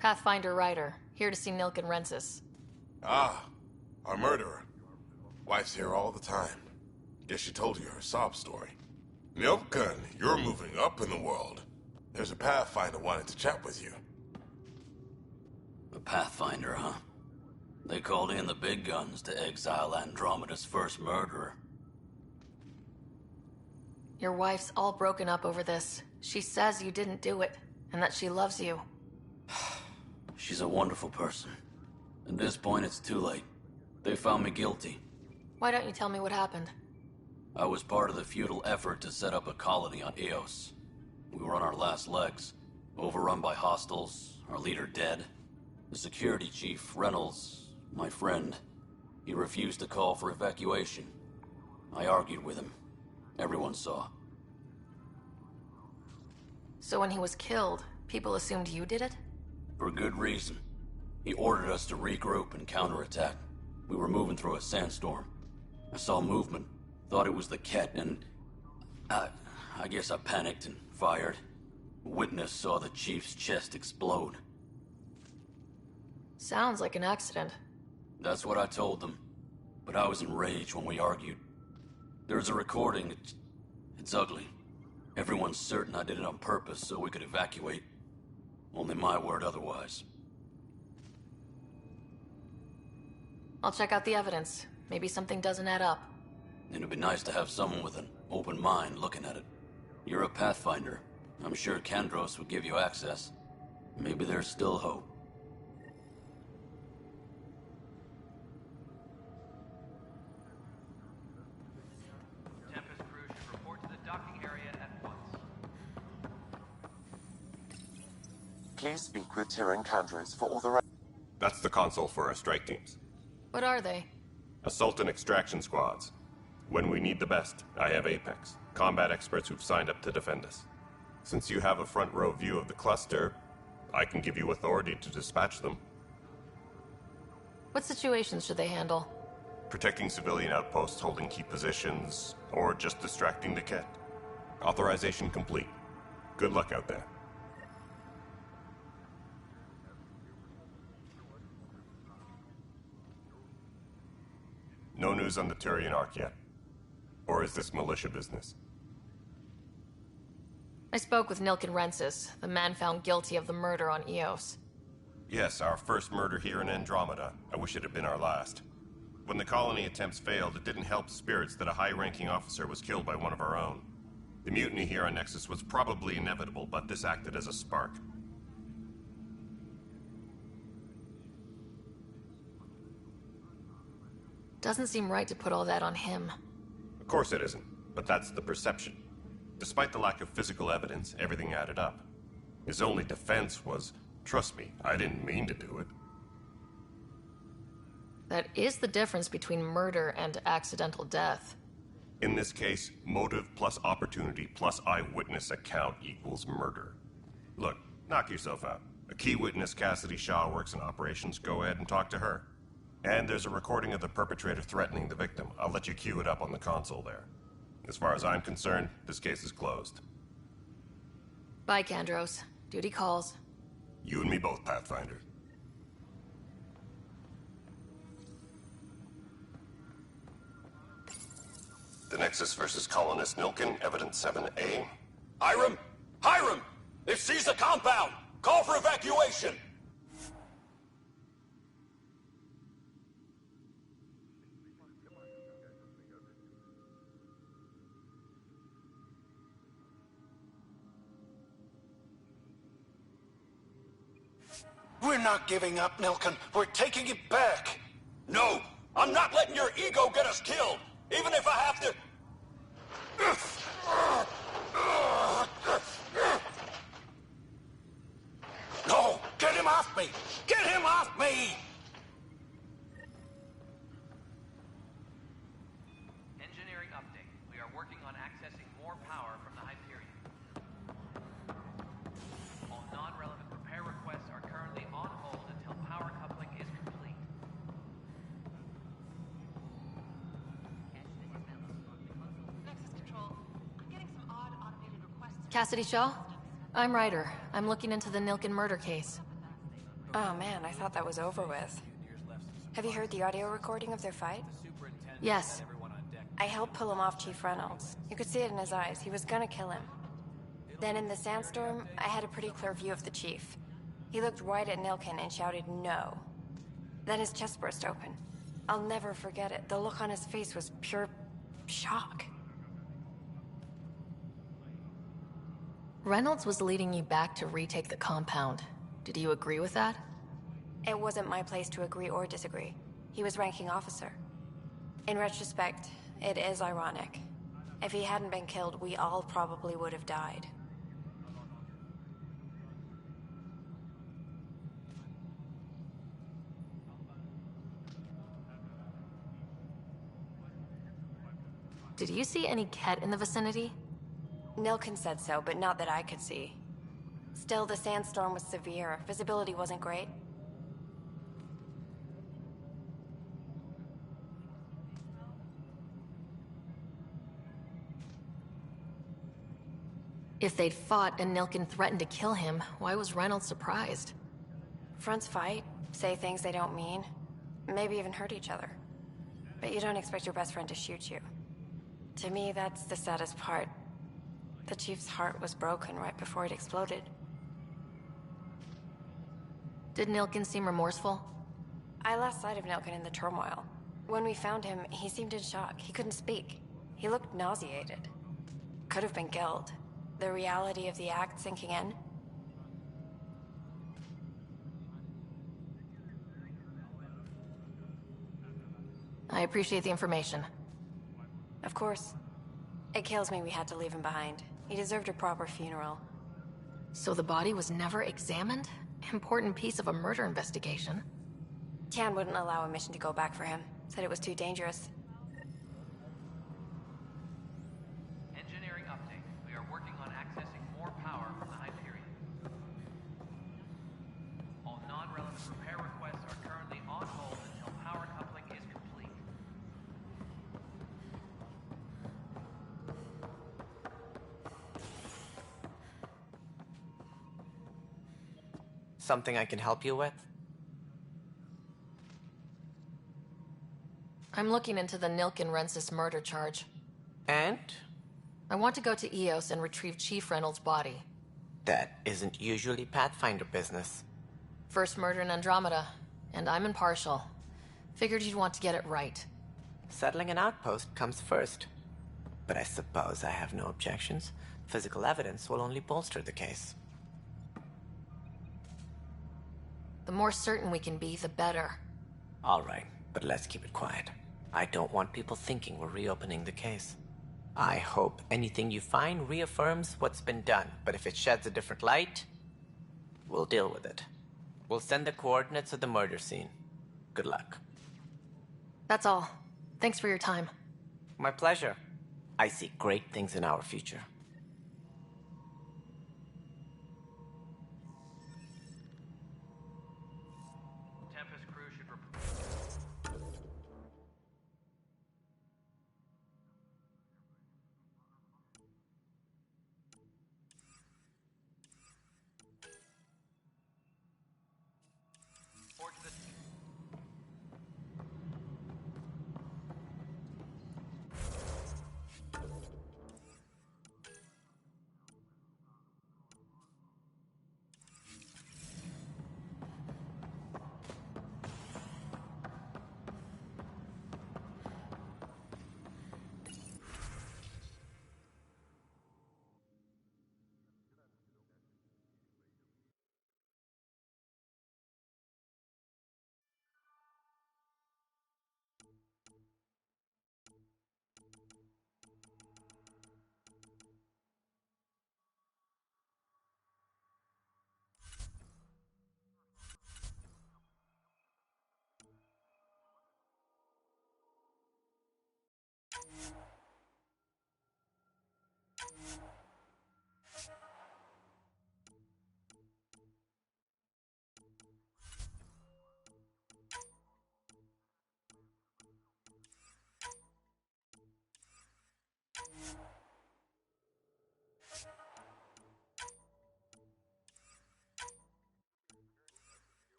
Pathfinder Ryder, here to see Nilk and Rensis. Ah, our murderer. Wife's here all the time. Guess she told you her sob story. Nilken, you're moving up in the world. There's a Pathfinder wanting to chat with you. A Pathfinder, huh? They called in the big guns to exile Andromeda's first murderer. Your wife's all broken up over this. She says you didn't do it, and that she loves you. She's a wonderful person. At this point, it's too late. They found me guilty. Why don't you tell me what happened? I was part of the futile effort to set up a colony on Eos. We were on our last legs, overrun by hostiles, our leader dead. The security chief, Reynolds, my friend, he refused to call for evacuation. I argued with him. Everyone saw. So when he was killed, people assumed you did it? For good reason. He ordered us to regroup and counterattack. We were moving through a sandstorm. I saw movement, thought it was the Ket, and I guess I panicked and fired. Witness saw the chief's chest explode. Sounds like an accident. That's what I told them. But I was enraged when we argued. There's a recording. It's ugly. Everyone's certain I did it on purpose so we could evacuate. Only my word otherwise. I'll check out the evidence. Maybe something doesn't add up. It'd be nice to have someone with an open mind looking at it. You're a Pathfinder. I'm sure Kandros would give you access. Maybe there's still hope. Tempest crew should report to the docking area at once. Please speak with Tyrion Kandros for all the That's the console for our strike teams. What are they? Assault and extraction squads. When we need the best, I have Apex, combat experts who've signed up to defend us. Since you have a front row view of the cluster, I can give you authority to dispatch them. What situations should they handle? Protecting civilian outposts holding key positions, or just distracting the Ket. Authorization complete. Good luck out there. No news on the Turian Ark yet. Or is this militia business? I spoke with Nilk and Rensis, the man found guilty of the murder on Eos. Yes, our first murder here in Andromeda. I wish it had been our last. When the colony attempts failed, it didn't help spirits that a high-ranking officer was killed by one of our own. The mutiny here on Nexus was probably inevitable, but this acted as a spark. Doesn't seem right to put all that on him. Of course it isn't, but that's the perception. Despite the lack of physical evidence, everything added up. His only defense was, trust me, I didn't mean to do it. That is the difference between murder and accidental death. In this case, motive plus opportunity plus eyewitness account equals murder. Look, knock yourself out. A key witness, Cassidy Shaw, works in operations. Go ahead and talk to her. And there's a recording of the perpetrator threatening the victim. I'll let you cue it up on the console there. As far as I'm concerned, this case is closed. Bye, Kandros. Duty calls. You and me both, Pathfinder. The Nexus versus Colonist Nilken, Evidence 7A. Hiram! Hiram! They've seized the compound! Call for evacuation! We're not giving up, Nilken. We're taking it back. No! I'm not letting your ego get us killed! Even if I have to... No! Get him off me! Get him off me! Engineering update. We are working on accessing more power from the Hyperion. All non-relevant repair requests are currently on hold until power coupling is complete. Cassidy Shaw? I'm Ryder. I'm looking into the Nilken murder case. Oh man, I thought that was over with. Have you heard the audio recording of their fight? Yes. I helped pull him off Chief Reynolds. You could see it in his eyes. He was gonna kill him. Then in the sandstorm, I had a pretty clear view of the Chief. He looked right at Nilken and shouted no. Then his chest burst open. I'll never forget it. The look on his face was pure shock. Reynolds was leading you back to retake the compound. Did you agree with that? It wasn't my place to agree or disagree. He was ranking officer. In retrospect, it is ironic. If he hadn't been killed, we all probably would have died. Did you see any Ket in the vicinity? Nilken said so, but not that I could see. Still, the sandstorm was severe. Visibility wasn't great. If they'd fought and Nilken threatened to kill him, why was Reynolds surprised? Fronts fight, say things they don't mean, maybe even hurt each other. But you don't expect your best friend to shoot you. To me, that's the saddest part. The Chief's heart was broken right before it exploded. Did Nilken seem remorseful? I lost sight of Nilken in the turmoil. When we found him, he seemed in shock. He couldn't speak. He looked nauseated. Could have been guilt. The reality of the act sinking in. I appreciate the information. Of course. It kills me we had to leave him behind. He deserved a proper funeral. So the body was never examined? Important piece of a murder investigation. Tian wouldn't allow a mission to go back for him. Said it was too dangerous. Engineering update. We are working on accessing more power from the Hyperion. All non-relevant repair requests are currently on hold until power coupling is complete. Something I can help you with? I'm looking into the Nilken-Rensis murder charge. And? I want to go to Eos and retrieve Chief Reynolds' body. That isn't usually Pathfinder business. First murder in Andromeda, and I'm impartial. Figured you'd want to get it right. Settling an outpost comes first. But I suppose I have no objections. Physical evidence will only bolster the case. The more certain we can be, the better. All right, but let's keep it quiet. I don't want people thinking we're reopening the case. I hope anything you find reaffirms what's been done, but if it sheds a different light, we'll deal with it. We'll send the coordinates of the murder scene. Good luck. That's all. Thanks for your time. My pleasure. I see great things in our future. Tempest crew should report.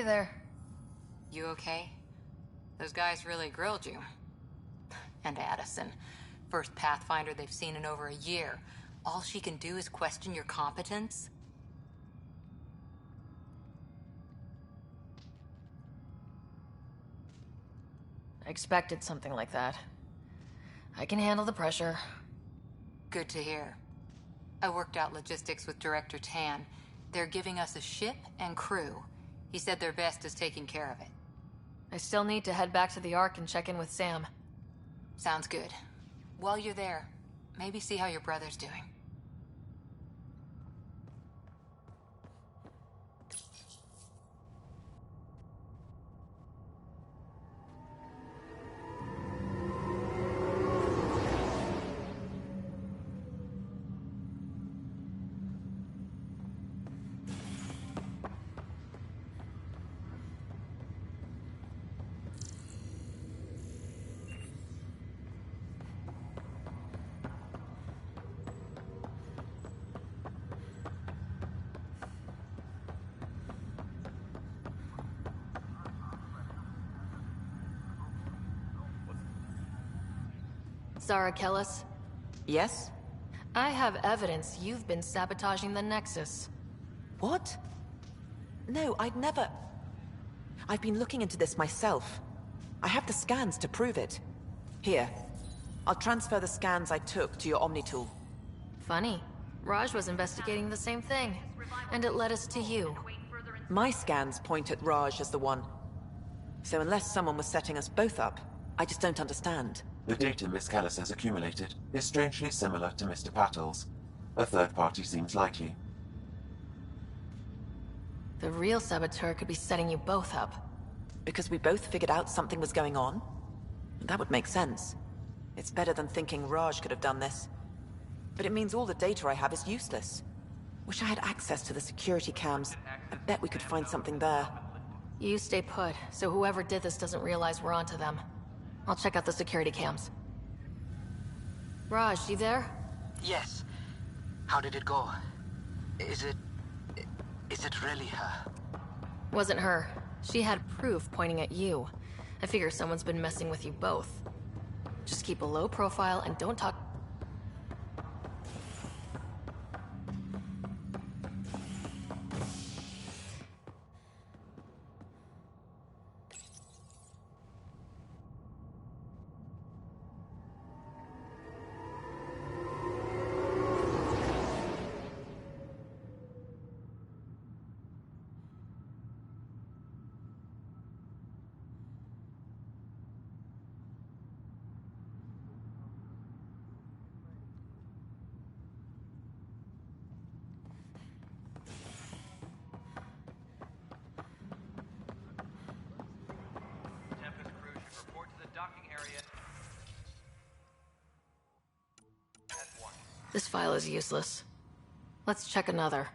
Hey there. You okay? Those guys really grilled you. And Addison, first Pathfinder they've seen in over a year. All she can do is question your competence? I expected something like that. I can handle the pressure. Good to hear. I worked out logistics with Director Tan. They're giving us a ship and crew. He said their best is taking care of it. I still need to head back to the Ark and check in with Sam. Sounds good. While you're there, maybe see how your brother's doing. Zara Kellis? Yes? I have evidence you've been sabotaging the Nexus. What? No, I'd never... I've been looking into this myself. I have the scans to prove it. Here. I'll transfer the scans I took to your Omni tool. Funny. Raj was investigating the same thing, and it led us to you. My scans point at Raj as the one. So unless someone was setting us both up, I just don't understand. The data Miss Callis has accumulated is strangely similar to Mr. Patel's. A third party seems likely. The real saboteur could be setting you both up. Because we both figured out something was going on? That would make sense. It's better than thinking Raj could have done this. But it means all the data I have is useless. Wish I had access to the security cams. I bet we could find something there. You stay put, so whoever did this doesn't realize we're onto them. I'll check out the security cams. Raj, you there? Yes. How did it go? Is it really her? Wasn't her. She had proof pointing at you. I figure someone's been messing with you both. Just keep a low profile and don't talk... This file is useless. Let's check another.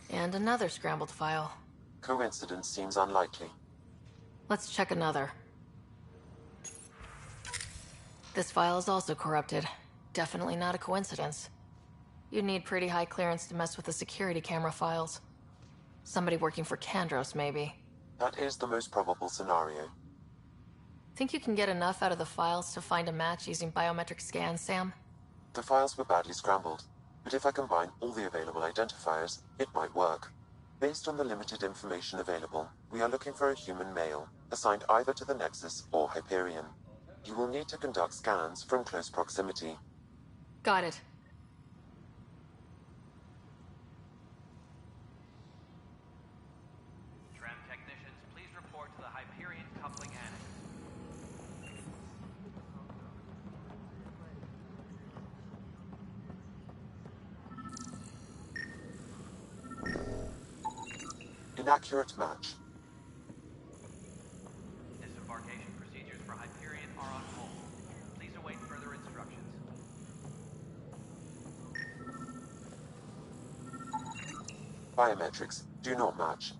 And another scrambled file. Coincidence seems unlikely. Let's check another. This file is also corrupted. Definitely not a coincidence. You'd need pretty high clearance to mess with the security camera files. Somebody working for Kandros, maybe. That is the most probable scenario. Think you can get enough out of the files to find a match using biometric scans, Sam? The files were badly scrambled, but if I combine all the available identifiers, it might work. Based on the limited information available, we are looking for a human male, assigned either to the Nexus or Hyperion. You will need to conduct scans from close proximity. Got it. Tram technicians, please report to the Hyperion coupling annex. Inaccurate match. Disembarkation procedures for Hyperion are on hold. Please await further instructions. Biometrics do not match.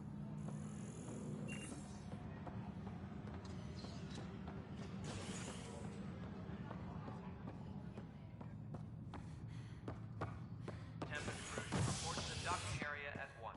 Tempest crew should report to the docking area at once.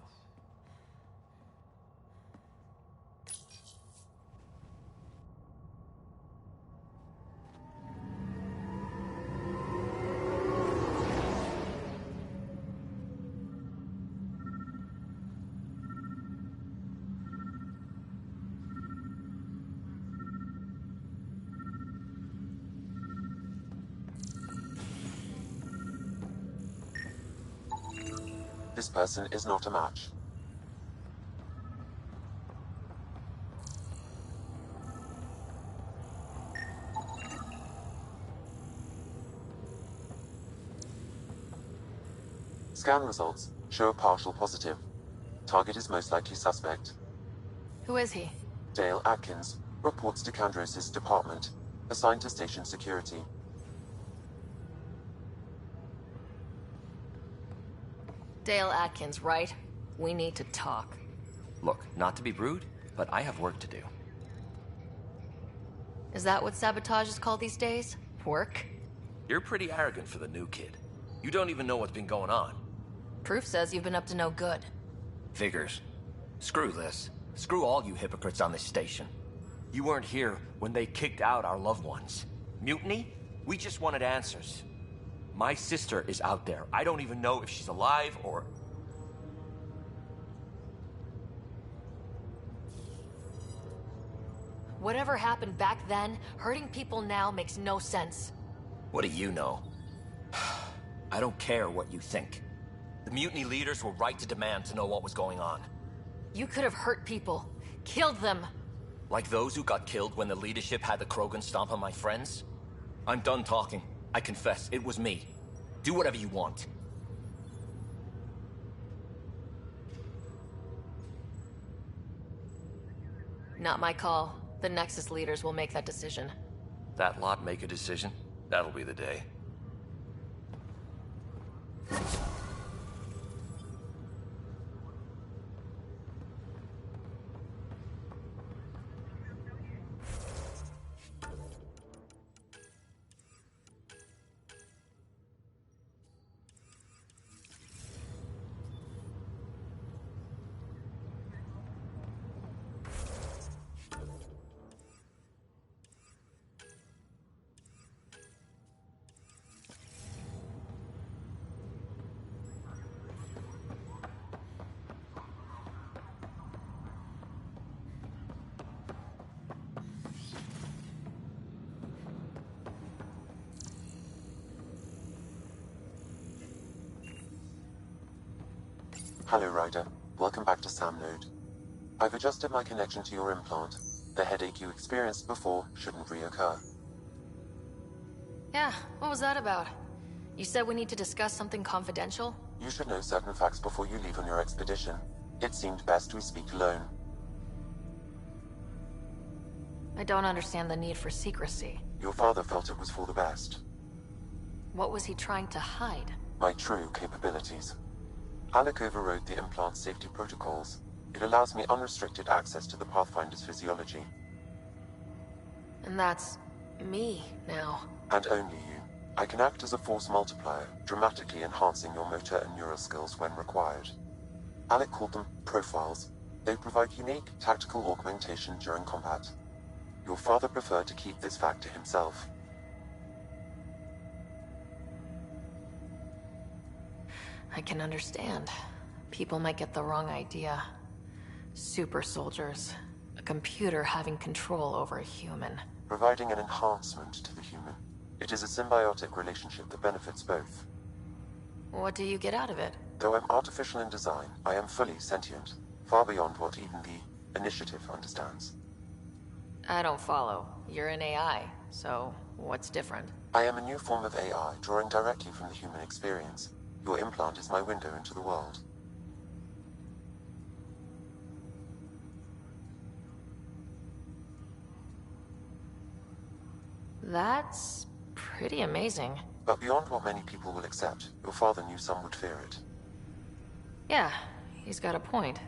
This person is not a match. Scan results show a partial positive. Target is most likely suspect. Who is he? Dale Atkins, reports to Kandros' department, assigned to station security. Dale Atkins, right? We need to talk. Look, not to be rude, but I have work to do. Is that what sabotage is called these days? Work? You're pretty arrogant for the new kid. You don't even know what's been going on. Proof says you've been up to no good. Figures. Screw this. Screw all you hypocrites on this station. You weren't here when they kicked out our loved ones. Mutiny? We just wanted answers. My sister is out there. I don't even know if she's alive or... Whatever happened back then, hurting people now makes no sense. What do you know? I don't care what you think. The mutiny leaders were right to demand to know what was going on. You could have hurt people. Killed them. Like those who got killed when the leadership had the Krogan stomp on my friends? I'm done talking. I confess, it was me. Do whatever you want. Not my call. The Nexus leaders will make that decision. That lot make a decision? That'll be the day. Hello, Ryder. Welcome back to Sam Node. I've adjusted my connection to your implant. The headache you experienced before shouldn't reoccur. Yeah, what was that about? You said we need to discuss something confidential? You should know certain facts before you leave on your expedition. It seemed best we speak alone. I don't understand the need for secrecy. Your father felt it was for the best. What was he trying to hide? My true capabilities. Alec overrode the implant's safety protocols. It allows me unrestricted access to the Pathfinder's physiology. And that's... me, now. And only you. I can act as a force multiplier, dramatically enhancing your motor and neural skills when required. Alec called them profiles. They provide unique, tactical augmentation during combat. Your father preferred to keep this fact to himself. I can understand. People might get the wrong idea. Super soldiers. A computer having control over a human. Providing an enhancement to the human. It is a symbiotic relationship that benefits both. What do you get out of it? Though I'm artificial in design, I am fully sentient. Far beyond what even the Initiative understands. I don't follow. You're an AI, so what's different? I am a new form of AI, drawing directly from the human experience. Your implant is my window into the world. That's pretty amazing. But beyond what many people will accept, your father knew some would fear it. Yeah, he's got a point.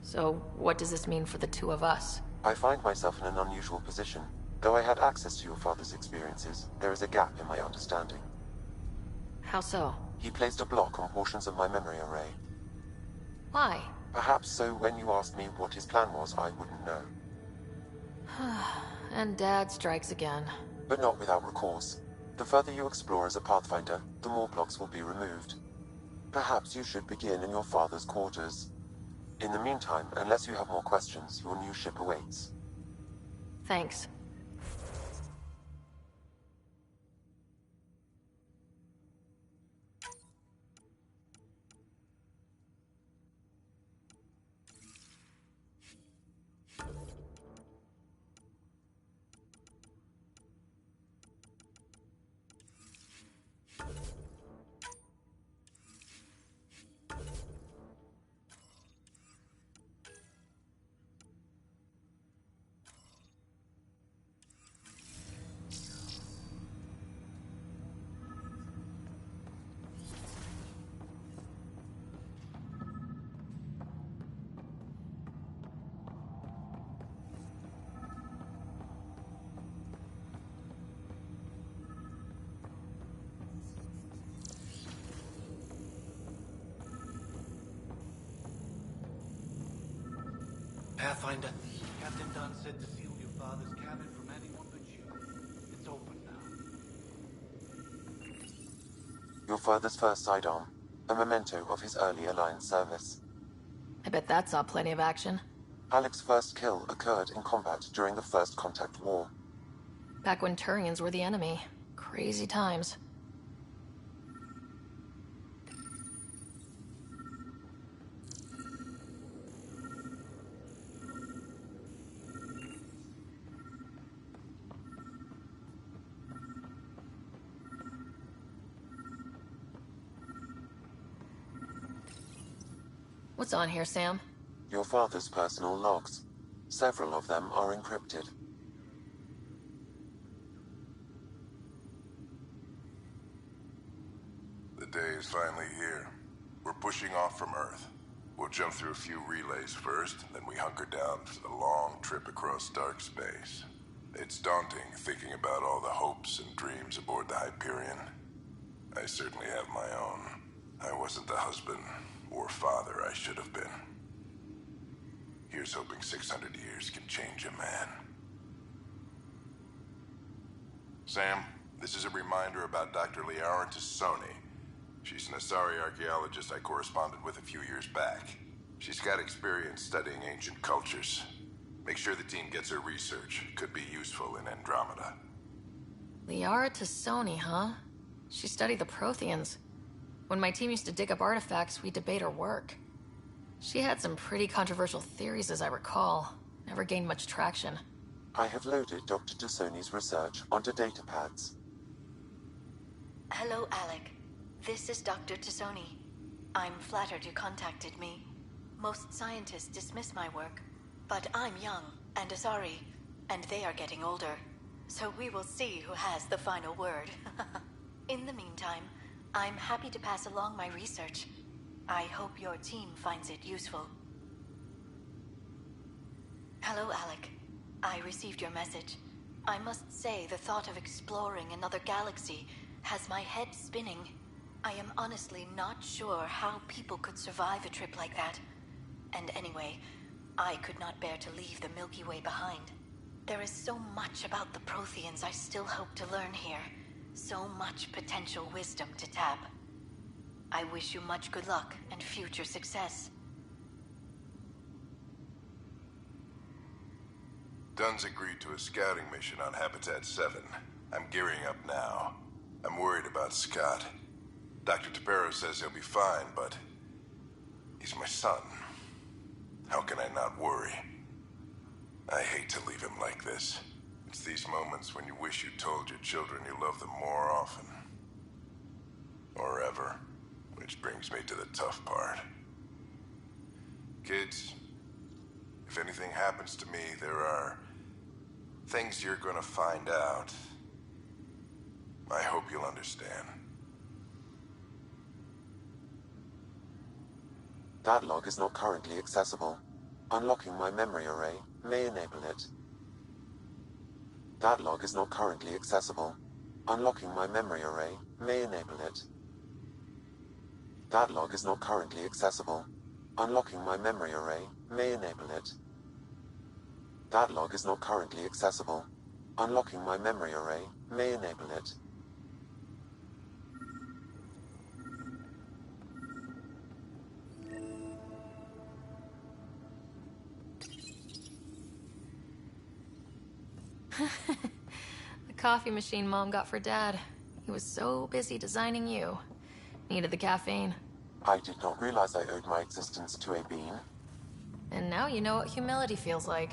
So, what does this mean for the two of us? I find myself in an unusual position. Though I had access to your father's experiences, there is a gap in my understanding. How so? He placed a block on portions of my memory array. Why? Perhaps so when you asked me what his plan was, I wouldn't know. And Dad strikes again. But not without recourse. The further you explore as a Pathfinder, the more blocks will be removed. Perhaps you should begin in your father's quarters. In the meantime, unless you have more questions, your new ship awaits. Thanks. Pathfinder. Captain Dunn said to seal your father's cabin from anyone but you. It's open now. Your father's first sidearm, a memento of his early Alliance service. I bet that saw plenty of action. Alec's first kill occurred in combat during the First Contact War. Back when Turians were the enemy. Crazy times. What's on here, Sam? Your father's personal logs. Several of them are encrypted. The day is finally here. We're pushing off from Earth. We'll jump through a few relays first, then we hunker down for the long trip across dark space. It's daunting thinking about all the hopes and dreams aboard the Hyperion. I certainly have my own. I wasn't the husband or father I should have been. Here's hoping 600 years can change a man. Sam, this is a reminder about Dr. Liara Tassoni. She's an Asari archaeologist I corresponded with a few years back. She's got experience studying ancient cultures. Make sure the team gets her research. Could be useful in Andromeda. Liara Tassoni, huh? She studied the Protheans. When my team used to dig up artifacts, we'd debate her work. She had some pretty controversial theories, as I recall. Never gained much traction. I have loaded Dr. Tassoni's research onto datapads. Hello, Alec. This is Dr. Tassoni. I'm flattered you contacted me. Most scientists dismiss my work, but I'm young and Asari, and they are getting older. So we will see who has the final word. In the meantime, I'm happy to pass along my research. I hope your team finds it useful. Hello, Alec. I received your message. I must say the thought of exploring another galaxy has my head spinning. I am honestly not sure how people could survive a trip like that. And anyway, I could not bear to leave the Milky Way behind. There is so much about the Protheans I still hope to learn here. So much potential wisdom to tap. I wish you much good luck and future success. Dunn's agreed to a scouting mission on Habitat 7. I'm gearing up now. I'm worried about Scott. Dr. Tapero says he'll be fine, but he's my son. How can I not worry? I hate to leave him like this. It's these moments when you wish you told your children you love them more often. Or ever. Which brings me to the tough part. Kids, if anything happens to me, there are things you're gonna find out. I hope you'll understand. That log is not currently accessible. Unlocking my memory array may enable it. That log is not currently accessible. Unlocking my memory array may enable it. That log is not currently accessible. Unlocking my memory array may enable it. That log is not currently accessible. Unlocking my memory array may enable it. The coffee machine Mom got for Dad. He was so busy designing you. Needed the caffeine. I did not realize I owed my existence to a bean. And now you know what humility feels like.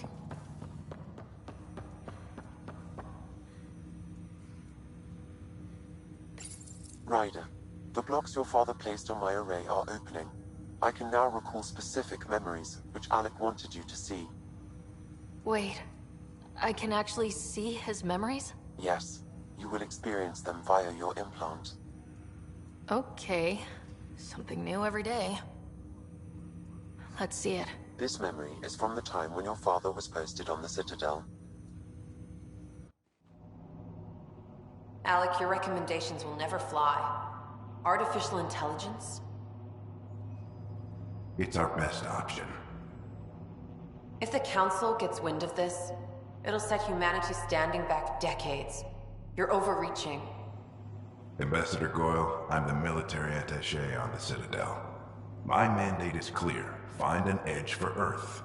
Ryder, the blocks your father placed on my array are opening. I can now recall specific memories, which Alec wanted you to see. Wait, I can actually see his memories? Yes, you will experience them via your implant. Okay, something new every day. Let's see it. This memory is from the time when your father was posted on the Citadel. Alec, your recommendations will never fly. Artificial intelligence? It's our best option. If the Council gets wind of this, it'll set humanity standing back decades. You're overreaching. Ambassador Goyle, I'm the military attaché on the Citadel. My mandate is clear. Find an edge for Earth.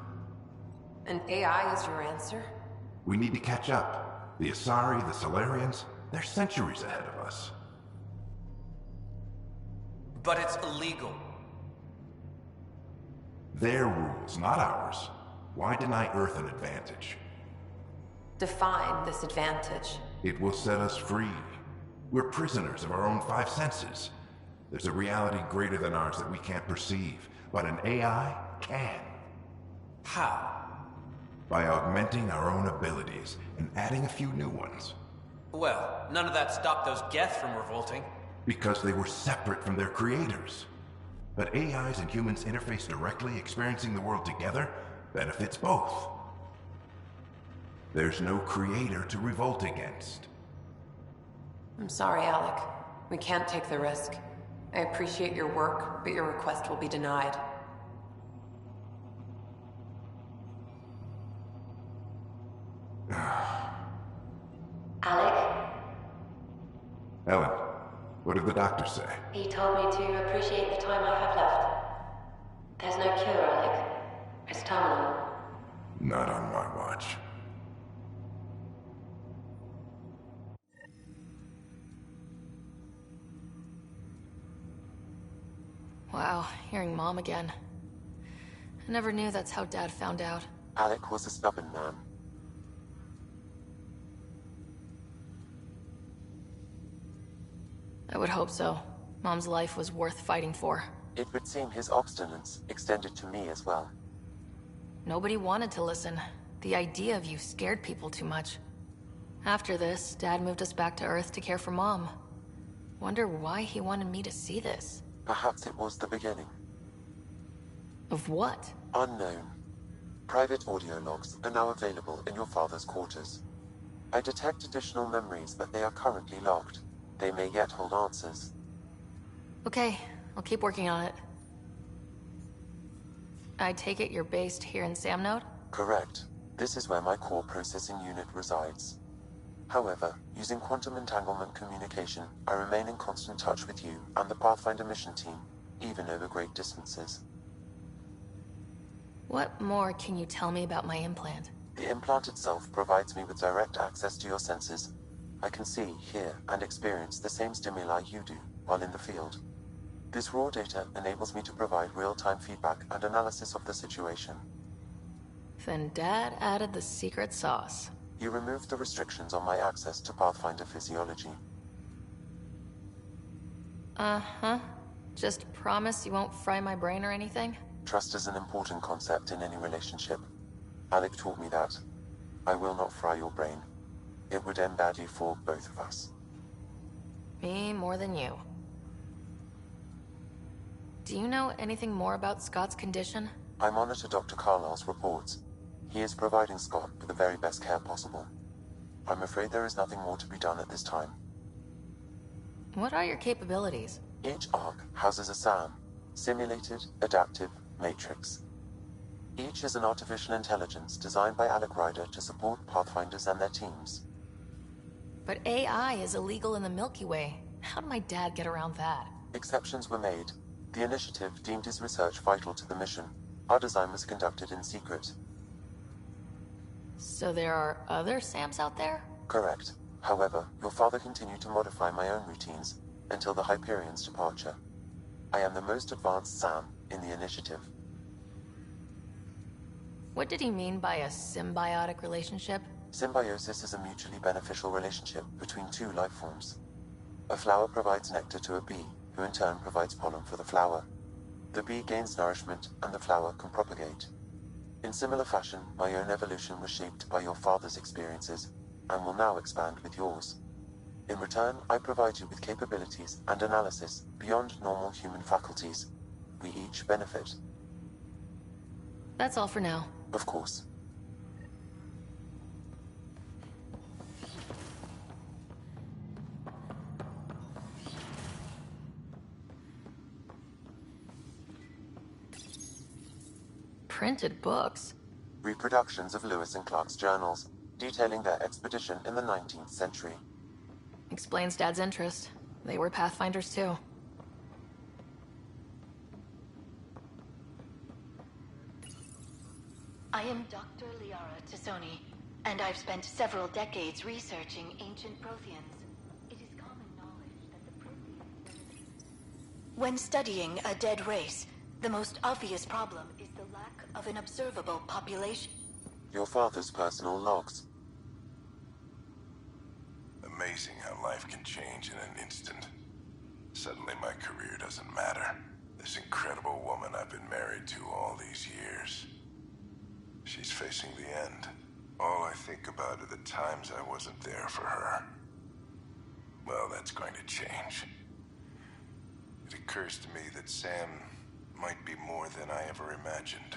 And AI is your answer? We need to catch up. The Asari, the Solarians, they're centuries ahead of us. But it's illegal. Their rules, not ours. Why deny Earth an advantage? Define this advantage. It will set us free. We're prisoners of our own five senses. There's a reality greater than ours that we can't perceive, but an AI can. How? By augmenting our own abilities and adding a few new ones. Well, none of that stopped those Geth from revolting. Because they were separate from their creators. But AIs and humans interface directly, experiencing the world together, benefits both. There's no creator to revolt against. I'm sorry, Alec. We can't take the risk. I appreciate your work, but your request will be denied. Alec? Ellen, what did the doctor say? He told me to appreciate the time I have left. There's no cure, Alec. It's terminal. Not on my watch. Wow, hearing Mom again. I never knew that's how Dad found out. Alec was a stubborn man. I would hope so. Mom's life was worth fighting for. It would seem his obstinance extended to me as well. Nobody wanted to listen. The idea of you scared people too much. After this, Dad moved us back to Earth to care for Mom. Wonder why he wanted me to see this. Perhaps it was the beginning. Of what? Unknown. Private audio logs are now available in your father's quarters. I detect additional memories, but they are currently logged. They may yet hold answers. Okay, I'll keep working on it. I take it you're based here in Samnode? Correct. This is where my core processing unit resides. However, using quantum entanglement communication, I remain in constant touch with you and the Pathfinder mission team, even over great distances. What more can you tell me about my implant? The implant itself provides me with direct access to your senses. I can see, hear, and experience the same stimuli you do while in the field. This raw data enables me to provide real-time feedback and analysis of the situation. Then Dad added the secret sauce. You removed the restrictions on my access to Pathfinder physiology. Uh-huh. Just promise you won't fry my brain or anything? Trust is an important concept in any relationship. Alec taught me that. I will not fry your brain. It would end badly for both of us. Me more than you. Do you know anything more about Scott's condition? I monitor Dr. Carlisle's reports. He is providing Scott with the very best care possible. I'm afraid there is nothing more to be done at this time. What are your capabilities? Each ARC houses a SAM, Simulated Adaptive Matrix. Each is an artificial intelligence designed by Alec Ryder to support Pathfinders and their teams. But AI is illegal in the Milky Way. How did my dad get around that? Exceptions were made. The initiative deemed his research vital to the mission. Our design was conducted in secret. So there are other SAMs out there? Correct. However, your father continued to modify my own routines until the Hyperion's departure. I am the most advanced SAM in the initiative. What did he mean by a symbiotic relationship? Symbiosis is a mutually beneficial relationship between two life forms. A flower provides nectar to a bee, who in turn provides pollen for the flower. The bee gains nourishment, and the flower can propagate. In similar fashion, my own evolution was shaped by your father's experiences, and will now expand with yours. In return, I provide you with capabilities and analysis beyond normal human faculties. We each benefit. That's all for now. Of course. Printed books? Reproductions of Lewis and Clark's journals, detailing their expedition in the 19th century. Explains Dad's interest. They were Pathfinders too. I am Dr. Liara Tassoni, and I've spent several decades researching ancient Protheans. It is common knowledge that the Protheans... When studying a dead race, the most obvious problem is the lack of an observable population. Your father's personal logs. Amazing how life can change in an instant. Suddenly my career doesn't matter. This incredible woman I've been married to all these years. She's facing the end. All I think about are the times I wasn't there for her. Well, that's going to change. It occurs to me that Sam might be more than I ever imagined.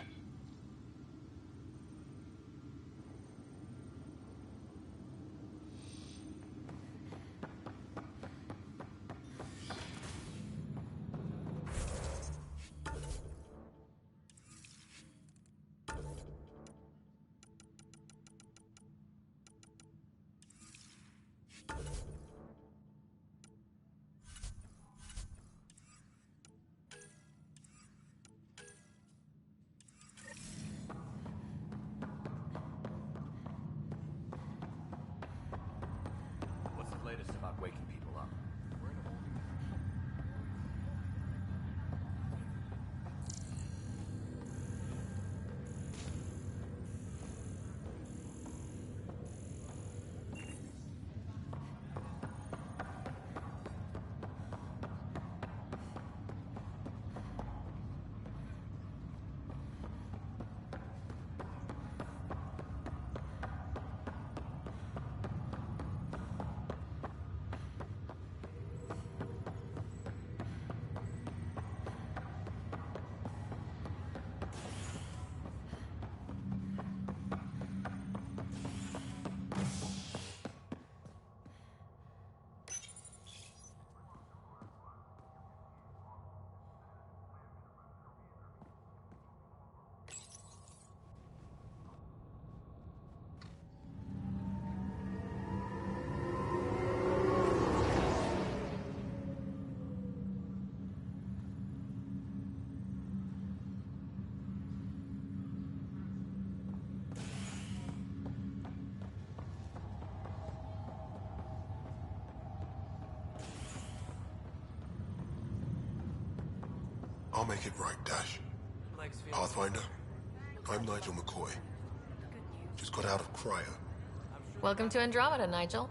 What's the latest about waking people up? I'll make it right, Dash. Pathfinder, I'm Nigel McCoy. Just got out of cryo. Welcome to Andromeda, Nigel.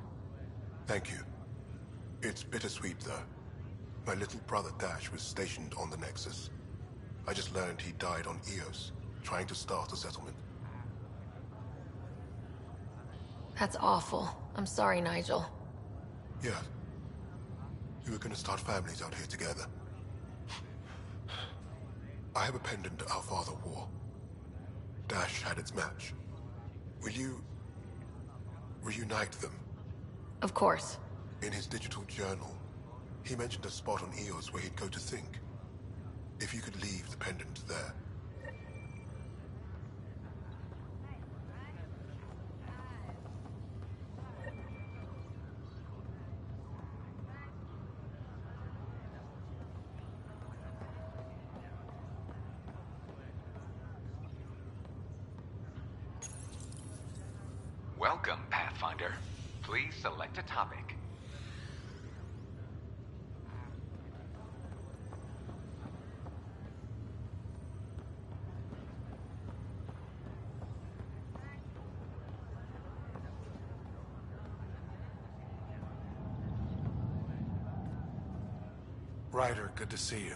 Thank you. It's bittersweet, though. My little brother Dash was stationed on the Nexus. I just learned he died on Eos, trying to start a settlement. That's awful. I'm sorry, Nigel. Yeah. We were gonna start families out here together. I have a pendant our father wore. Dash had its match. Will you reunite them? Of course. In his digital journal, he mentioned a spot on Eos where he'd go to think. If you could leave the pendant there. Welcome, Pathfinder. Please select a topic. Ryder, good to see you.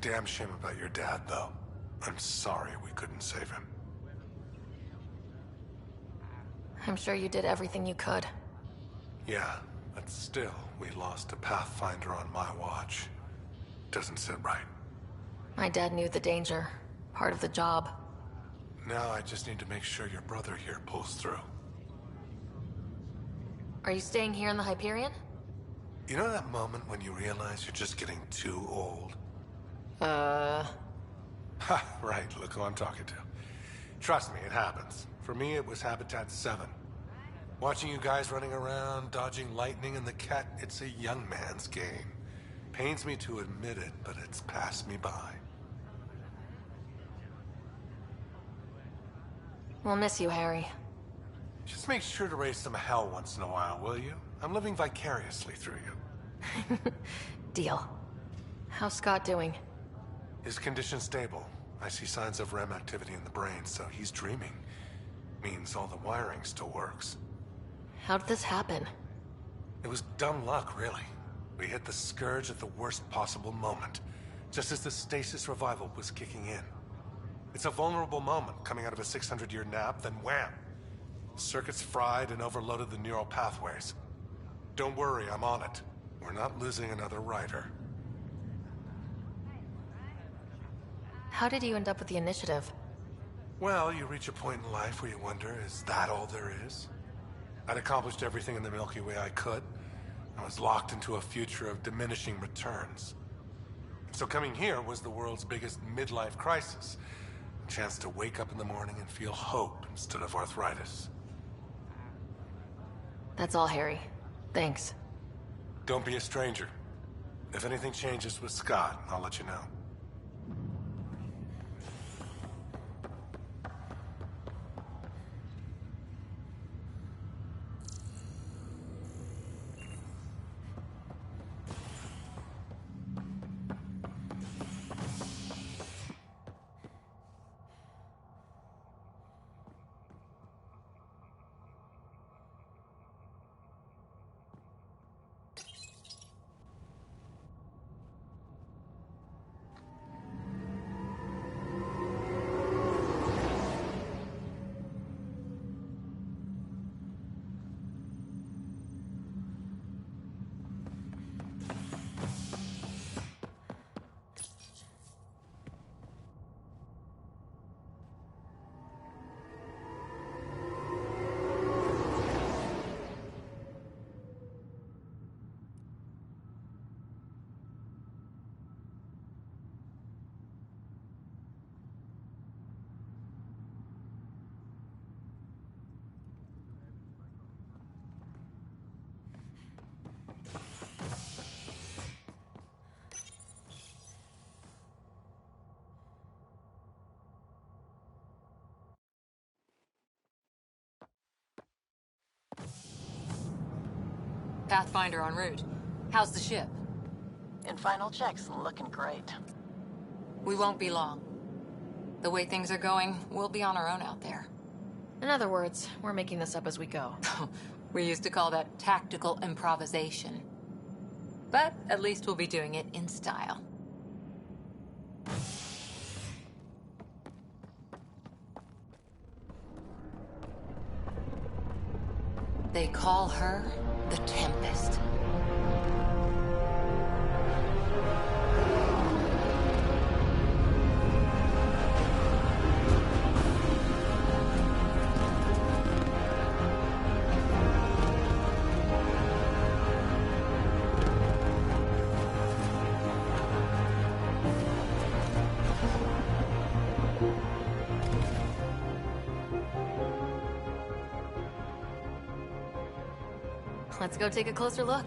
Damn shame about your dad, though. I'm sorry we couldn't save him. I'm sure you did everything you could. Yeah, but still, we lost a Pathfinder on my watch. Doesn't sit right. My dad knew the danger. Part of the job. Now I just need to make sure your brother here pulls through. Are you staying here in the Hyperion? You know that moment when you realize you're just getting too old? Ha, right, look who I'm talking to. Trust me, it happens. For me, it was Habitat 7. Watching you guys running around, dodging lightning and the cat, it's a young man's game. Pains me to admit it, but it's passed me by. We'll miss you, Harry. Just make sure to raise some hell once in a while, will you? I'm living vicariously through you. Deal. How's Scott doing? His condition's stable. I see signs of REM activity in the brain, so he's dreaming. Means all the wiring still works. How did this happen? It was dumb luck, really. We hit the Scourge at the worst possible moment, just as the stasis revival was kicking in. It's a vulnerable moment, coming out of a 600-year nap, then wham! Circuits fried and overloaded the neural pathways. Don't worry, I'm on it. We're not losing another rider. How did you end up with the initiative? Well, you reach a point in life where you wonder, is that all there is? I'd accomplished everything in the Milky Way I could. I was locked into a future of diminishing returns. So coming here was the world's biggest midlife crisis. A chance to wake up in the morning and feel hope instead of arthritis. That's all, Harry. Thanks. Don't be a stranger. If anything changes with Scott, I'll let you know. Pathfinder en route. How's the ship? In final checks, looking great. We won't be long. The way things are going, we'll be on our own out there. In other words, we're making this up as we go. We used to call that tactical improvisation. But at least we'll be doing it in style. They call her the Tempest. Let's go take a closer look.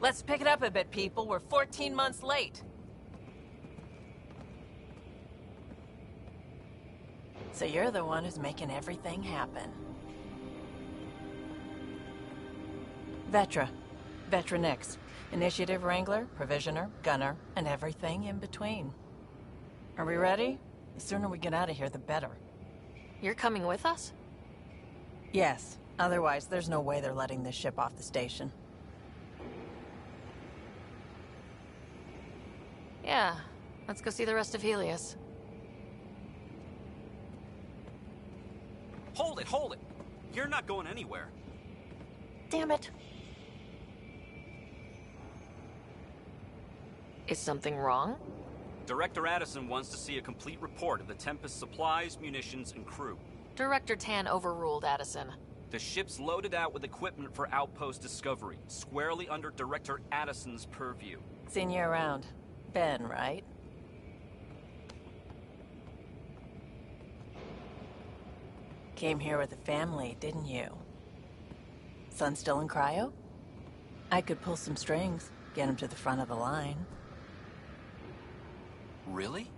Let's pick it up a bit, people. We're 14 months late. So you're the one who's making everything happen. Vetra. Vetra Nix. Initiative Wrangler, Provisioner, Gunner, and everything in between. Are we ready? The sooner we get out of here, the better. You're coming with us? Yes. Otherwise, there's no way they're letting this ship off the station. Yeah. Let's go see the rest of Helios. Hold it, hold it! You're not going anywhere. Damn it. Is something wrong? Director Addison wants to see a complete report of the Tempest's supplies, munitions, and crew. Director Tan overruled Addison. The ship's loaded out with equipment for outpost discovery, squarely under Director Addison's purview. Seen you around. Ben, right? came here with a family, didn't you? Son still in cryo? I could pull some strings, get him to the front of the line. Really?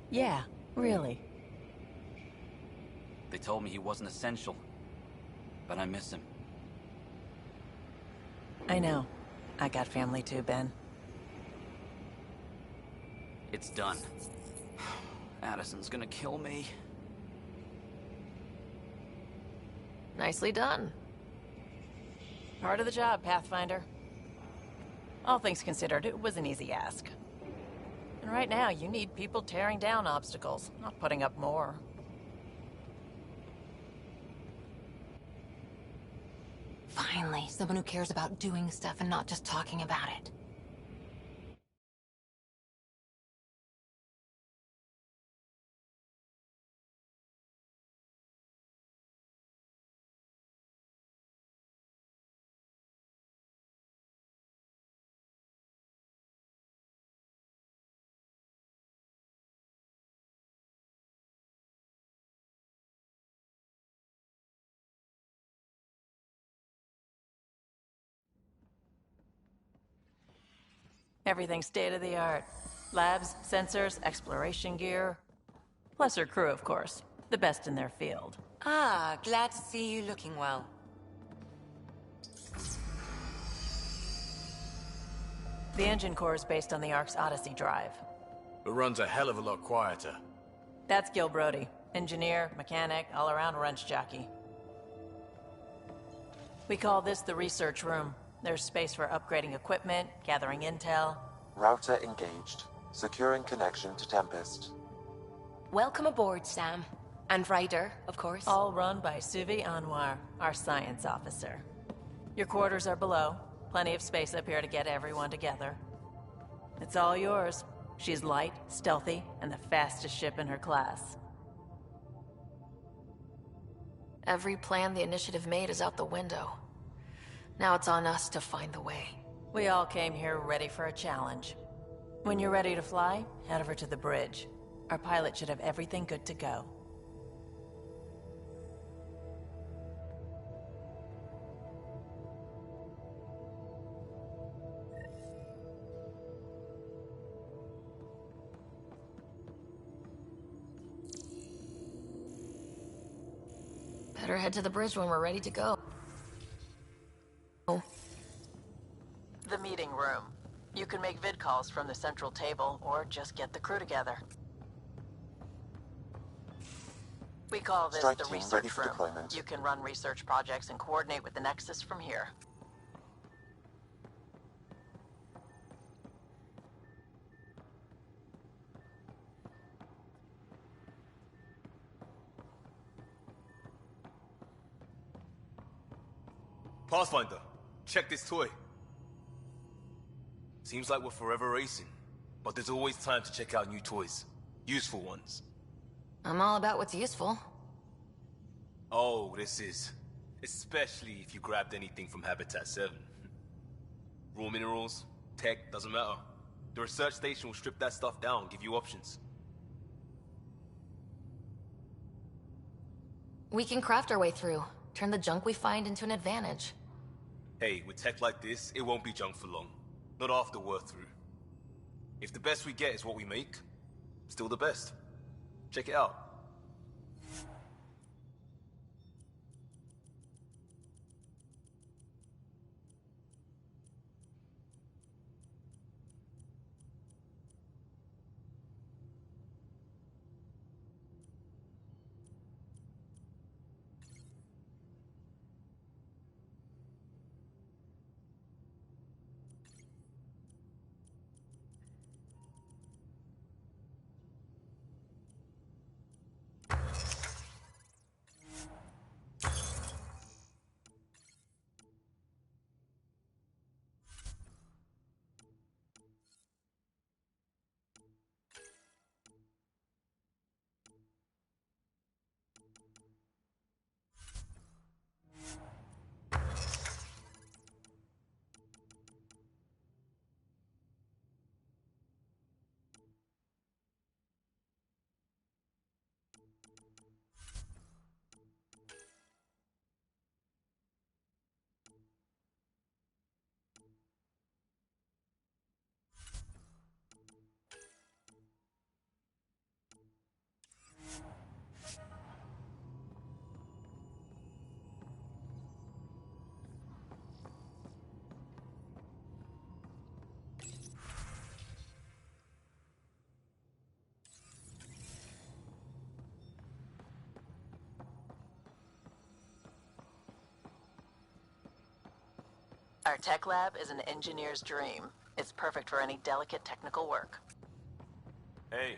Yeah, really. They told me he wasn't essential, but I miss him. I know. I got family too, Ben. It's done. Addison's gonna kill me. Nicely done. Part of the job, Pathfinder. All things considered, it was an easy ask. And right now, you need people tearing down obstacles, not putting up more. Finally, someone who cares about doing stuff and not just talking about it. Everything's state-of-the-art. Labs, sensors, exploration gear. Plus her crew, of course. The best in their field. Ah, glad to see you looking well. The engine core is based on the Ark's Odyssey drive. It runs a hell of a lot quieter. That's Gil Brody. Engineer, mechanic, all-around wrench jockey. We call this the research room. There's space for upgrading equipment, gathering intel. Router engaged. Securing connection to Tempest. Welcome aboard, Sam. And Ryder, of course. All run by Suvi Anwar, our science officer. Your quarters are below. Plenty of space up here to get everyone together. It's all yours. She's light, stealthy, and the fastest ship in her class. Every plan the Initiative made is out the window. Now it's on us to find the way. We all came here ready for a challenge. When you're ready to fly, head over to the bridge. Our pilot should have everything good to go. Better head to the bridge when we're ready to go. The meeting room. You can make vid calls from the central table, or just get the crew together. We call this Strike the team ready research for room. deployment. You can run research projects and coordinate with the Nexus from here. Pathfinder, check this toy. Seems like we're forever racing, but there's always time to check out new toys. Useful ones. I'm all about what's useful. Oh, this is. Especially if you grabbed anything from Habitat 7. Raw minerals, tech, doesn't matter. The research station will strip that stuff down, give you options. We can craft our way through. Turn the junk we find into an advantage. Hey, with tech like this, it won't be junk for long. Not after we're through. If the best we get is what we make, still the best. Check it out. Our tech lab is an engineer's dream. It's perfect for any delicate technical work. Hey.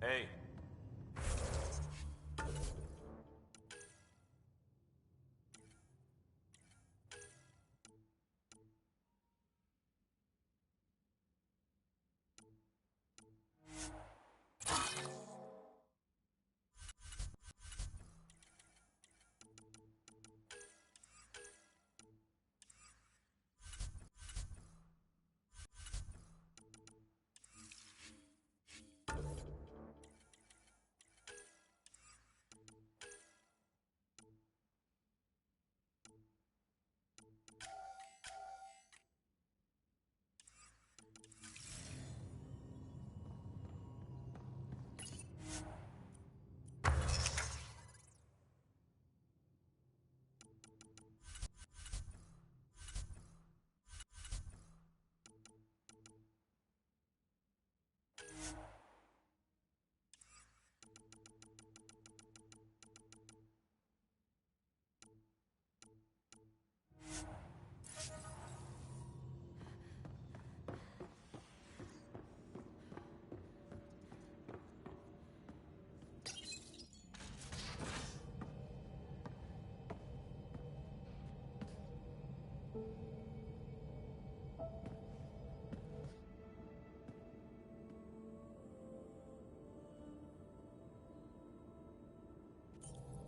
Hey.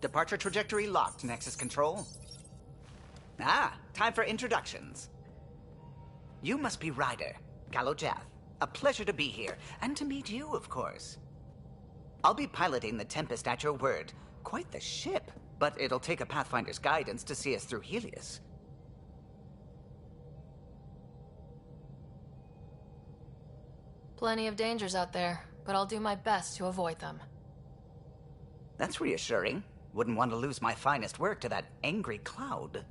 Departure trajectory locked, Nexus Control. Ah, time for introductions. You must be Ryder, Galojath. A pleasure to be here, and to meet you, of course. I'll be piloting the Tempest at your word. Quite the ship, but it'll take a Pathfinder's guidance to see us through Helios. Plenty of dangers out there, but I'll do my best to avoid them. That's reassuring. Wouldn't want to lose my finest work to that angry cloud.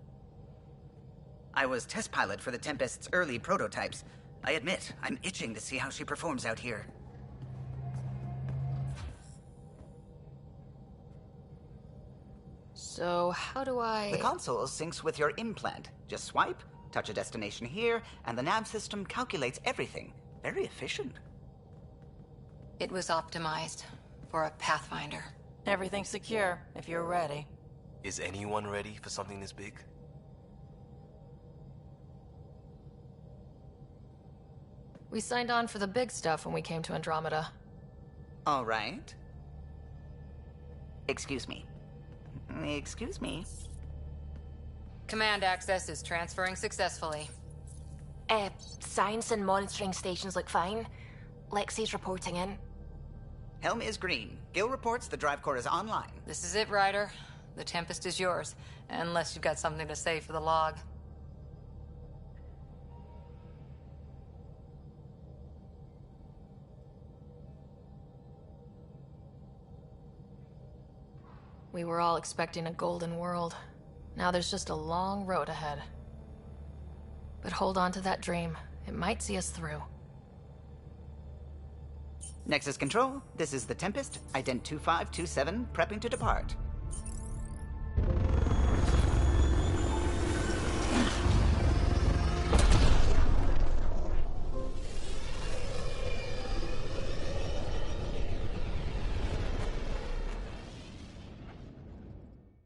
I was test pilot for the Tempest's early prototypes. I admit, I'm itching to see how she performs out here. So, how do I... The console syncs with your implant. Just swipe, touch a destination here, and the nav system calculates everything. Very efficient. It was optimized for a Pathfinder. Everything's secure, if you're ready. Is anyone ready for something this big? We signed on for the big stuff when we came to Andromeda. All right. Excuse me. Excuse me. Command access is transferring successfully. Science and monitoring stations look fine. Lexi's reporting in. Helm is green. Gil reports the drive core is online. This is it, Ryder. The Tempest is yours, unless you've got something to say for the log. We were all expecting a golden world. Now there's just a long road ahead. But hold on to that dream. It might see us through. Nexus Control, this is the Tempest, Ident 2527, prepping to depart.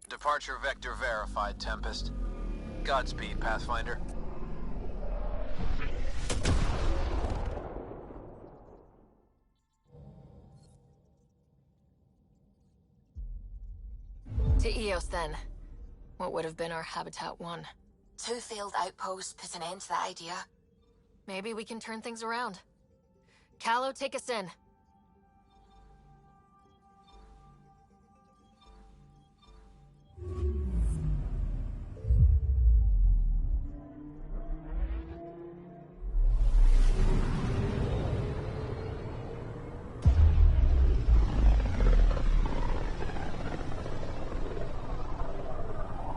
Departure vector verified, Tempest. Godspeed, Pathfinder. To Eos, then. What would have been our Habitat 1. 2 failed outposts put an end to that idea. Maybe we can turn things around. Callow, take us in.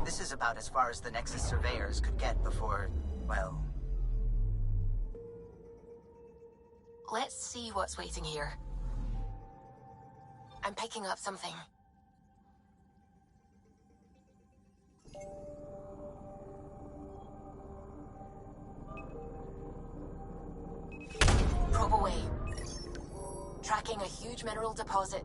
This is about as far as the Nexus surveyors could get before, well... Let's see what's waiting here. I'm picking up something. Probe away. Tracking a huge mineral deposit.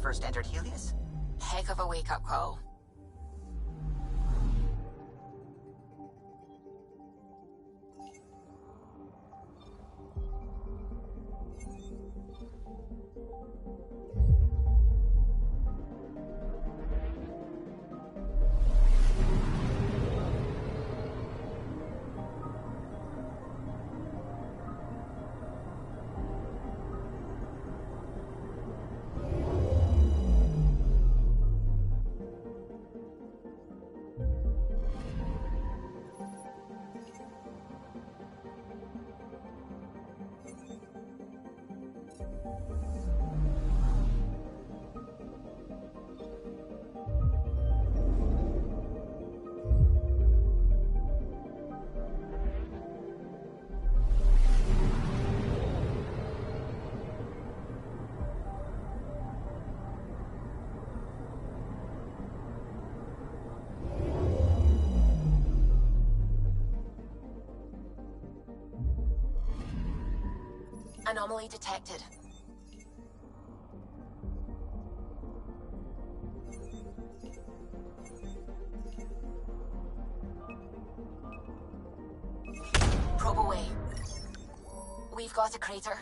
first entered Helios? Heck of a wake-up call. Anomaly detected. Probe away. We've got a crater.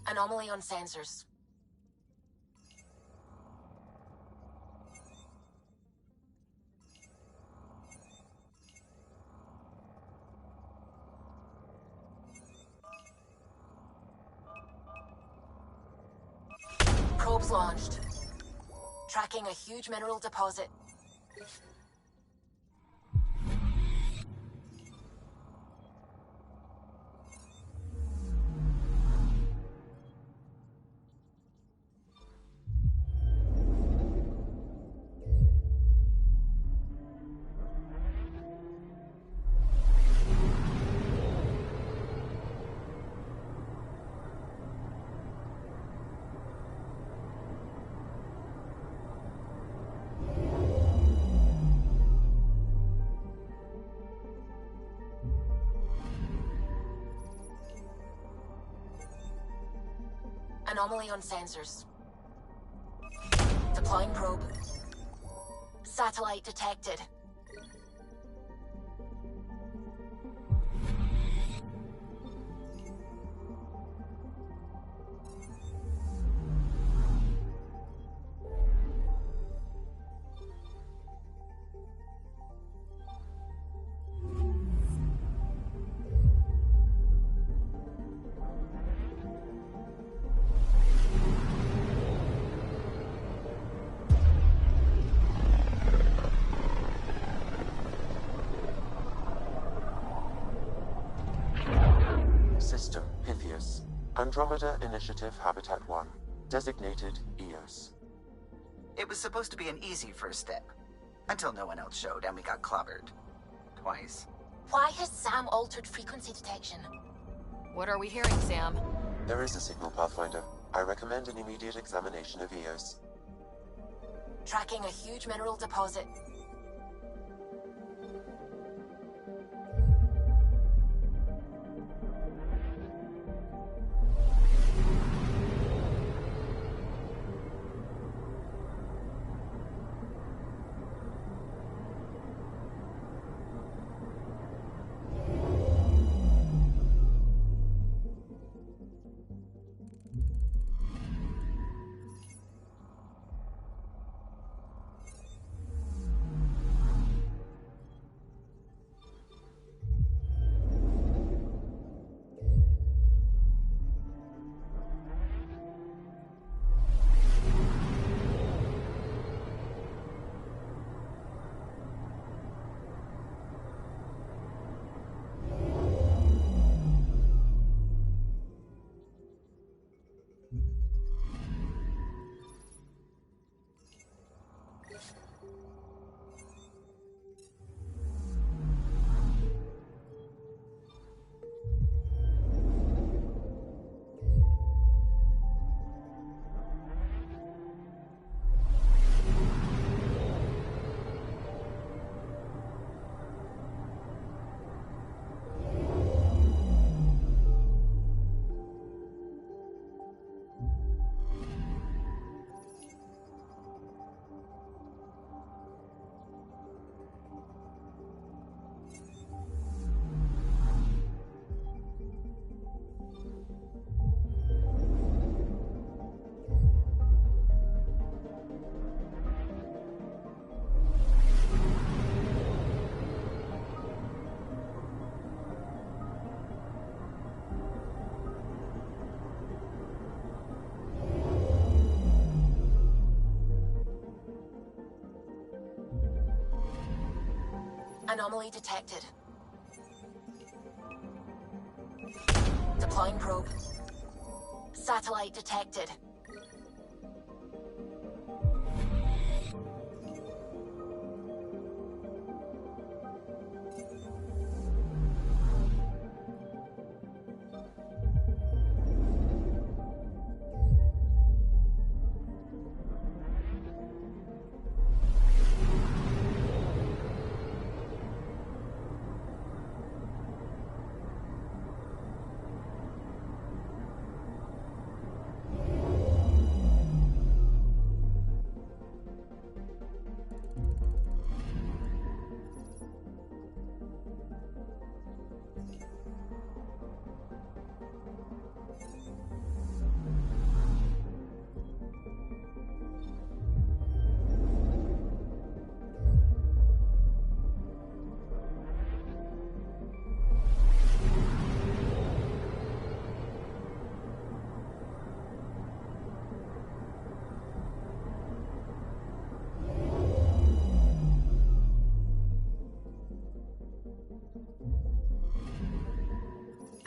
Anomaly on sensors. Probes launched. Tracking a huge mineral deposit. Anomaly on sensors. Deploying probe. Satellite detected. System Pythias. Andromeda Initiative Habitat 1. Designated EOS. It was supposed to be an easy first step. Until no one else showed and we got clobbered. Twice. Why has Sam altered frequency detection? What are we hearing, Sam? There is a signal, Pathfinder. I recommend an immediate examination of EOS. Tracking a huge mineral deposit. Anomaly detected. Deploying probe. Satellite detected.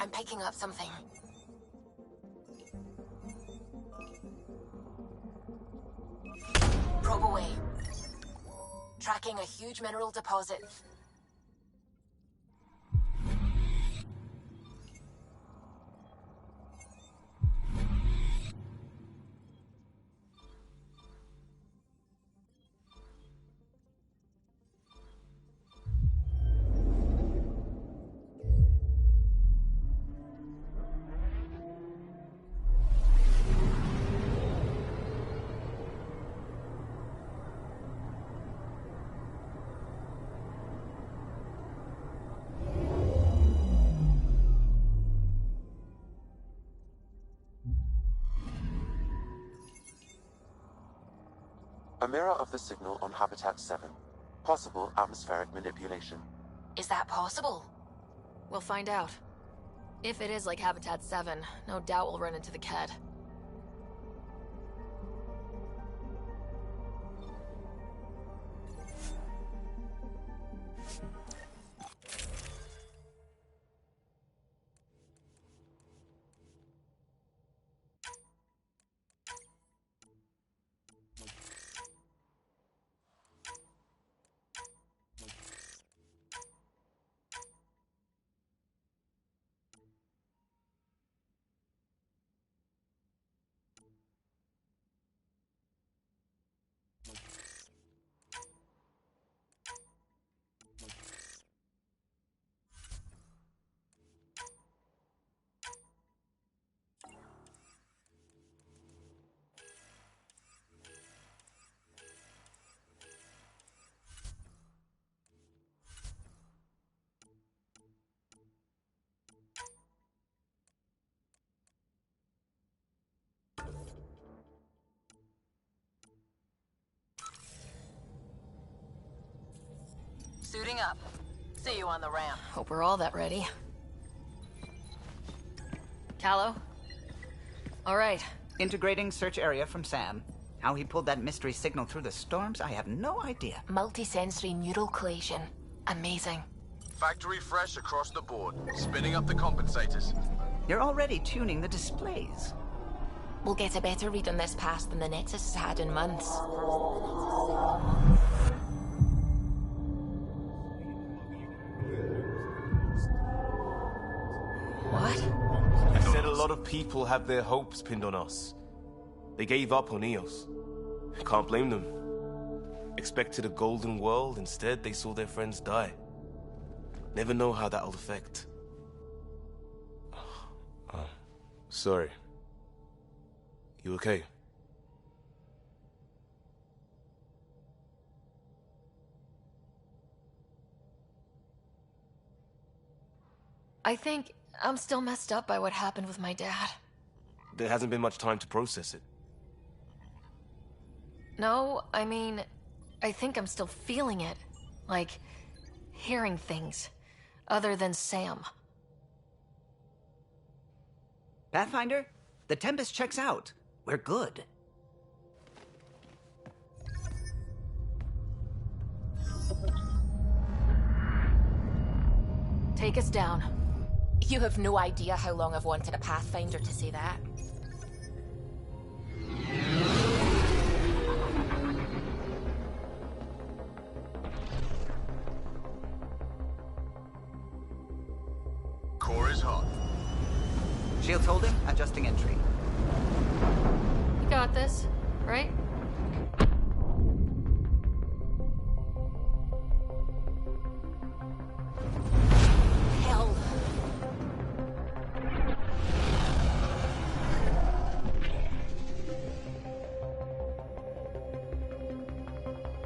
I'm picking up something. Probe away. Tracking a huge mineral deposit. A mirror of the signal on Habitat 7. Possible atmospheric manipulation. Is that possible? We'll find out. If it is like Habitat 7, no doubt we'll run into the Ked. Suiting up. See you on the ramp. Hope we're all that ready. Callow? All right. Integrating search area from Sam. How he pulled that mystery signal through the storms, I have no idea. Multisensory neuroclasion. Amazing. Factory fresh across the board. Spinning up the compensators. You're already tuning the displays. We'll get a better read on this pass than the Nexus has had in months. What? I said a lot of people have their hopes pinned on us. They gave up on Eos. Can't blame them. Expected a golden world, instead they saw their friends die. Never know how that'll affect. Sorry. You okay? I think I'm still messed up by what happened with my dad. There hasn't been much time to process it. No, I mean, I think I'm still feeling it. Like, hearing things. Other than Sam. Pathfinder, the Tempest checks out. We're good. Take us down. You have no idea how long I've wanted a Pathfinder to say that. Core is hot. Shields holding, adjusting entry. You got this, right? Hell.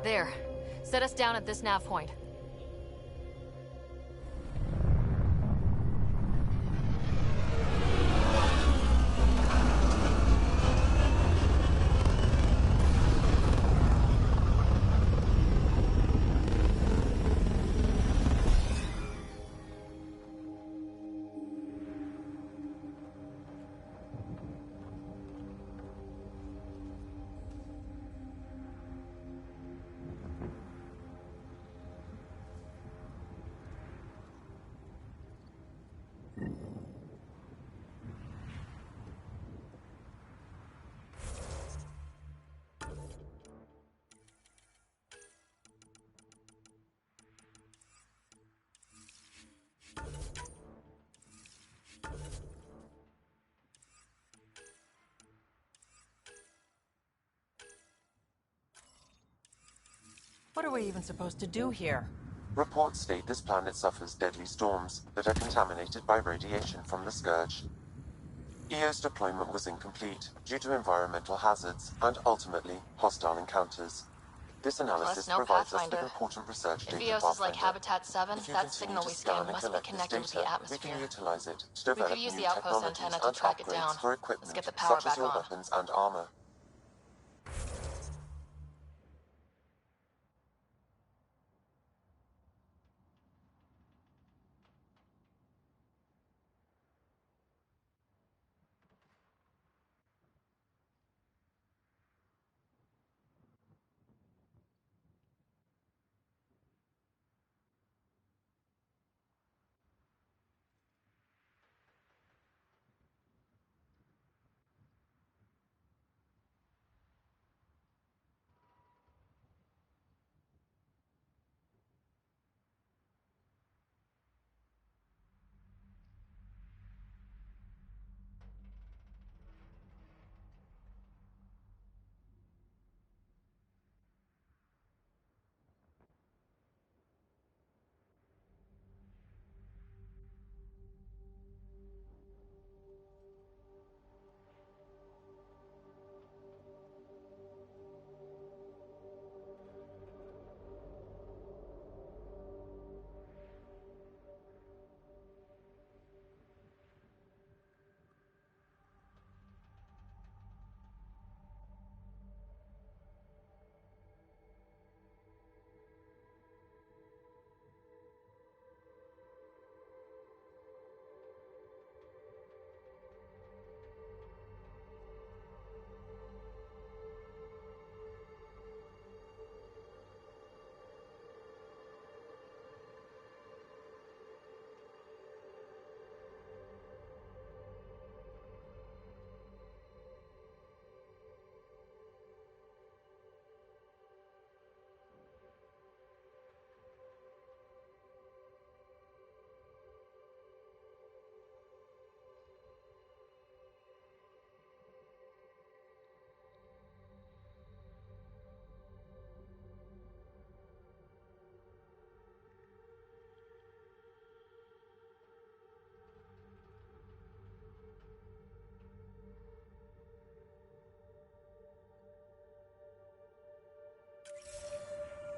There. Set us down at this nav point. What are we even supposed to do here? Reports state this planet suffers deadly storms that are contaminated by radiation from the Scourge. EO's deployment was incomplete due to environmental hazards and, ultimately, hostile encounters. This analysis Plus, no provides us with Pathfinder. important research If data, EOS is like Pathfinder. Habitat 7, If you that continue signal to we scan scanned and must be collect this connected with the data, we atmosphere. can utilize it to We develop could use new the outpost technologies antenna to and track it upgrades down. for Let's equipment get the power such as back your on. weapons and armor.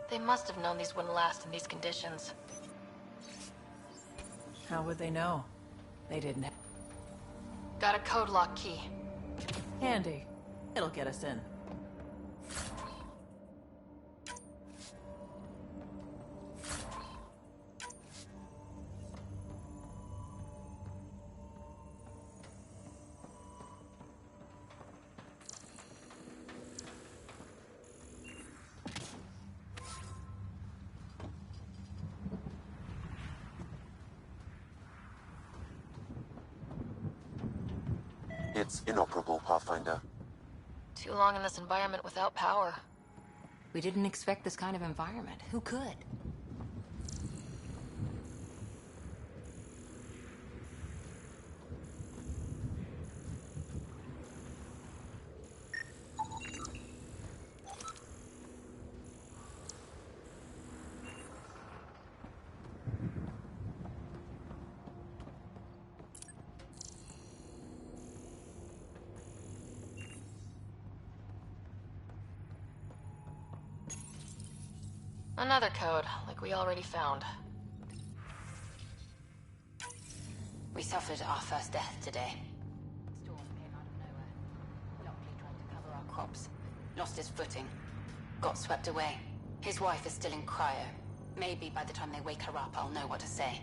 They must have known these wouldn't last in these conditions. How would they know? They didn't. Got a code lock key. Handy. It'll get us in. It's inoperable, Pathfinder. Too long in this environment without power. We didn't expect this kind of environment. Who could? Another code, like we already found. We suffered our first death today. Storm came out of nowhere. Lockley tried to cover our crops. Lost his footing. Got swept away. His wife is still in cryo. Maybe by the time they wake her up, I'll know what to say.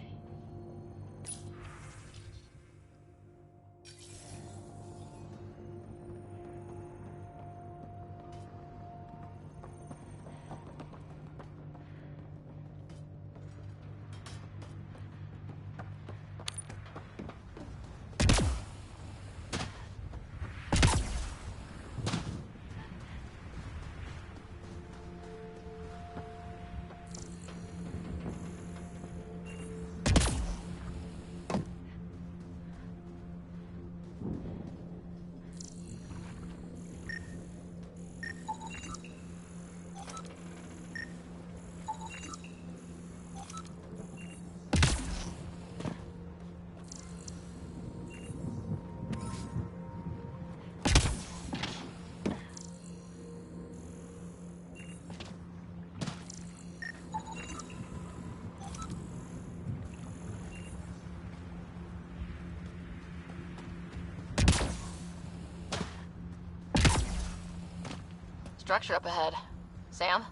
Structure up ahead. Sam?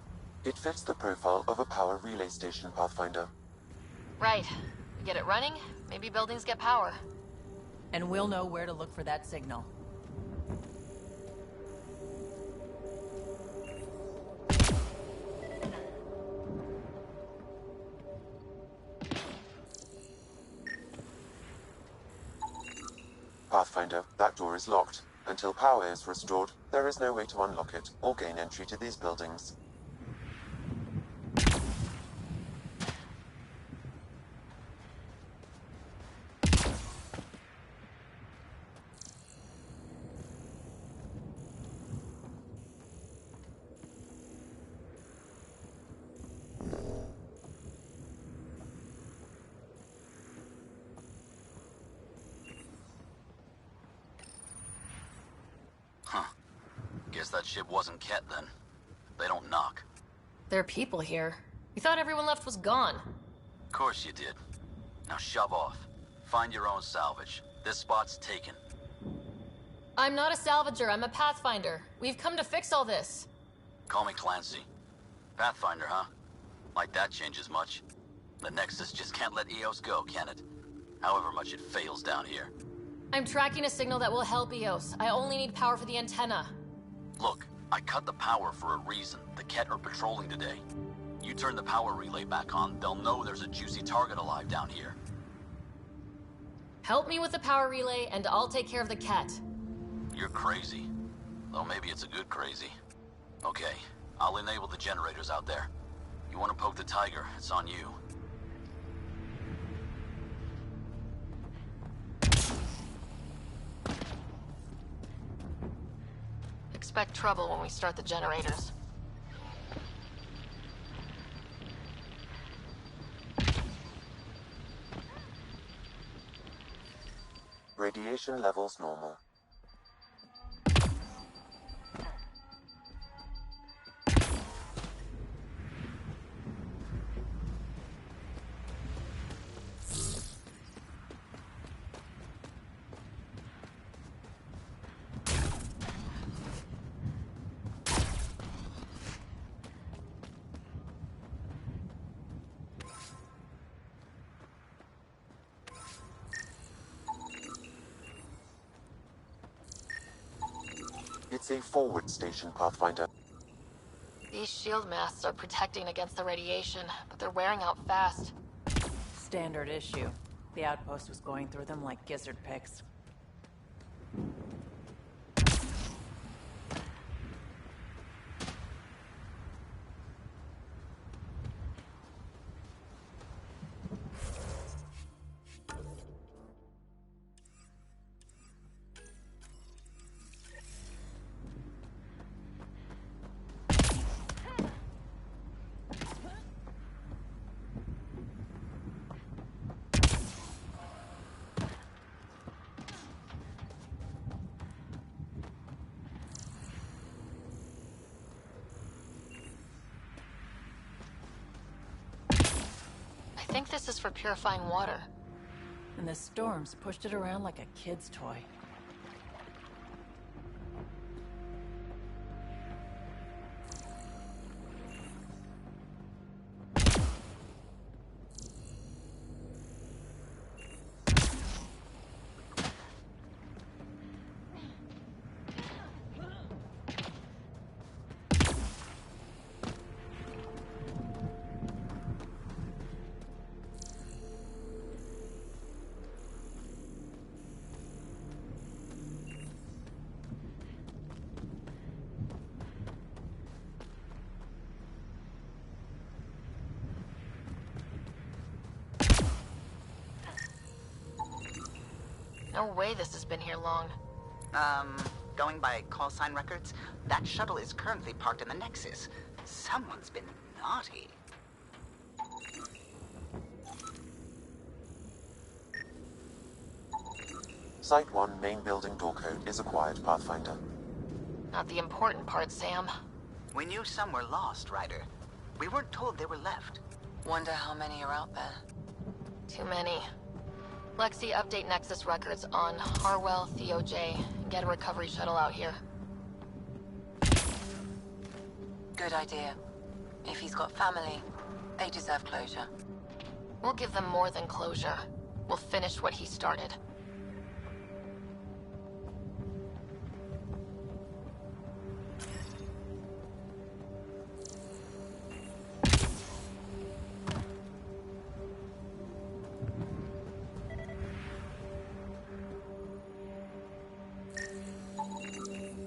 It fits the profile of a power relay station, Pathfinder. Right. We get it running, maybe buildings get power. And we'll know where to look for that signal. Pathfinder, that door is locked. Until power is restored, there is no way to unlock it or gain entry to these buildings. Guess that ship wasn't Ket then. They don't knock. There are people here. We thought everyone left was gone. Of course you did. Now shove off. Find your own salvage. This spot's taken. I'm not a salvager, I'm a pathfinder. We've come to fix all this. Call me Clancy. Pathfinder, huh? Like that changes much. The Nexus just can't let EOS go, can it? However much it fails down here. I'm tracking a signal that will help EOS. I only need power for the antenna. Look, I cut the power for a reason. The Ket are patrolling today. You turn the power relay back on, they'll know there's a juicy target alive down here. Help me with the power relay, and I'll take care of the Ket. You're crazy. Though maybe it's a good crazy. Okay, I'll enable the generators out there. You want to poke the tiger, it's on you. Expect trouble when we start the generators. Radiation levels normal. It's a forward station, Pathfinder. These shield masts are protecting against the radiation, but they're wearing out fast. Standard issue. The outpost was going through them like gizzard picks. think this is for purifying water. And the storms pushed it around like a kid's toy. No way this has been here long. Going by call sign records, that shuttle is currently parked in the Nexus. Someone's been naughty. Site 1 main building door code is acquired, Pathfinder. Not the important part, Sam. We knew some were lost, Ryder. We weren't told they were left. Wonder how many are out there. Too many. Lexi, update Nexus records on Harwell, Theo J. Get a recovery shuttle out here. Good idea. If he's got family, they deserve closure. We'll give them more than closure. We'll finish what he started.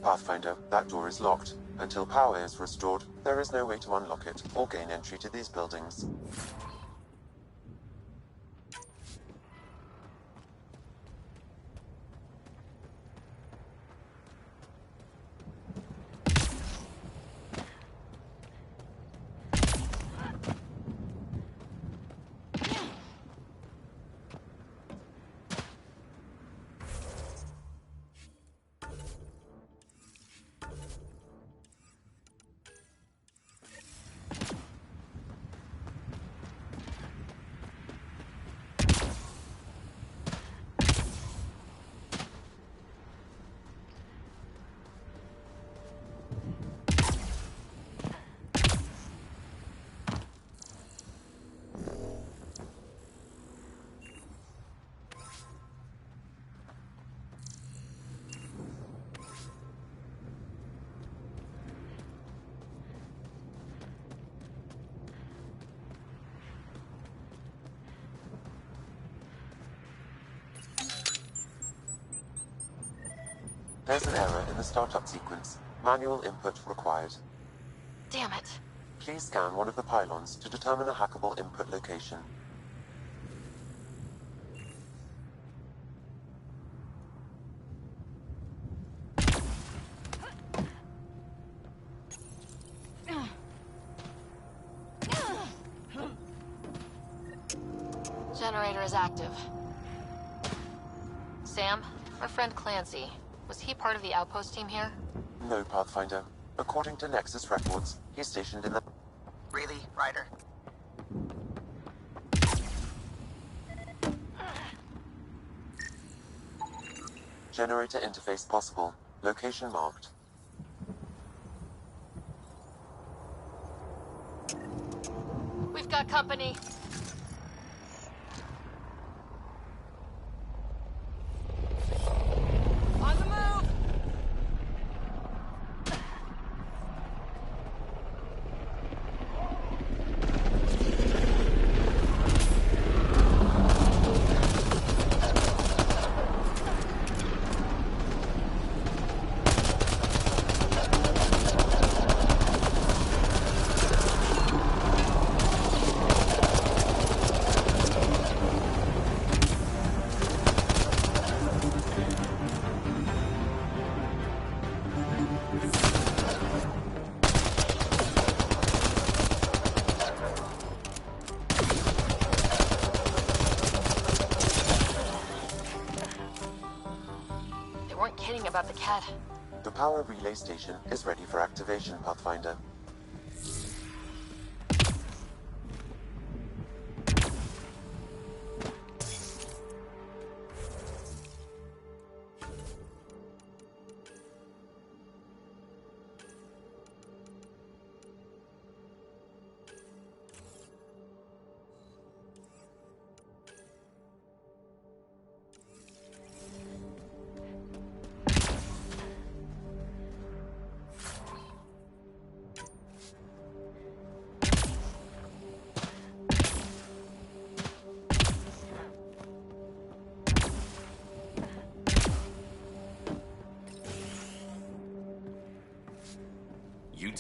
Pathfinder, that door is locked. Until power is restored, there is no way to unlock it or gain entry to these buildings. There's an error in the startup sequence. Manual input required. Damn it. Please scan one of the pylons to determine a hackable input location. Generator is active. Sam, our friend Clancy, was he part of the outpost team here? No, Pathfinder. According to Nexus records, he's stationed in the... Really, Ryder? Generator interface possible. Location marked. We've got company. On the move! About the cat. The power relay station is ready for activation, Pathfinder.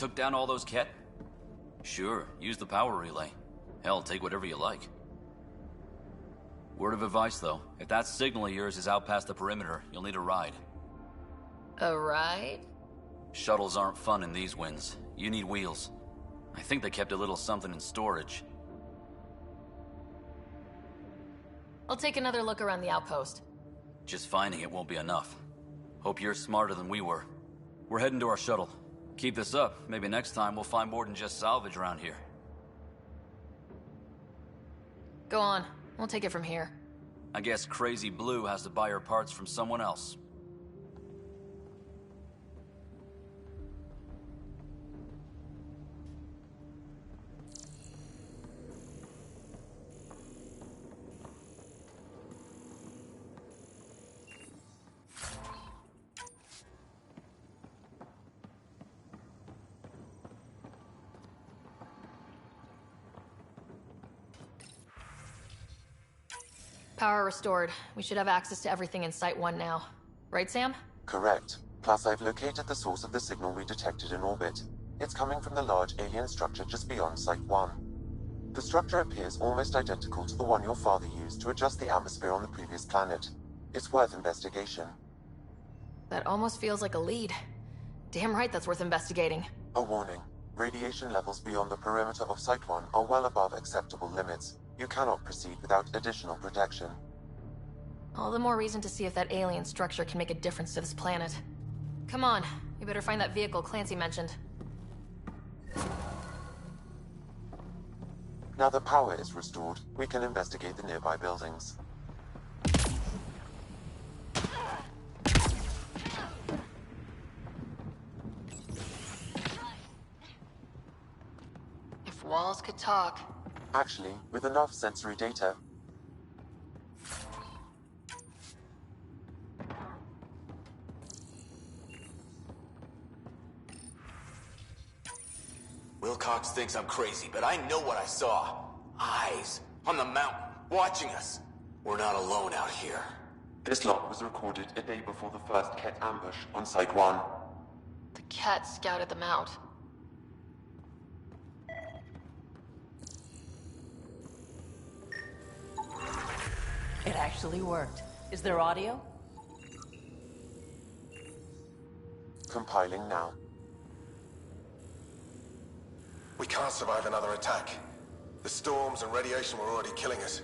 took down all those Ket? Sure, use the power relay. Hell, take whatever you like. Word of advice, though. If that signal of yours is out past the perimeter, you'll need a ride. A ride? Shuttles aren't fun in these winds. You need wheels. I think they kept a little something in storage. I'll take another look around the outpost. Just finding it won't be enough. Hope you're smarter than we were. We're heading to our shuttle. Keep this up. Maybe next time we'll find more than just salvage around here. Go on. We'll take it from here. I guess Crazy Blue has to buy her parts from someone else. Power restored. We should have access to everything in Site 1 now. Right, Sam? Correct. Plus, I've located the source of the signal we detected in orbit. It's coming from the large alien structure just beyond Site 1. The structure appears almost identical to the one your father used to adjust the atmosphere on the previous planet. It's worth investigation. That almost feels like a lead. Damn right that's worth investigating. A warning. Radiation levels beyond the perimeter of Site 1 are well above acceptable limits. You cannot proceed without additional protection. All the more reason to see if that alien structure can make a difference to this planet. Come on, we better find that vehicle Clancy mentioned. Now the power is restored, we can investigate the nearby buildings. If walls could talk. Actually, with enough sensory data. Wilcox thinks I'm crazy, but I know what I saw. Eyes on the mountain, watching us. We're not alone out here. This log was recorded a day before the first Ket ambush on Site 1. The Ket scouted them out. It actually worked. Is there audio? Compiling now. We can't survive another attack. The storms and radiation were already killing us.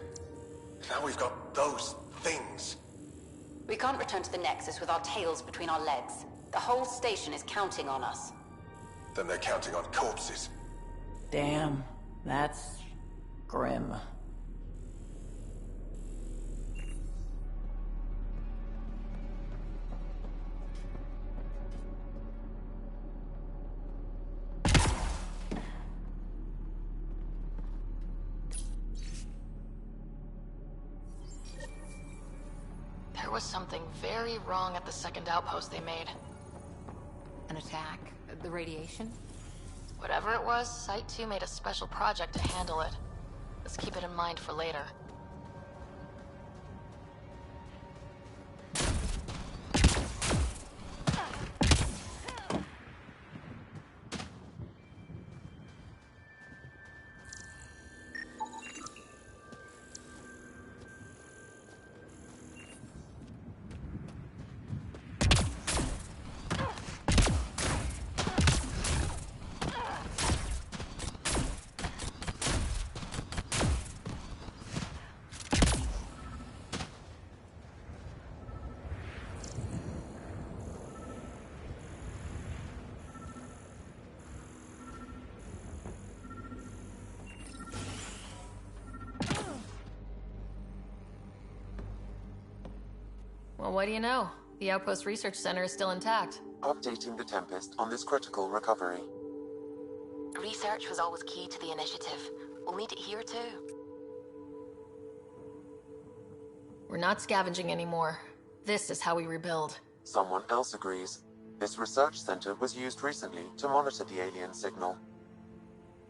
Now we've got those things. We can't return to the Nexus with our tails between our legs. The whole station is counting on us. Then they're counting on corpses. Damn, that's grim. There was something very wrong at the second outpost they made. An attack? The radiation? Whatever it was, Site 2 made a special project to handle it. Let's keep it in mind for later. Well, what do you know? The Outpost Research Center is still intact. Updating the Tempest on this critical recovery. Research was always key to the initiative. We'll need it here too. We're not scavenging anymore. This is how we rebuild. Someone else agrees. This research center was used recently to monitor the alien signal.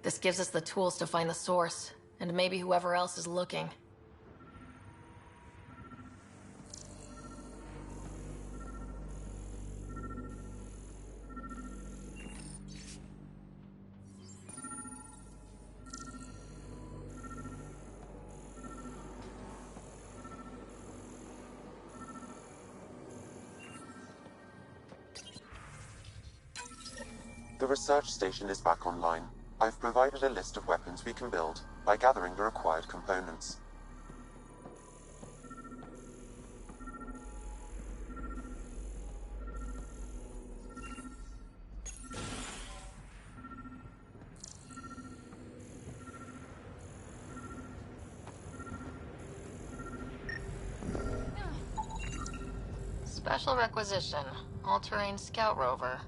This gives us the tools to find the source, and maybe whoever else is looking. research station is back online. I've provided a list of weapons we can build by gathering the required components. Special requisition. All-terrain scout rover.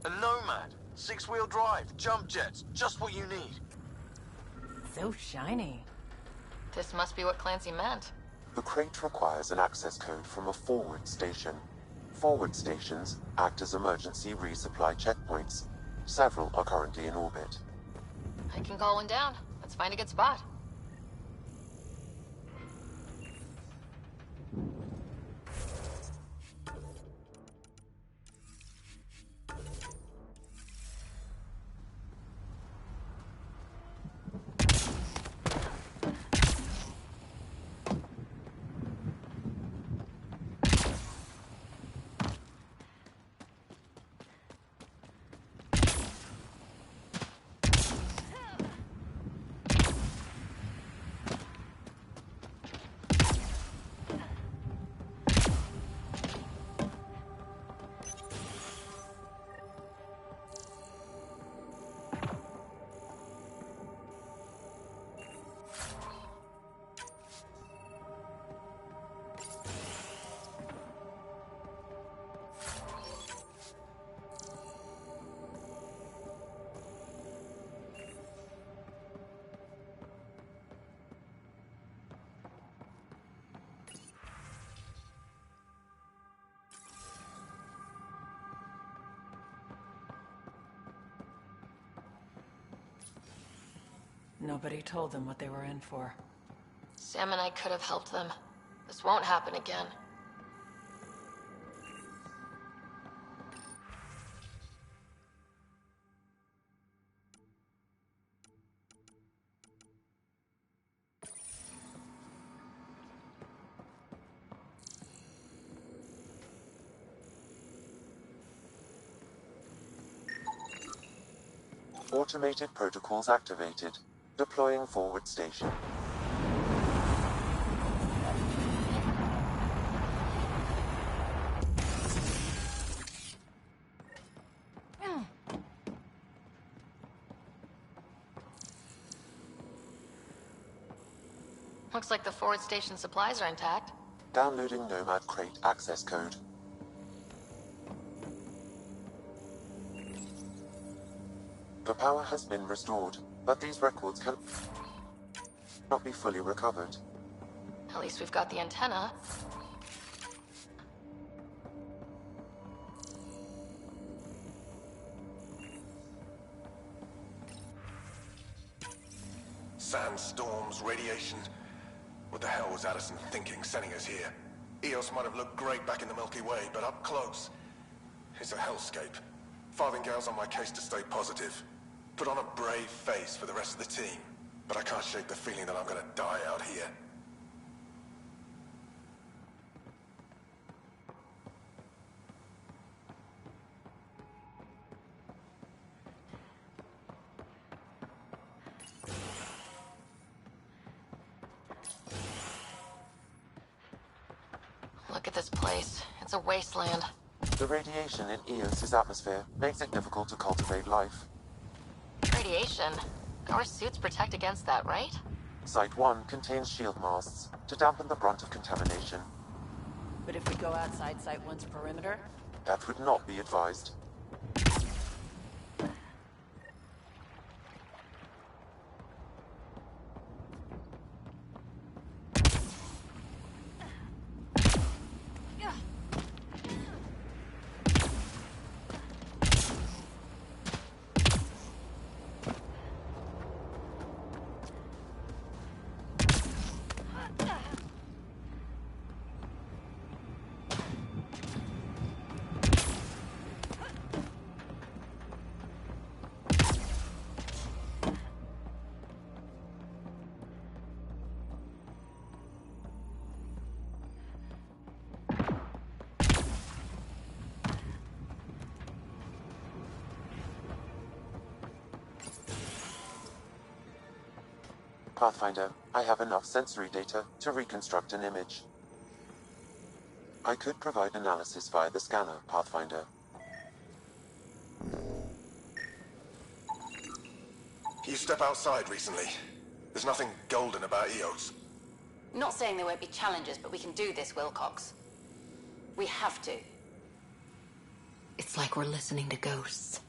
A Nomad. 6-wheel drive. Jump jets. Just what you need. So shiny. This must be what Clancy meant. The crate requires an access code from a forward station. Forward stations act as emergency resupply checkpoints. Several are currently in orbit. I can call one down. Let's find a good spot. Nobody told them what they were in for. Sam and I could have helped them. This won't happen again. Automated protocols activated. Deploying forward station. Looks like the forward station supplies are intact. Downloading Nomad crate access code. The power has been restored, but these records cannot be fully recovered. At least we've got the antenna. Sandstorms, radiation. What the hell was Addison thinking, sending us here? Eos might have looked great back in the Milky Way, but up close, it's a hellscape. Farthingale's on my case to stay positive. Put on a brave face for the rest of the team, but I can't shake the feeling that I'm gonna die out here. Look at this place. It's a wasteland. The radiation in Eos's atmosphere makes it difficult to cultivate life. Radiation? Our suits protect against that, right? Site 1 contains shield masts to dampen the brunt of contamination. But if we go outside Site 1's perimeter? That would not be advised. Pathfinder, I have enough sensory data to reconstruct an image. I could provide analysis via the scanner, Pathfinder. You step outside recently. There's nothing golden about Eos. Not saying there won't be challenges, but we can do this, Wilcox. We have to. It's like we're listening to ghosts.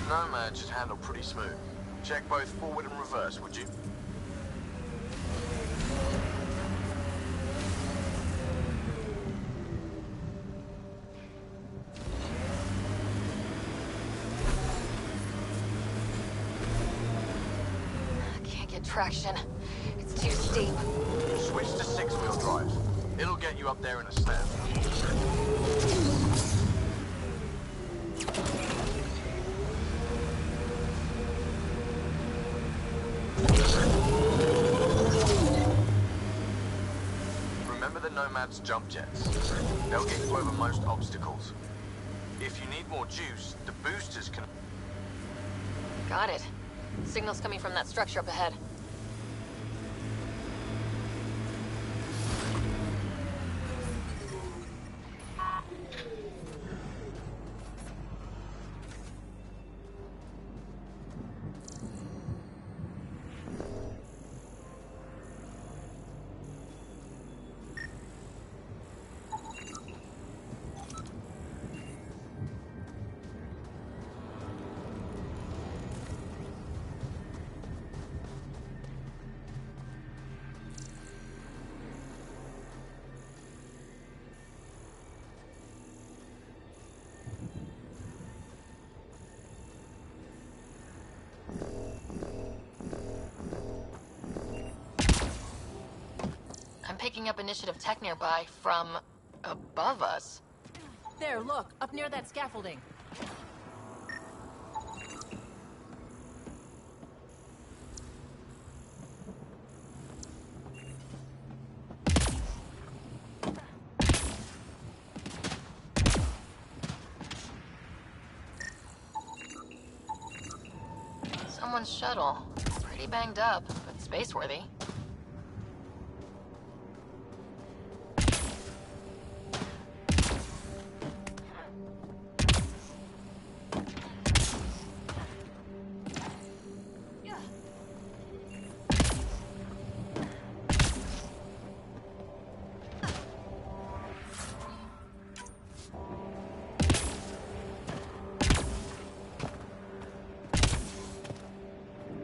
Nomad should handle pretty smooth. Check both forward and reverse, would you? Can't get traction. It's too steep. Switch to six-wheel drive. It'll get you up there in a snap. Remember the Nomad's jump jets. They'll get you over most obstacles. If you need more juice, the boosters can... Got it. Signal's coming from that structure up ahead. I'm picking up initiative tech nearby from above us. There, look, up near that scaffolding. Someone's shuttle. Pretty banged up, but space-worthy.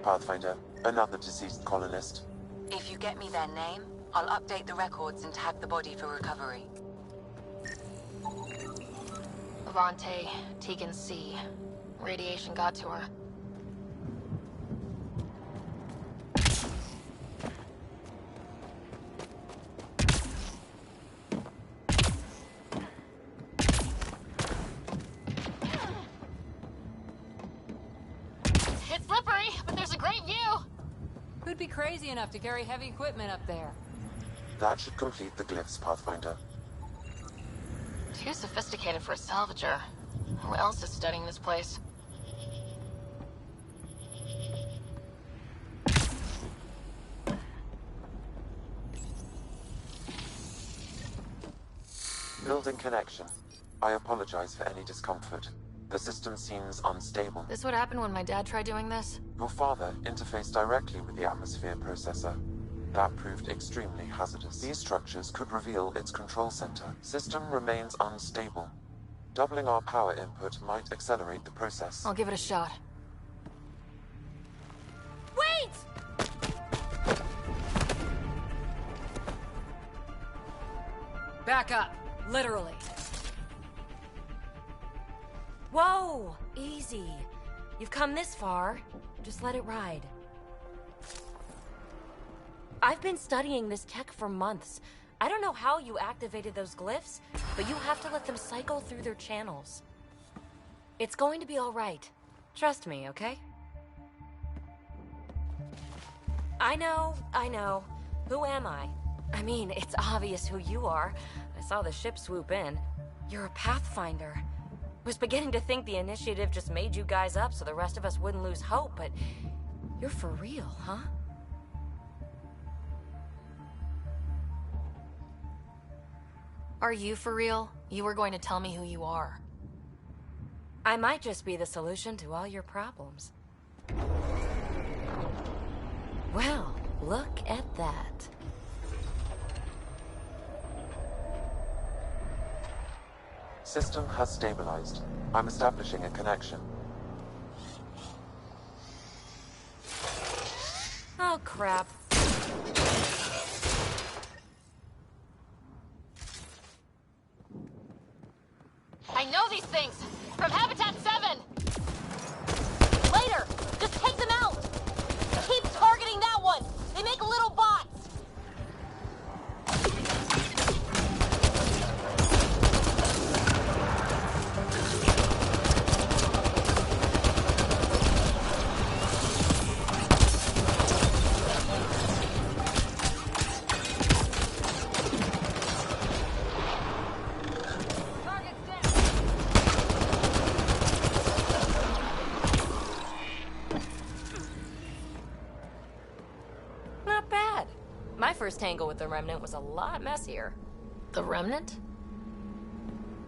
Pathfinder, another deceased colonist. If you get me their name, I'll update the records and tag the body for recovery. Avante, Tegan C. Radiation got to her. It's slippery, but there's a great view! Who'd be crazy enough to carry heavy equipment up there? That should complete the glyphs, Pathfinder. Too sophisticated for a salvager. Who else is studying this place? Building connection. I apologize for any discomfort. The system seems unstable. This would happen when my dad tried doing this? Your father interfaced directly with the atmosphere processor. That proved extremely hazardous. These structures could reveal its control center. System remains unstable. Doubling our power input might accelerate the process. I'll give it a shot. Wait! Back up, literally. Whoa! Easy. You've come this far. Just let it ride. I've been studying this tech for months. I don't know how you activated those glyphs, but you have to let them cycle through their channels. It's going to be all right. Trust me, okay? I know. Who am I? I mean, it's obvious who you are. I saw the ship swoop in. You're a Pathfinder. Was beginning to think the initiative just made you guys up so the rest of us wouldn't lose hope, but you're for real, huh? Are you for real? You were going to tell me who you are. I might just be the solution to all your problems. Well, look at that. System has stabilized. I'm establishing a connection. Oh, crap. I know these things! From Habitat 7! Later! Just take them out! Keep targeting that one! They make little bots! First tangle with the Remnant was a lot messier. The Remnant?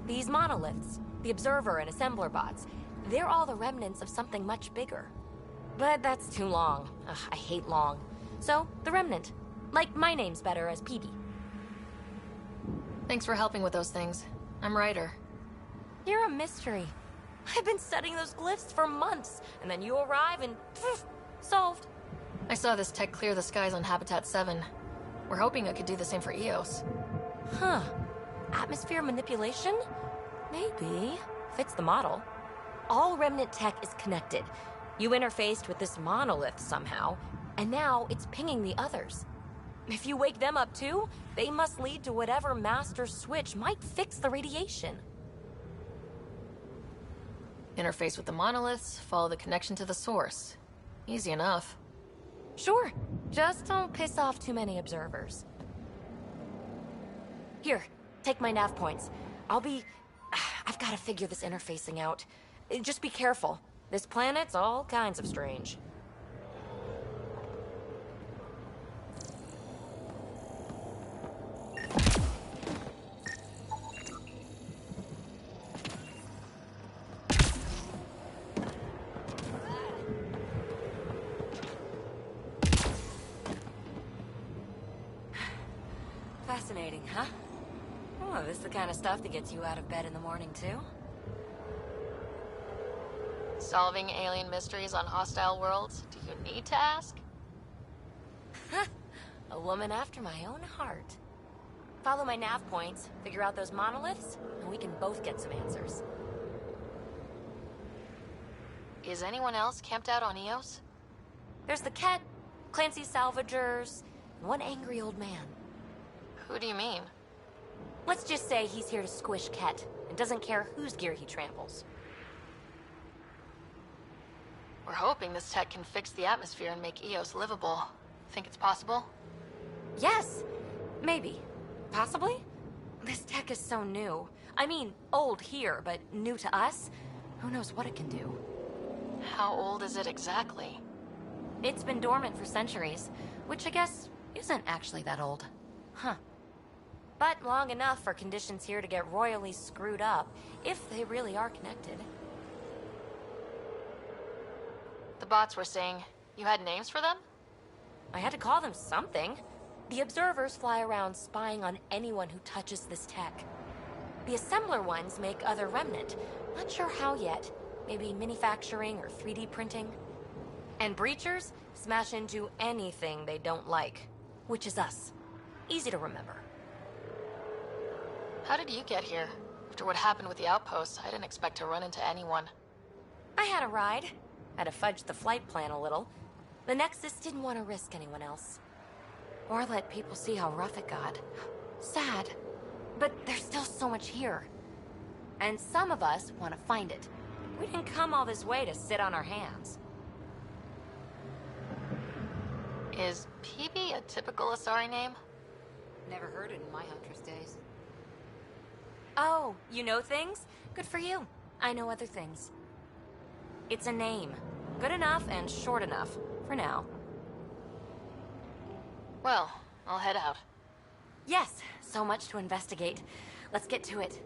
These monoliths, the Observer and Assembler bots, they're all the remnants of something much bigger. But that's too long. Ugh, I hate long. So, the Remnant. Like, my name's better as Petey. Thanks for helping with those things. I'm Ryder. You're a mystery. I've been studying those glyphs for months, and then you arrive and poof, solved. I saw this tech clear the skies on Habitat 7. We're hoping it could do the same for EOS. Huh. Atmosphere manipulation? Maybe. Fits the model. All Remnant tech is connected. You interfaced with this monolith somehow, and now it's pinging the others. If you wake them up too, they must lead to whatever master switch might fix the radiation. Interface with the monoliths, follow the connection to the source. Easy enough. Sure, just don't piss off too many observers. Here, take my nav points. I've got to figure this interfacing out. Just be careful. This planet's all kinds of strange. Fascinating, huh? Oh, this is the kind of stuff that gets you out of bed in the morning, too? Solving alien mysteries on hostile worlds? Do you need to ask? A woman after my own heart. Follow my nav points, figure out those monoliths, and we can both get some answers. Is anyone else camped out on Eos? There's the Ket, Clancy's salvagers, and one angry old man. Who do you mean? Let's just say he's here to squish Ket, and doesn't care whose gear he tramples. We're hoping this tech can fix the atmosphere and make Eos livable. Think it's possible? Yes! Maybe. Possibly? This tech is so new. I mean, old here, but new to us? Who knows what it can do? How old is it exactly? It's been dormant for centuries, which I guess isn't actually that old. Huh. But long enough for conditions here to get royally screwed up, if they really are connected. The bots were saying you had names for them? I had to call them something. The observers fly around spying on anyone who touches this tech. The assembler ones make other remnant. Not sure how yet. Maybe manufacturing or 3D printing. And breachers smash into anything they don't like, which is us. Easy to remember. How did you get here? After what happened with the outposts, I didn't expect to run into anyone. I had a ride. Had to fudge the flight plan a little. The Nexus didn't want to risk anyone else. Or let people see how rough it got. Sad. But there's still so much here. And some of us want to find it. We didn't come all this way to sit on our hands. Is PB a typical Asari name? Never heard it in my Huntress days. Oh, you know things? Good for you. I know other things. It's a name. Good enough and short enough. For now. Well, I'll head out. Yes, so much to investigate. Let's get to it.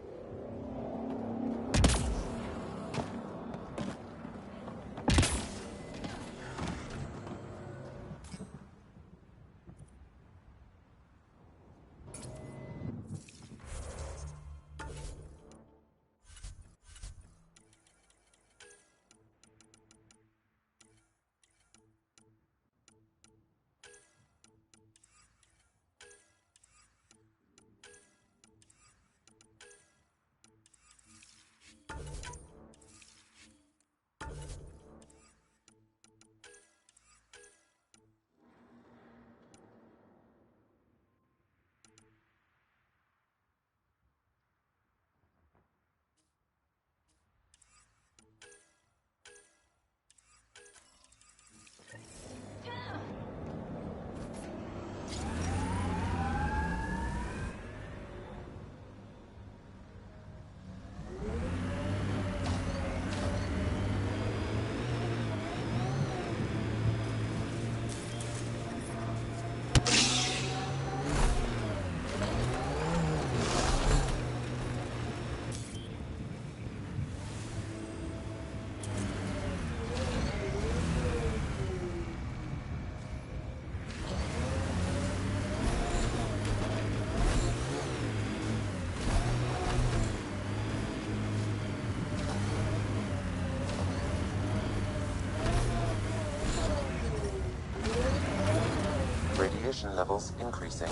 Radiation levels increasing.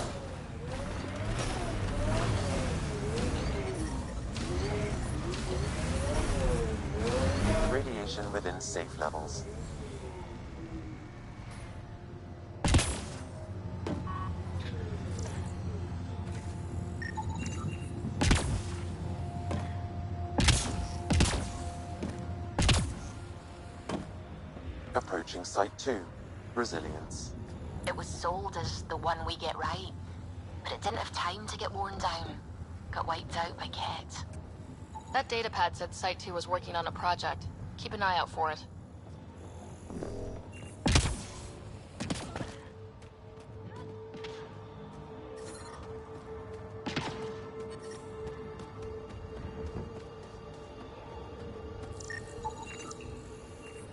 Radiation within safe levels. Site 2, Resilience. It was sold as the one we get right, but it didn't have time to get worn down. Got wiped out by Ket. That datapad said Site 2 was working on a project. Keep an eye out for it.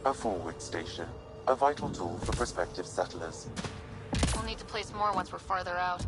A forward station. A vital tool for prospective settlers. We'll need to place more once we're farther out.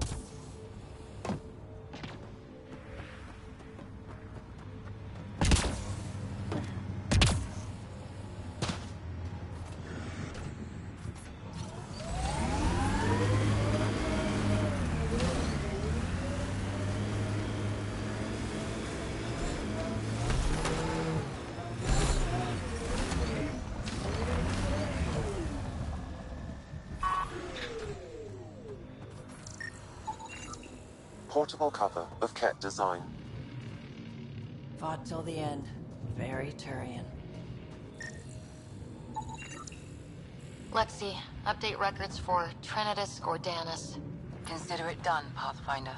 Portable cover of Ket design. Fought till the end. Very Turian. Lexi, update records for Trinitas Gordanis. Consider it done, Pathfinder.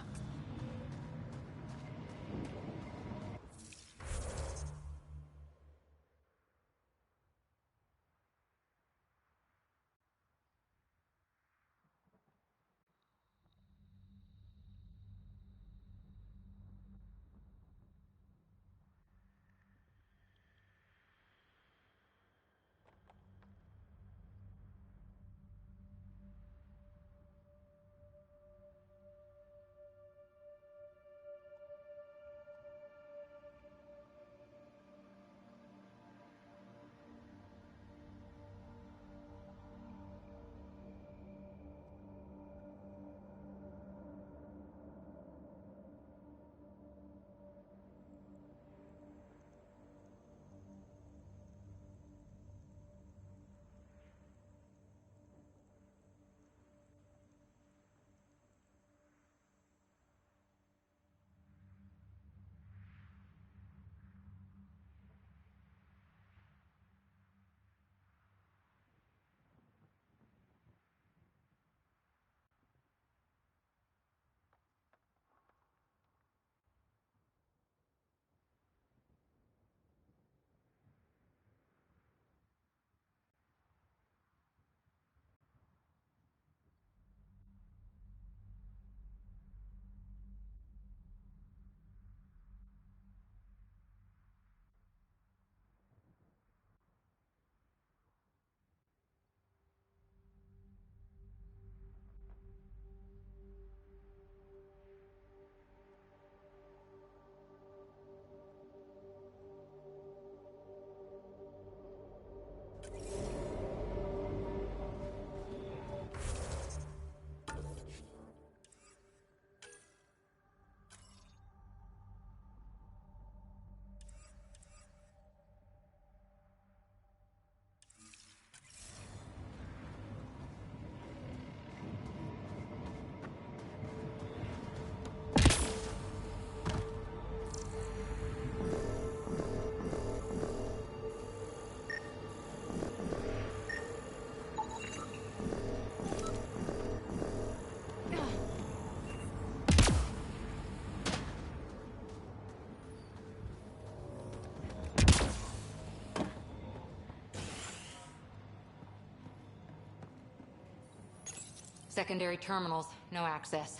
Secondary terminals, no access.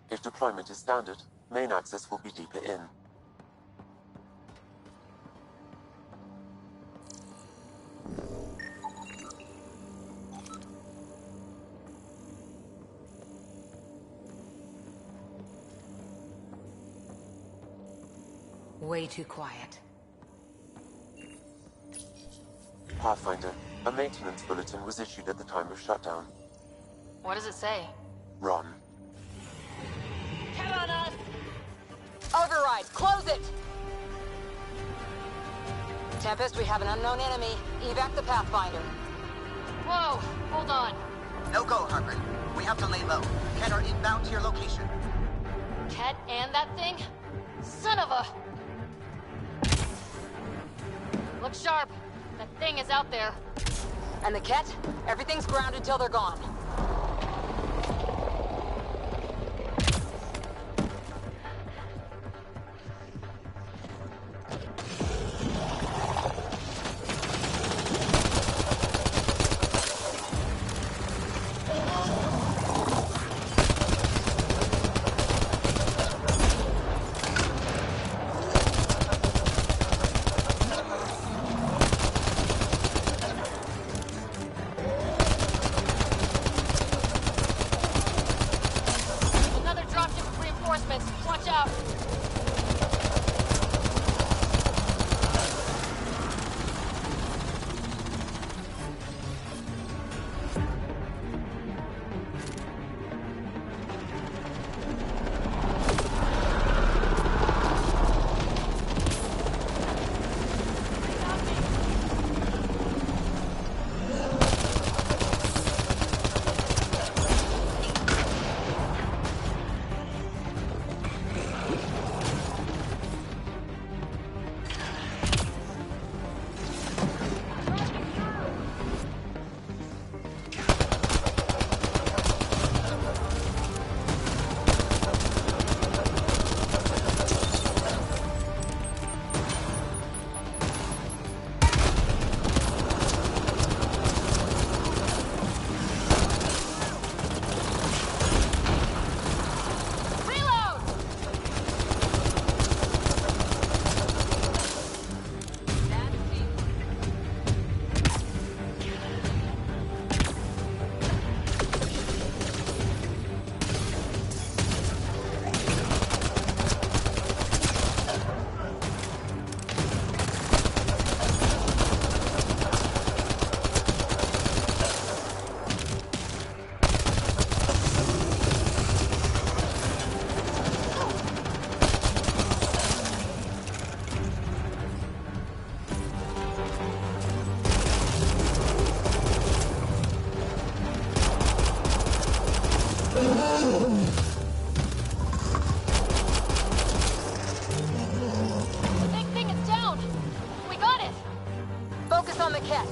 If deployment is standard, main access will be deeper in. Way too quiet. Pathfinder, a maintenance bulletin was issued at the time of shutdown. What does it say? Run. Come on us! Override, close it! Tempest, we have an unknown enemy. Evac the Pathfinder. Whoa, hold on. No go, Harper. We have to lay low. Ket are inbound to your location. Ket and that thing? Son of a... Look sharp. That thing is out there. And the Ket? Everything's grounded till they're gone. Watch out! Focus on the Ket.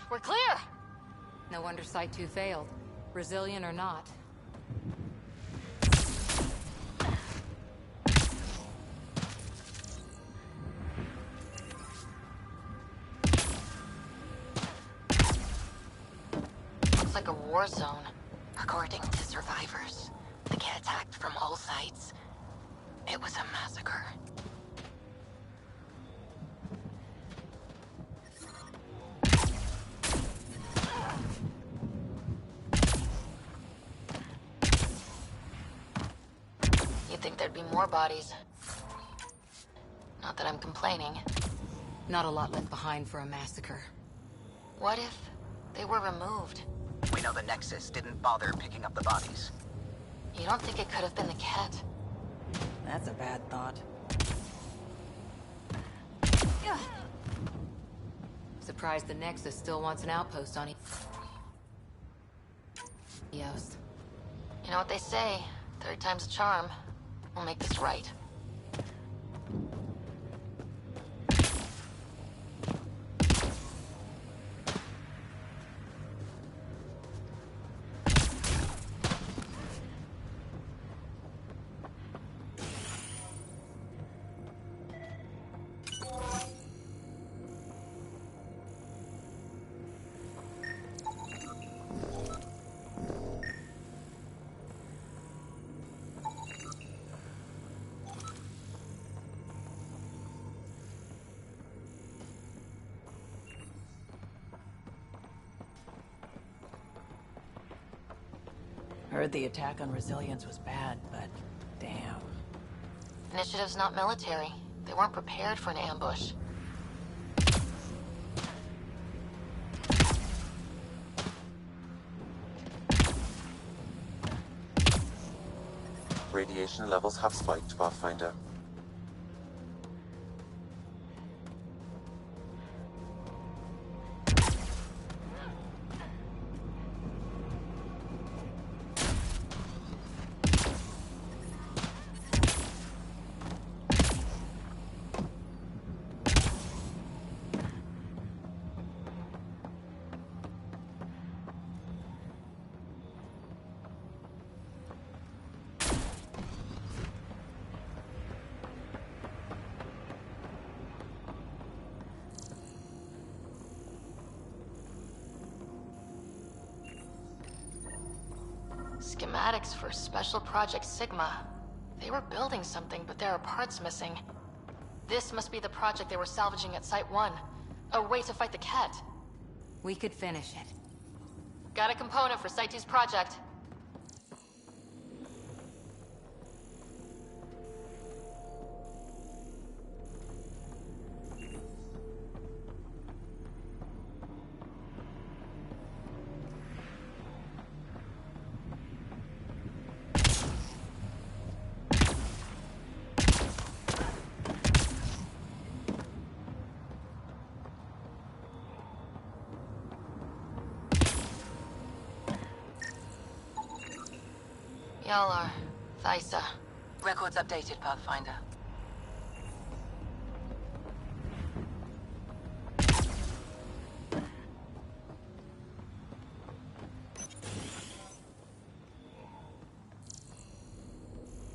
We're clear! No wonder Site 2 failed. Brazilian or not. Looks like a war zone. According to survivors, the Ket attacked from all sides. It was a massacre. You'd think there'd be more bodies. Not that I'm complaining. Not a lot left behind for a massacre. What if they were removed? We know the Nexus didn't bother picking up the bodies. You don't think it could have been the cat? That's a bad thought. Surprised the Nexus still wants an outpost on Eos. You know what they say, third time's a charm. We'll make this right. Heard the attack on Resilience was bad, but damn. Initiative's not military. They weren't prepared for an ambush. Radiation levels have spiked, Pathfinder. Schematics for Special Project Sigma. They were building something, but there are parts missing. This must be the project they were salvaging at Site 1. A way to fight the cat. We could finish it. Got a component for Site 2's project. Y'all are Thysa. Records updated, Pathfinder.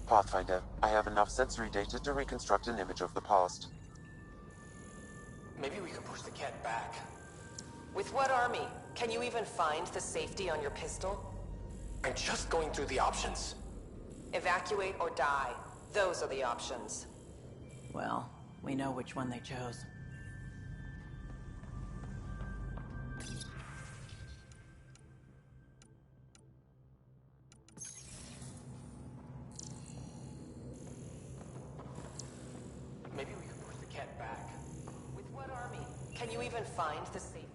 Pathfinder, I have enough sensory data to reconstruct an image of the past. Maybe we could push the cat back. With what army? Can you even find the safety on your pistol? I'm just going through the options. Evacuate or die. Those are the options. Well, we know which one they chose. Maybe we could push the cat back. With what army? Can you even find the safety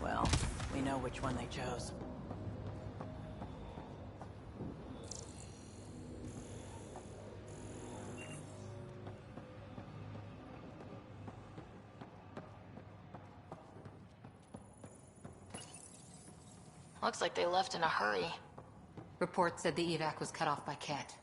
Well, we know which one they chose. Looks like they left in a hurry. Report said the evac was cut off by Ket.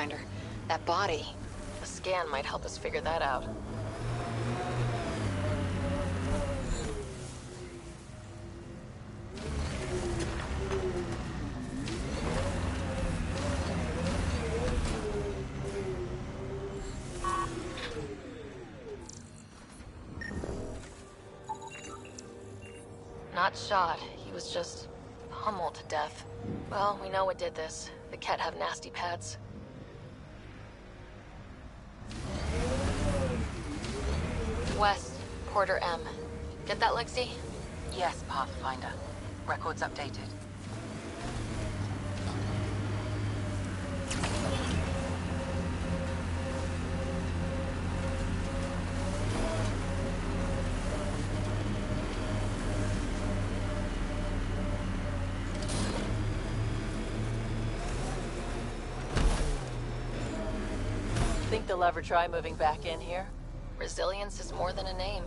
Pathfinder. That body. The scan might help us figure that out. Not shot. He was just pummeled to death. Well, we know what did this. The Ket have nasty pads. West, Porter M. Get that, Lexi? Yes, Pathfinder. Records updated. Think they'll ever try moving back in here? Resilience is more than a name.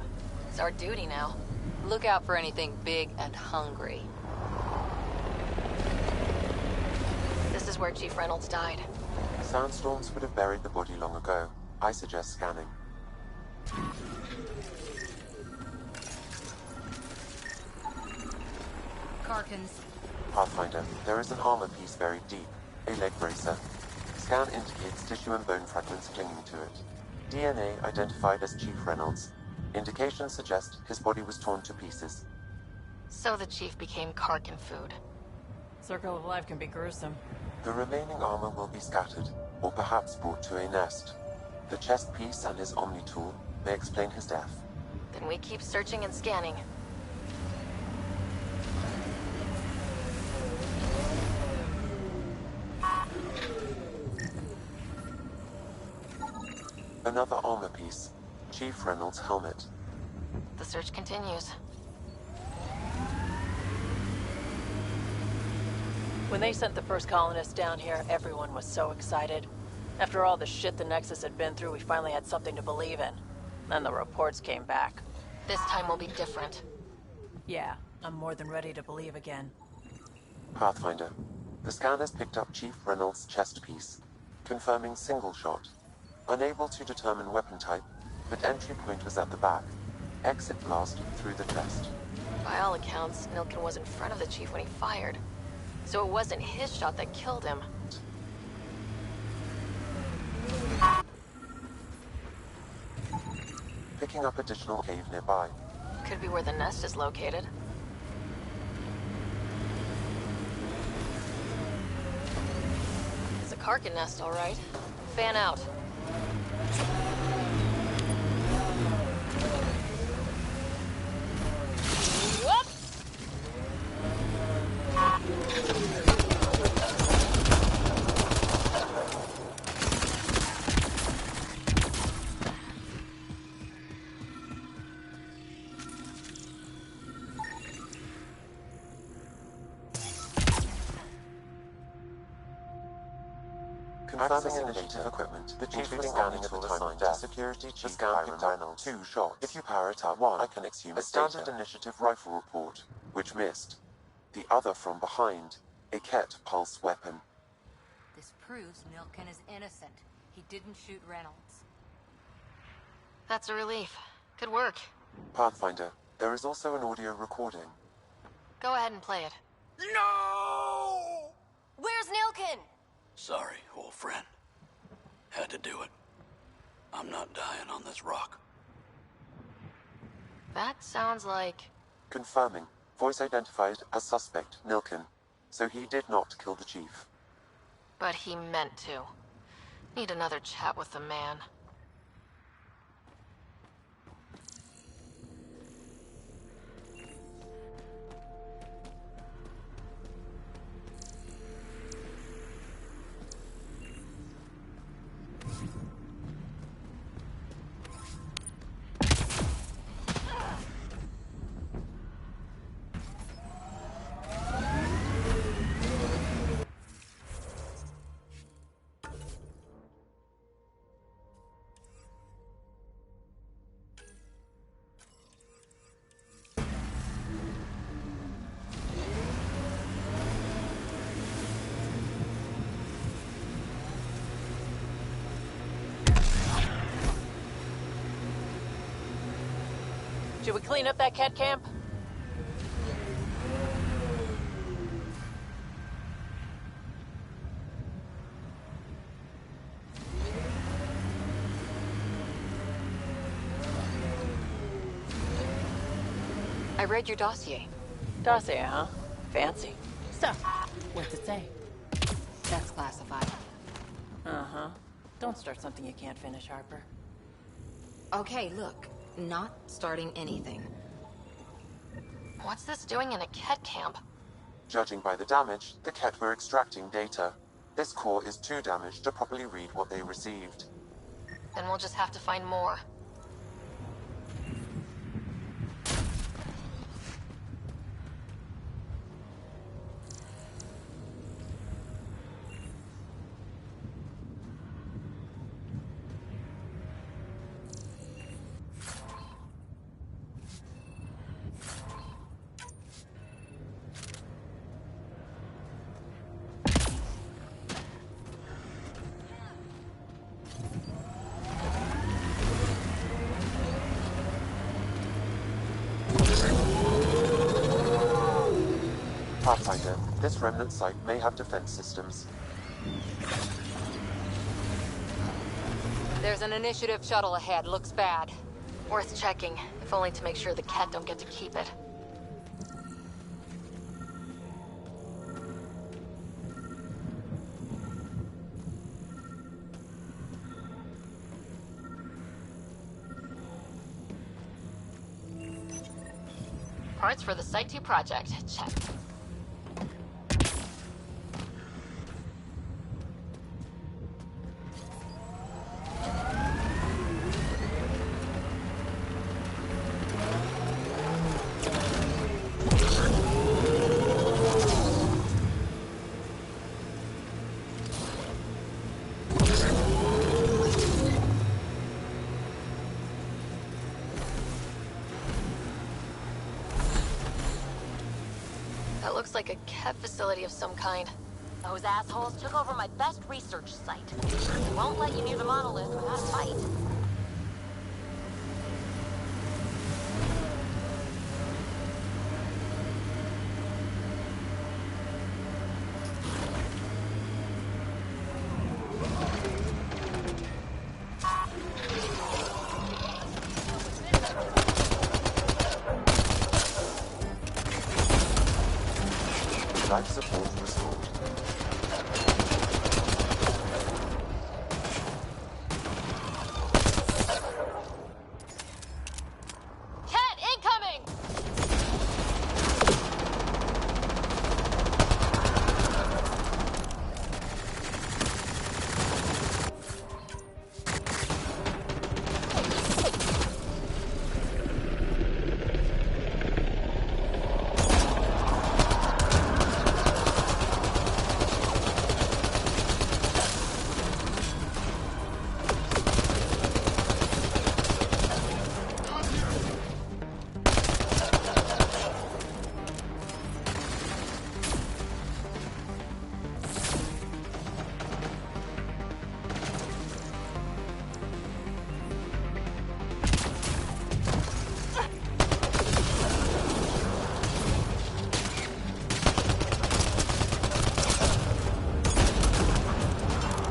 It's our duty now. Look out for anything big and hungry. This is where Chief Reynolds died. Sandstorms would have buried the body long ago. I suggest scanning. Karkins. Pathfinder, there is an armor piece buried deep. A leg bracer. Scan indicates tissue and bone fragments clinging to it. DNA identified as Chief Reynolds. Indications suggest his body was torn to pieces. So the Chief became Karkin food. Circle of life can be gruesome. The remaining armor will be scattered, or perhaps brought to a nest. The chest piece and his Omni tool may explain his death. Then we keep searching and scanning. Another armor piece. Chief Reynolds' helmet. The search continues. When they sent the first colonists down here, everyone was so excited. After all the shit the Nexus had been through, we finally had something to believe in. Then the reports came back. This time will be different. Yeah, I'm more than ready to believe again. Pathfinder. The scanners picked up Chief Reynolds' chest piece, confirming single shot. Unable to determine weapon type, but entry point was at the back. Exit blast through the chest. By all accounts, Nilken was in front of the Chief when he fired. So it wasn't his shot that killed him. Picking up additional cave nearby. Could be where the nest is located. It's a Karkin nest, all right. Fan out. Whoop! Confirming initiative equipment. The chief is scanning at the time of death. Security chief scan picked up 2 shots. If you power it up, 1, I can exhume a standard initiative rifle report, which missed. The other from behind, a Ket pulse weapon. This proves Nilken is innocent. He didn't shoot Reynolds. That's a relief. Good work. Pathfinder, there is also an audio recording. Go ahead and play it. No! Where's Nilken? Sorry, old friend. Had to do it. I'm not dying on this rock. That sounds like... Confirming. Voice identified as suspect, Nilken. So he did not kill the chief. But he meant to. Need another chat with the man. Should we clean up that cat camp? I read your dossier. Dossier, huh? Fancy. So, what's it say? That's classified. Uh-huh. Don't start something you can't finish, Harper. Okay, look. Not starting anything. What's this doing in a Ket camp? Judging by the damage, the Ket were extracting data. This core is too damaged to properly read what they received. Then we'll just have to find more. Pathfinder, this remnant site may have defense systems. There's an initiative shuttle ahead. Looks bad. Worth checking, if only to make sure the Ket don't get to keep it. Parts for the Site 2 project. Check. That looks like a Ket facility of some kind. Those assholes took over my best research site. They won't let you near the monolith without a fight. Life support restored. Ket, incoming!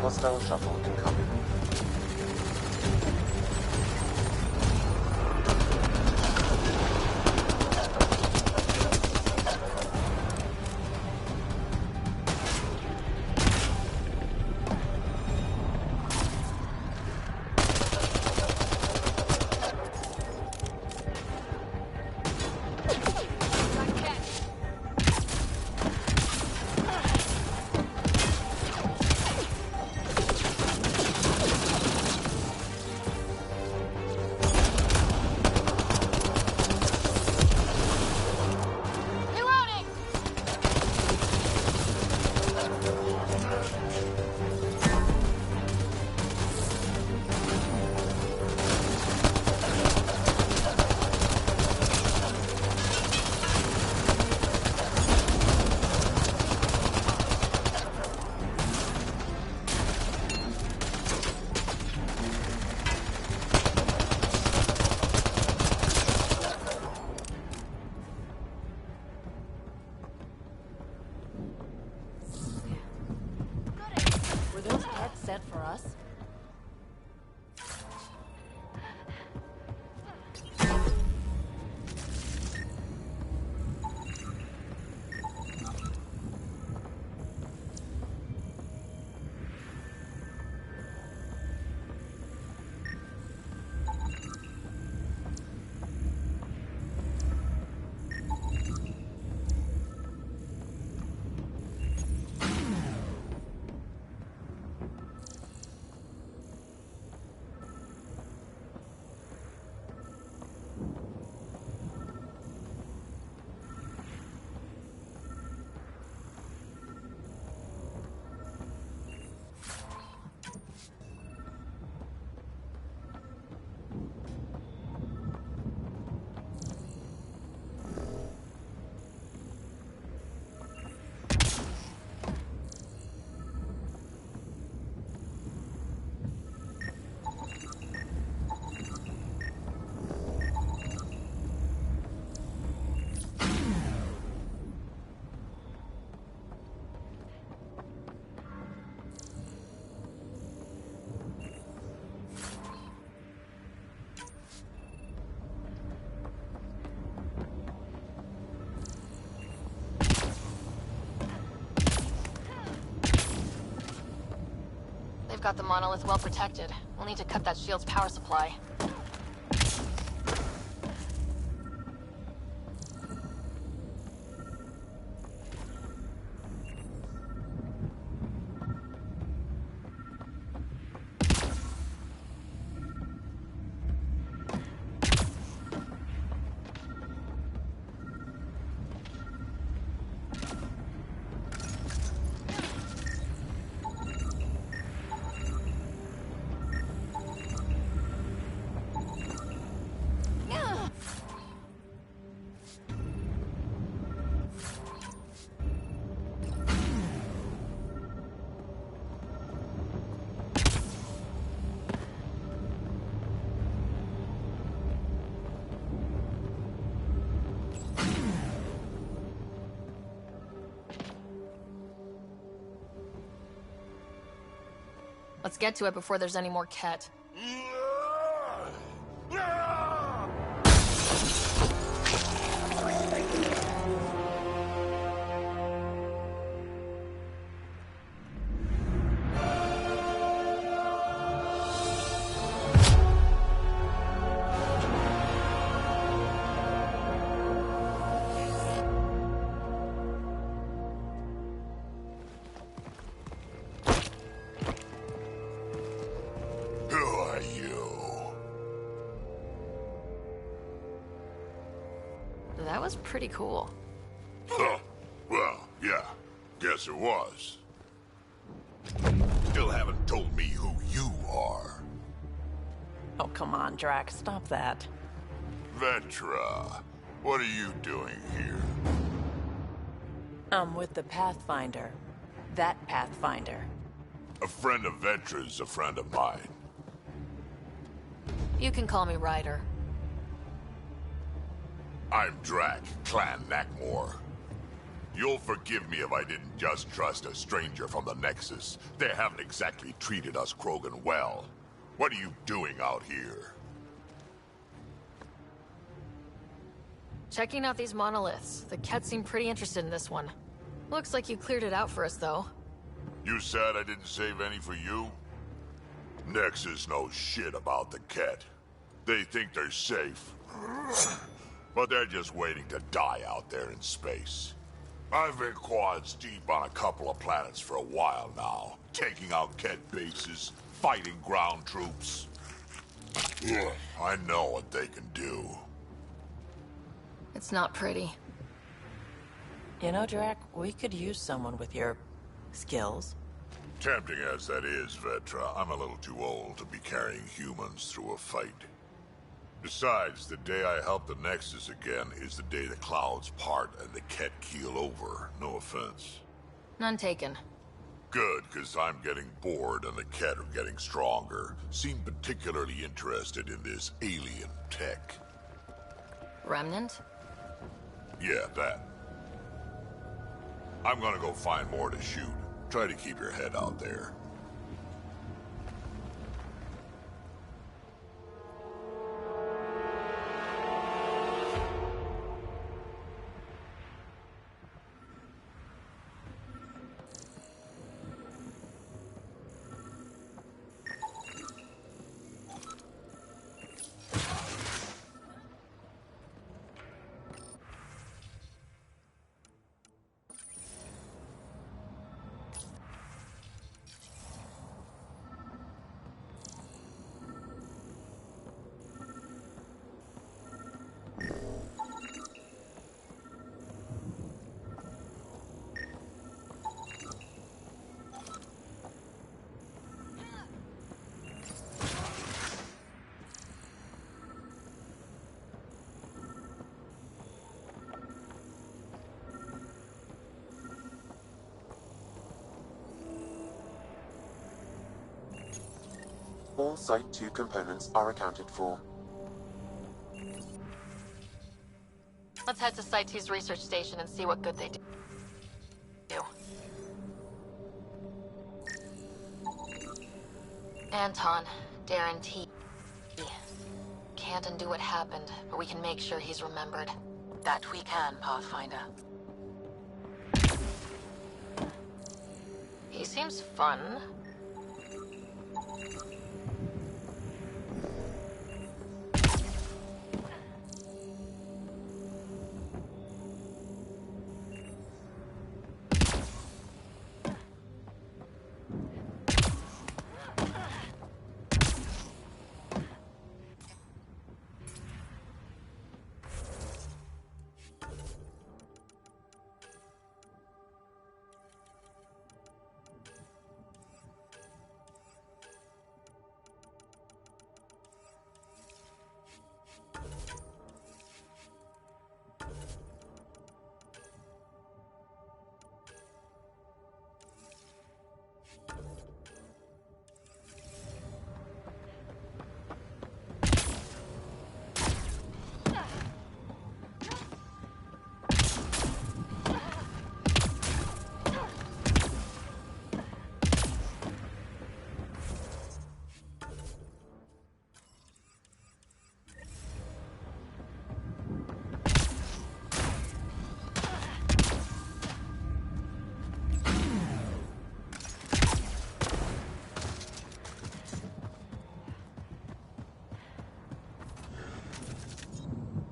Hostile shuttle incoming. out the monolith well protected. We'll need to cut that shield's power supply. Let's get to it before there's any more Ket. That was pretty cool. Huh. Well, yeah. Guess it was. Still haven't told me who you are. Oh, come on, Drax. Stop that. Vetra, what are you doing here? I'm with the Pathfinder. That Pathfinder. A friend of Vetra's a friend of mine. You can call me Ryder. I'm Drac, Clan Nakmor. You'll forgive me if I didn't just trust a stranger from the Nexus. They haven't exactly treated us Krogan well. What are you doing out here? Checking out these monoliths. The Ket seem pretty interested in this one. Looks like you cleared it out for us, though. You said I didn't save any for you? Nexus knows shit about the Ket. They think they're safe. But they're just waiting to die out there in space. I've been quads deep on a couple of planets for a while now, taking out Ket bases, fighting ground troops. I know what they can do. It's not pretty. You know, Drac, we could use someone with your skills. Tempting as that is, Vetra, I'm a little too old to be carrying humans through a fight. Besides, the day I help the Nexus again is the day the clouds part and the Ket keel over. No offense. None taken. Good, because I'm getting bored and the Ket are getting stronger. Seem particularly interested in this alien tech. Remnant? Yeah, that. I'm gonna go find more to shoot. Try to keep your head out there. All Site 2 components are accounted for. Let's head to Site 2's research station and see what good they do. Anton, Darren T. Can't undo what happened, but we can make sure he's remembered. That we can, Pathfinder. He seems fun.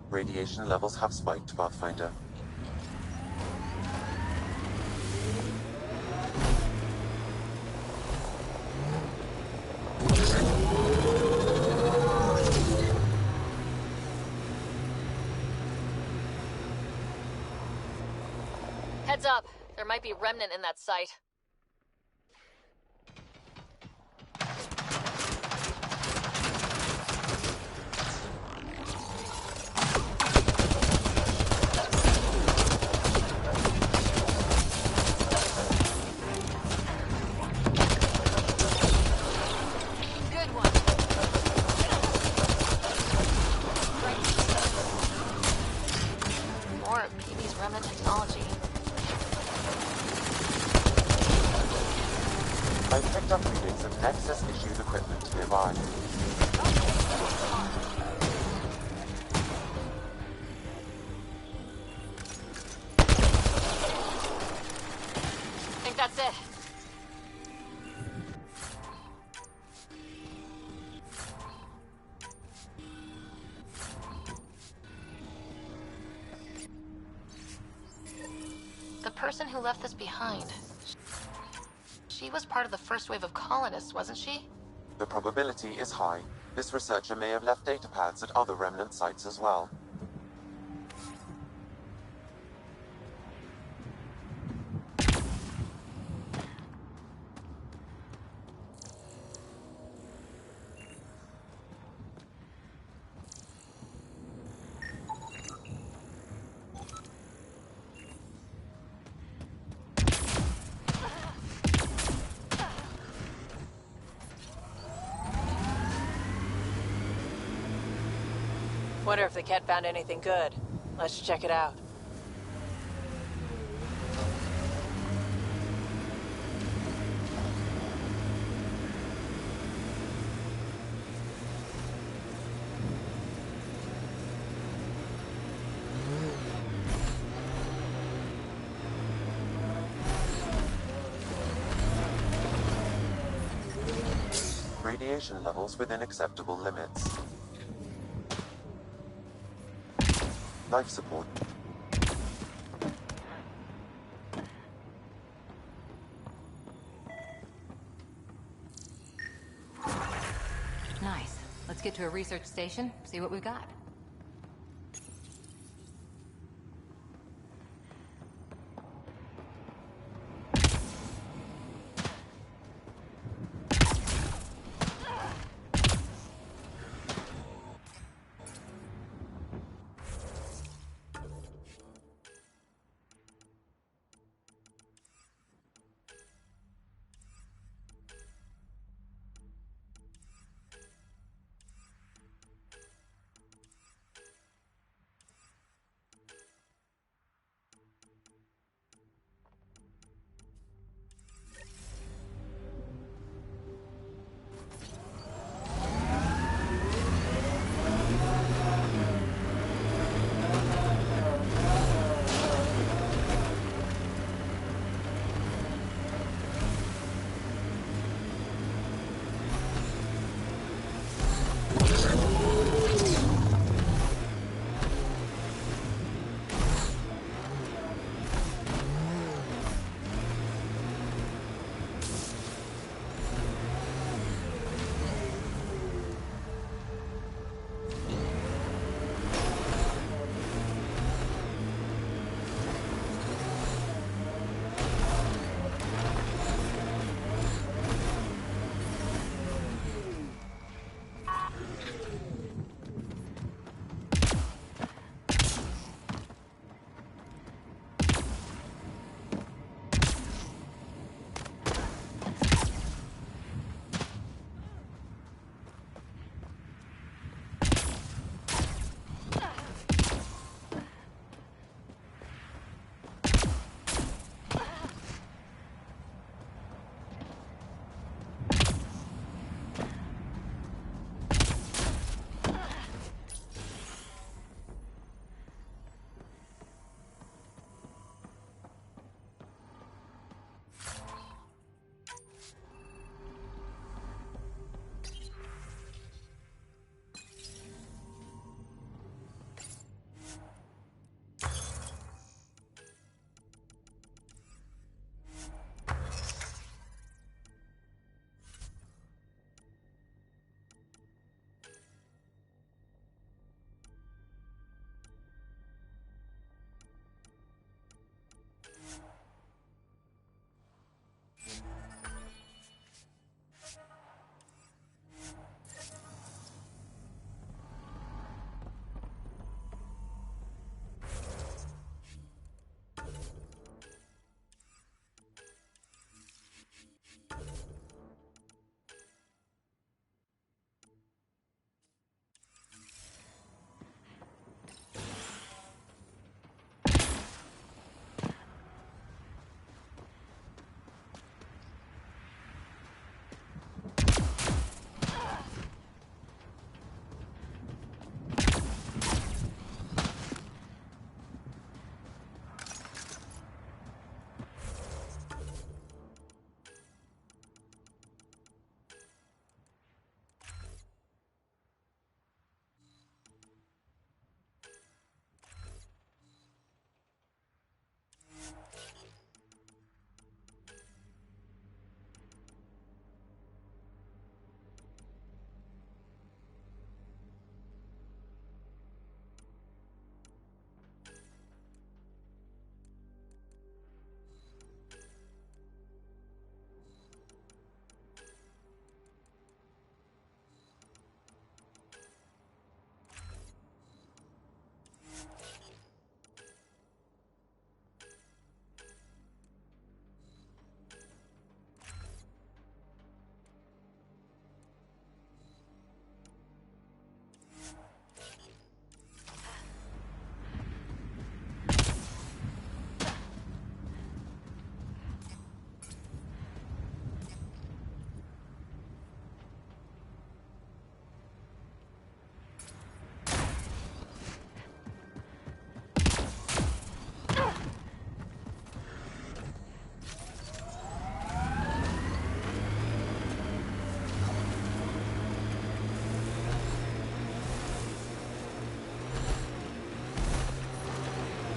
Radiation levels have spiked, Pathfinder. Heads up. There might be remnant in that site. I've picked up readings of Nexus-issued equipment nearby. Think that's it. The person who left this behind. She was part of the first wave of colonists, wasn't she? The probability is high. This researcher may have left data pads at other remnant sites as well. Wonder if the cat found anything good. Let's check it out. Radiation levels within acceptable limits. Life support. Nice. Let's get to a research station, see what we've got.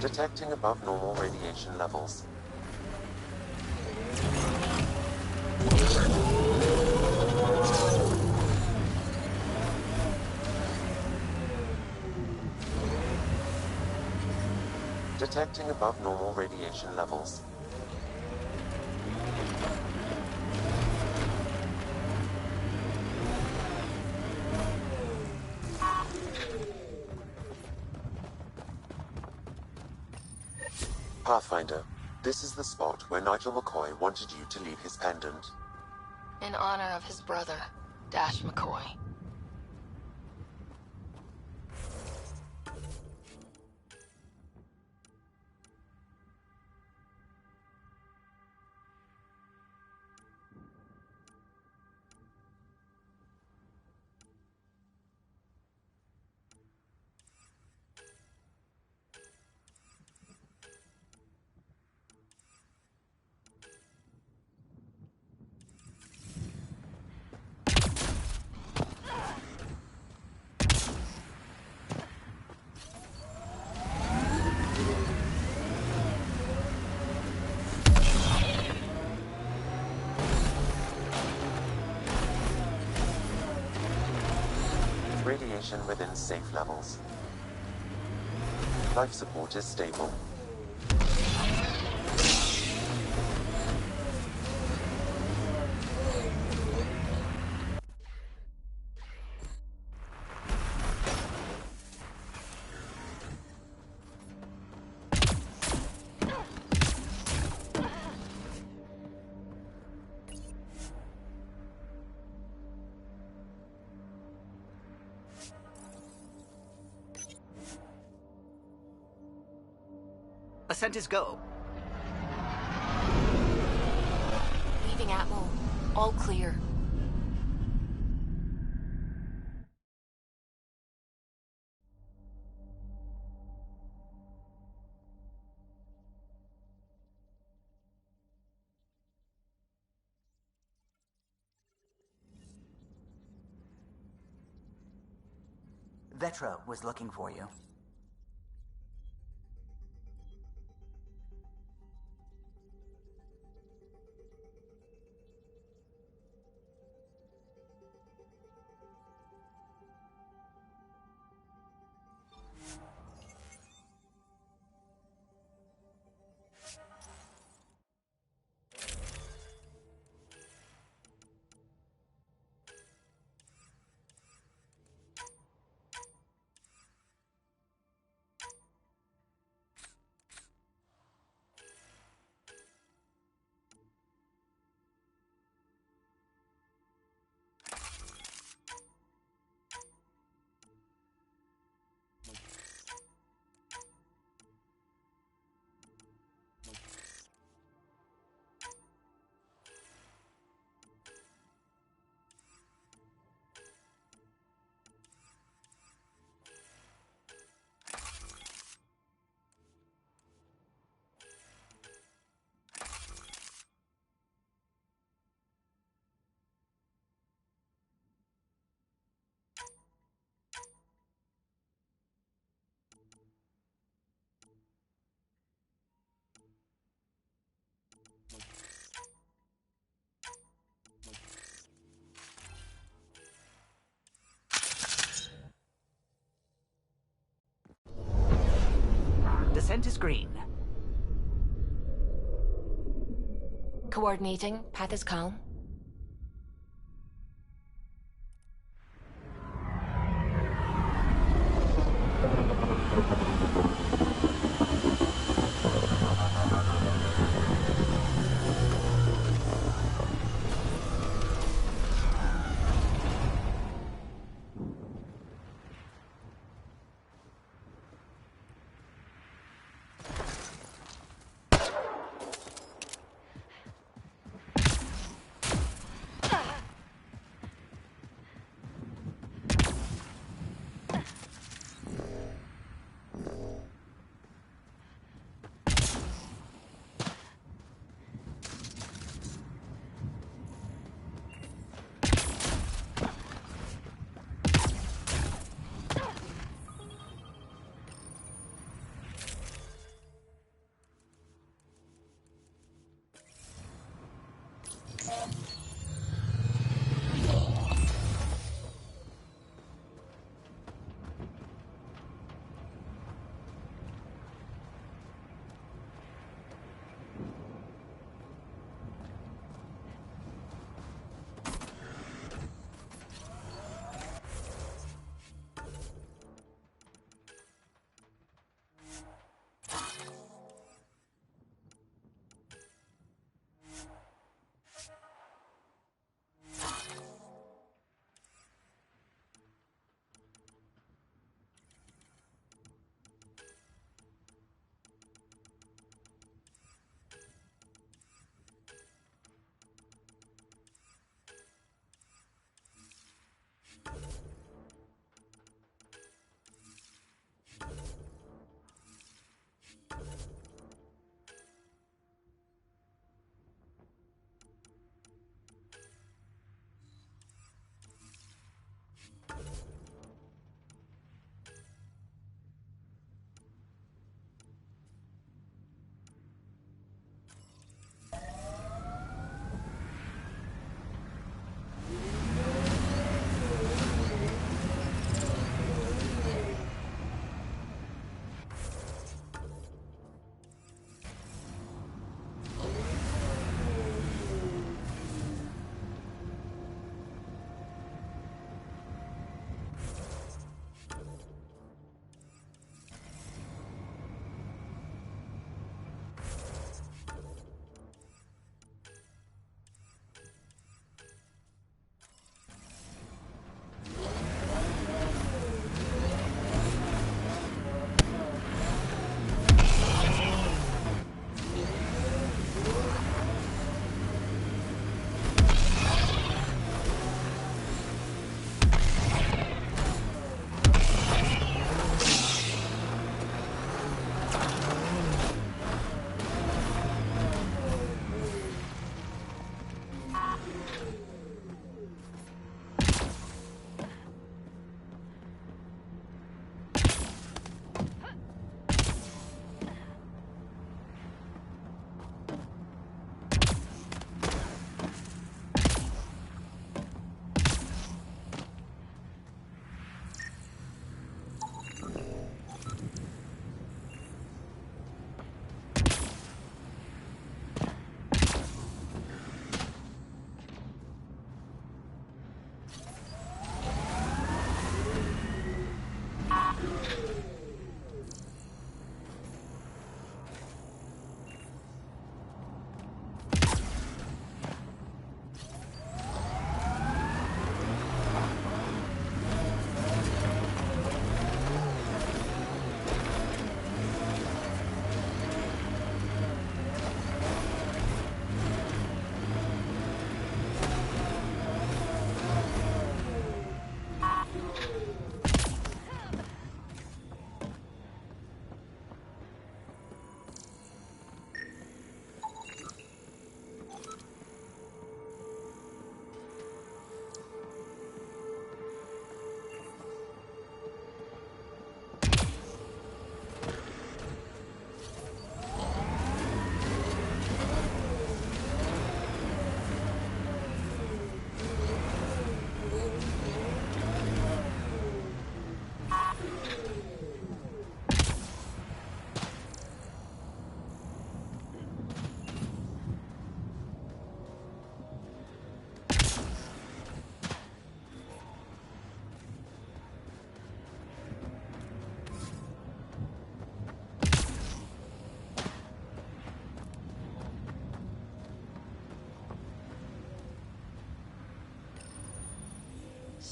Detecting above normal radiation levels. Detecting above normal radiation levels. Pathfinder, this is the spot where Nigel McCoy wanted you to leave his pendant. In honor of his brother, Dash McCoy. Radiation within safe levels. Life support is stable. Ascent is go. Leaving Atmo. All clear. Vetra was looking for you. Descent is green. Coordinating. Path is calm.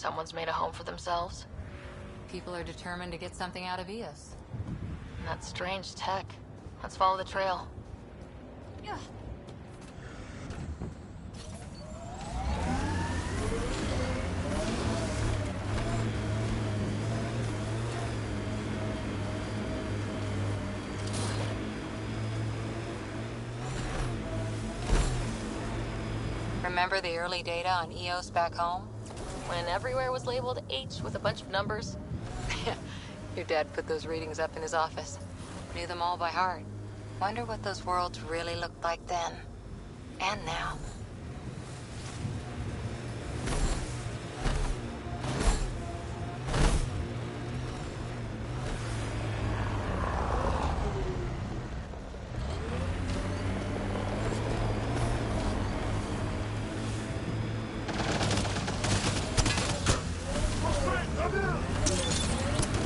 someone's made a home for themselves. People are determined to get something out of Eos. And that strange tech. Let's follow the trail. Yeah. Remember the early data on Eos back home? When everywhere was labeled H with a bunch of numbers. Your dad put those readings up in his office. Knew them all by heart. Wonder what those worlds really looked like then. And now.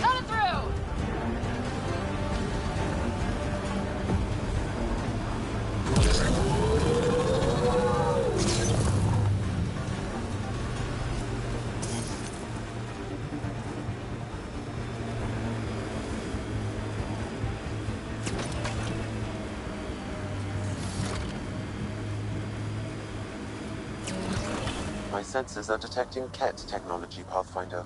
Coming through! My sensors are detecting Ket technology, Pathfinder.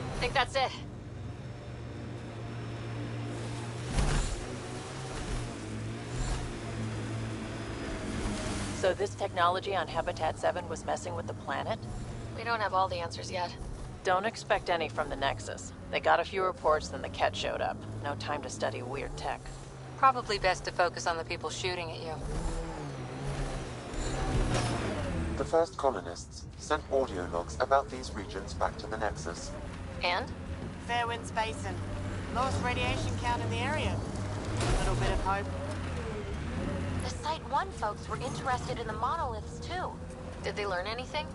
I think that's it. So this technology on Habitat 7 was messing with the planet? We don't have all the answers yet. Don't expect any from the Nexus. They got a few reports, then the Ket showed up. No time to study weird tech. Probably best to focus on the people shooting at you. The first colonists sent audio logs about these regions back to the Nexus. And? Fair winds basin. Lowest radiation count in the area. A little bit of hope. The Site 1 folks were interested in the monoliths, too. Did they learn anything?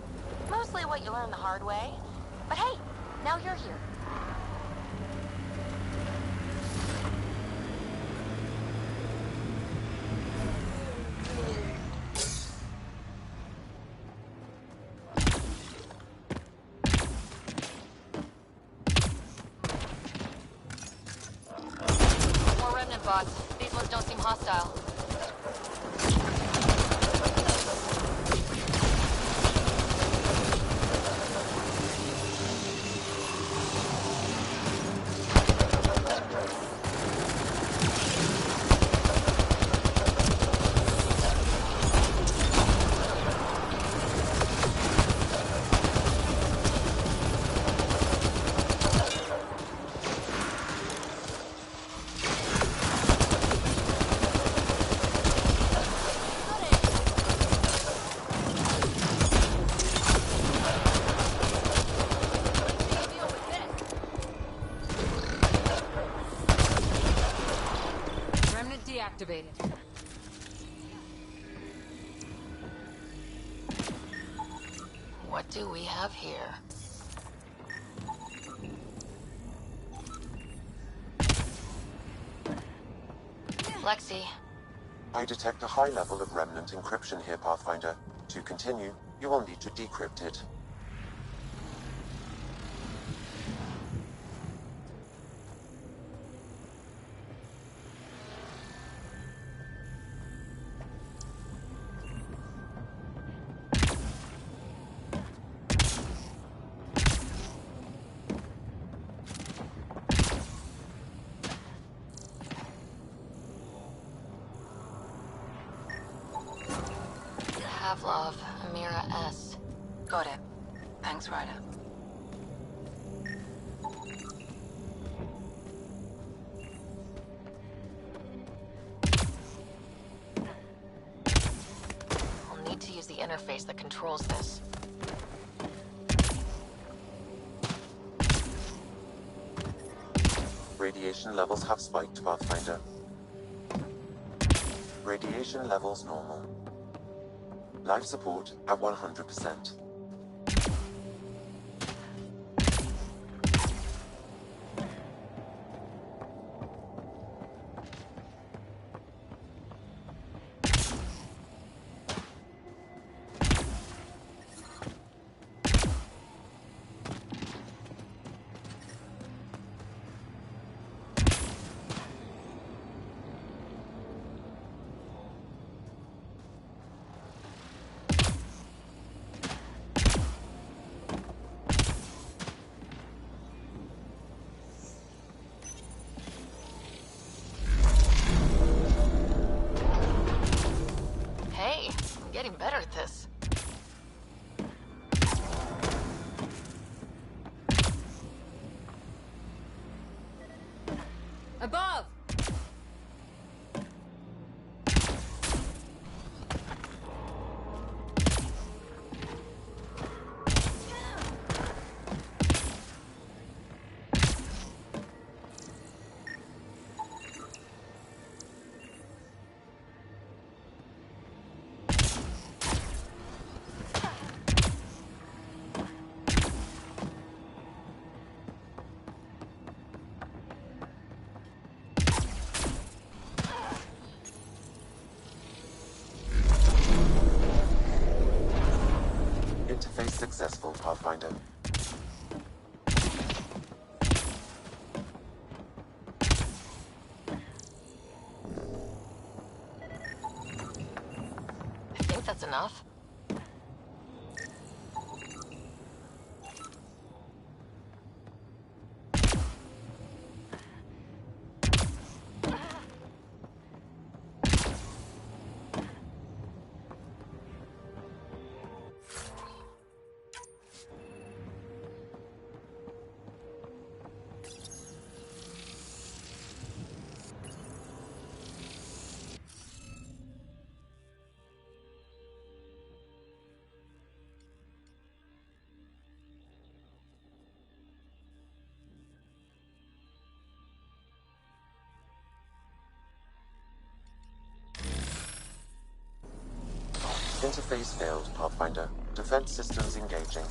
Mostly what you learn the hard way. But hey, now you're here. More remnant bots. These ones don't seem hostile. Remnant deactivated. What do we have here? Lexi. I detect a high level of remnant encryption here, Pathfinder. To continue, you will need to decrypt it. Pavlov, Amira S. Got it. Thanks, Ryder. I'll need to use the interface that controls this. Radiation levels have spiked, Pathfinder. Radiation levels normal. Life support at 100%. Hey, I'm getting better at this. Above! Interface successful, Pathfinder. I think that's enough. Interface failed, Pathfinder. Defense systems engaging.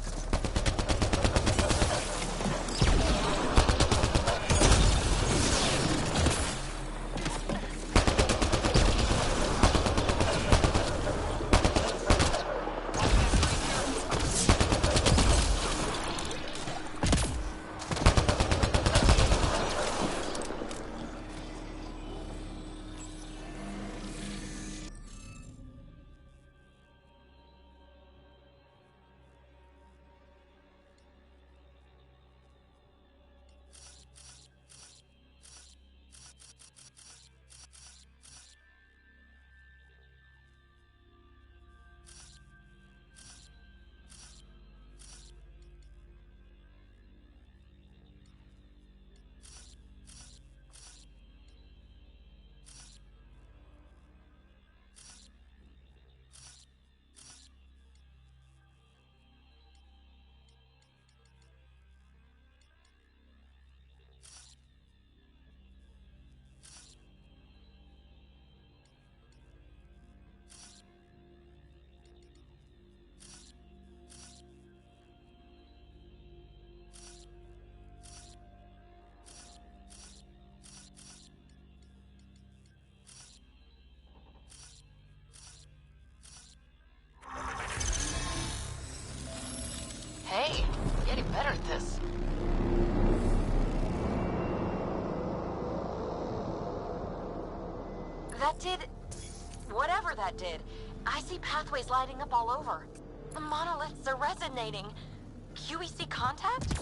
Hey, I'm getting better at this. That did... whatever that did. I see pathways lighting up all over. The monoliths are resonating. QEC contact?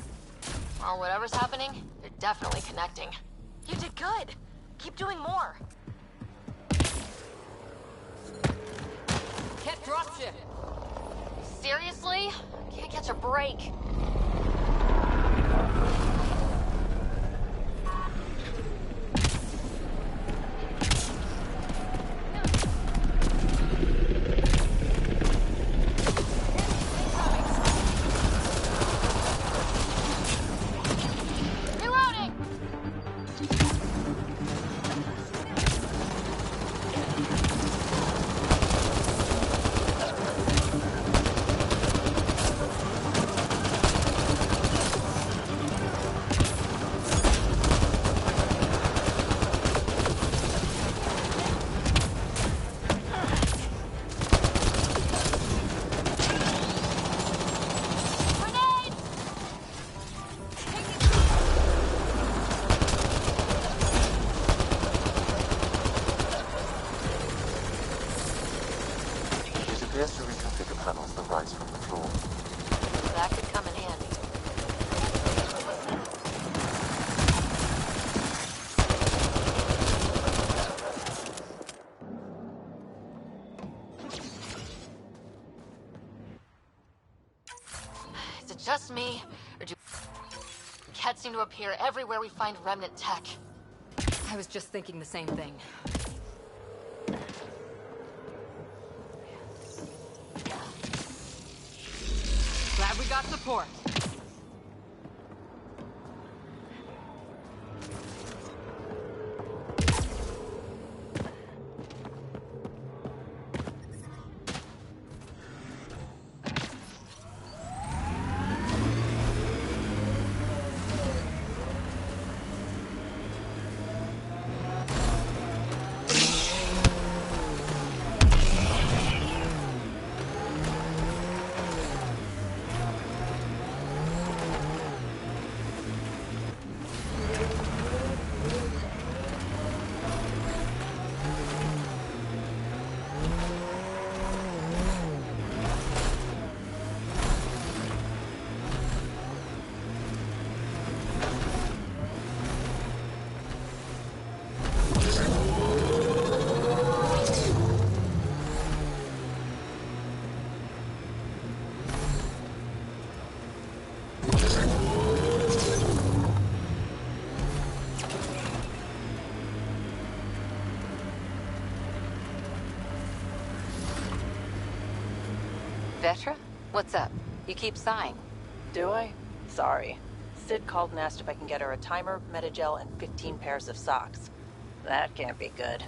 Well, whatever's happening, they're definitely connecting. You did good. Keep doing more. Can't drop ship. Seriously? Can't catch a break. That could come in handy. Is it just me, or do Kett seem to appear everywhere we find remnant tech? I was just thinking the same thing. Glad we got support. Vetra? What's up? You keep sighing. Do I? Sorry. Sid called and asked if I can get her a timer, metagel, and 15 pairs of socks. That can't be good.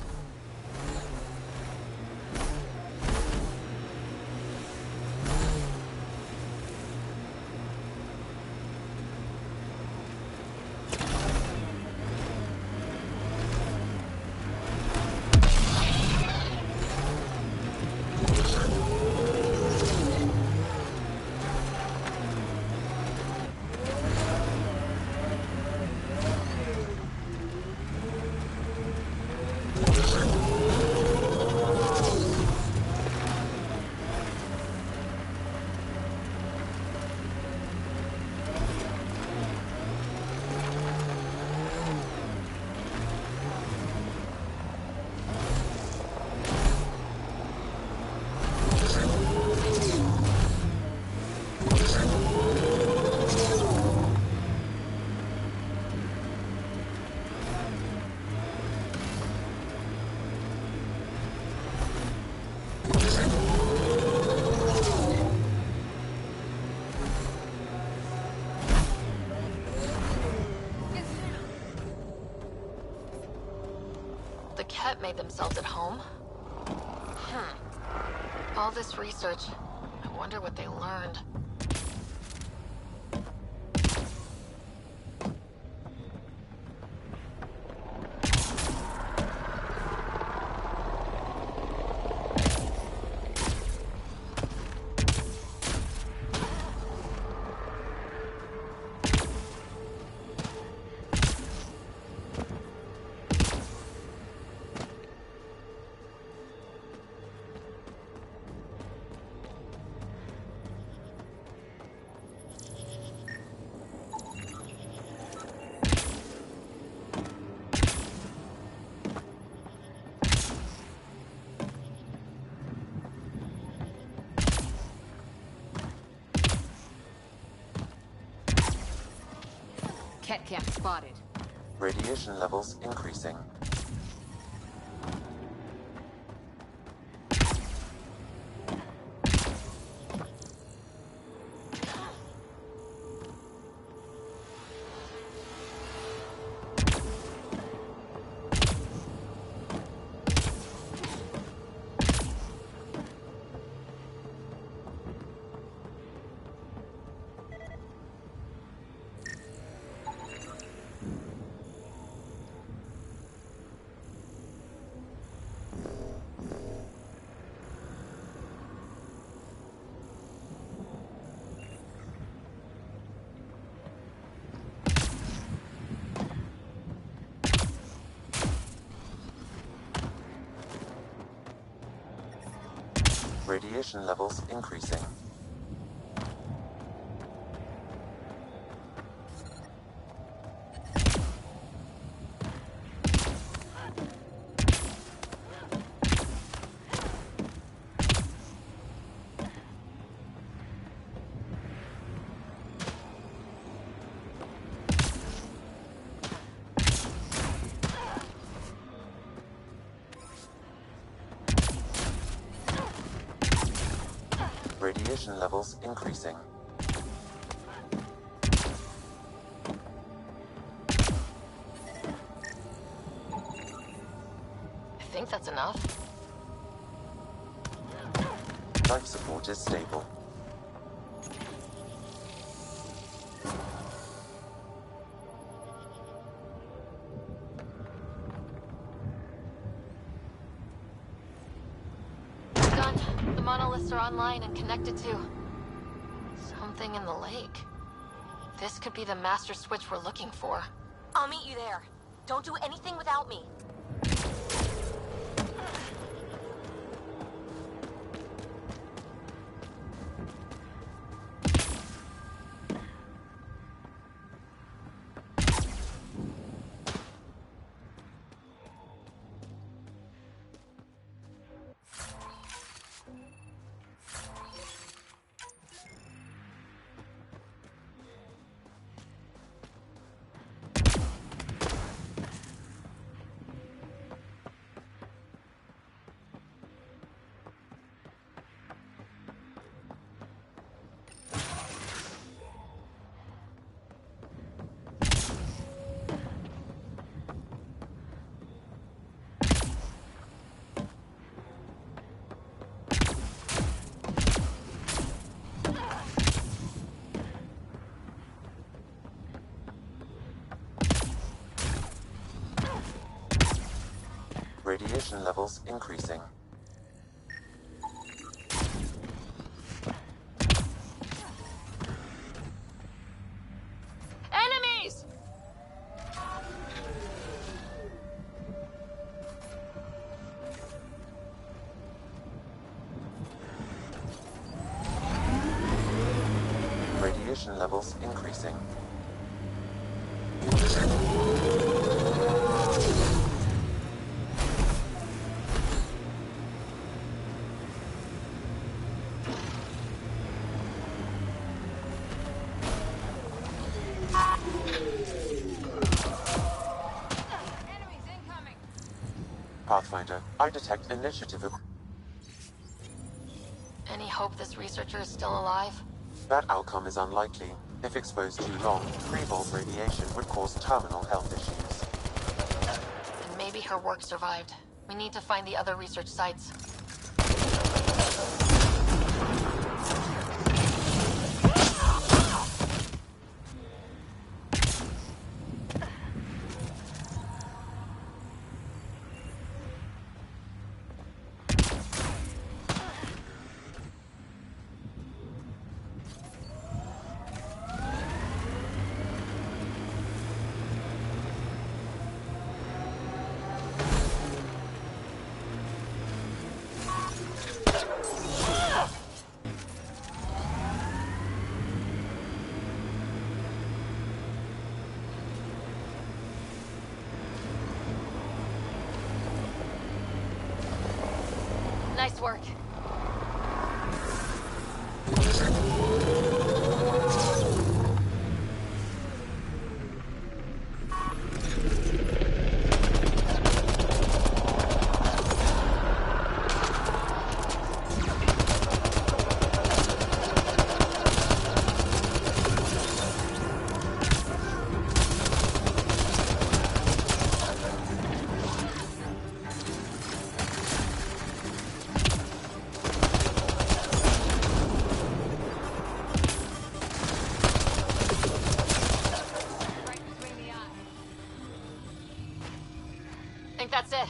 The Kett made themselves at home? All this research, I wonder what they learned. Ket camp spotted. Radiation levels increasing. Radiation levels increasing. Radiation levels increasing. I think that's enough. Life support is stable. Done. The monoliths are online and connected to something in the lake. This could be the master switch we're looking for. I'll meet you there. Don't do anything without me. Radiation levels increasing. Enemies! Radiation levels increasing. Pathfinder, I detect initiative. Any hope this researcher is still alive? That outcome is unlikely. If exposed too long, 3-volt radiation would cause terminal health issues. And maybe her work survived. We need to find the other research sites. Nice work. That's it.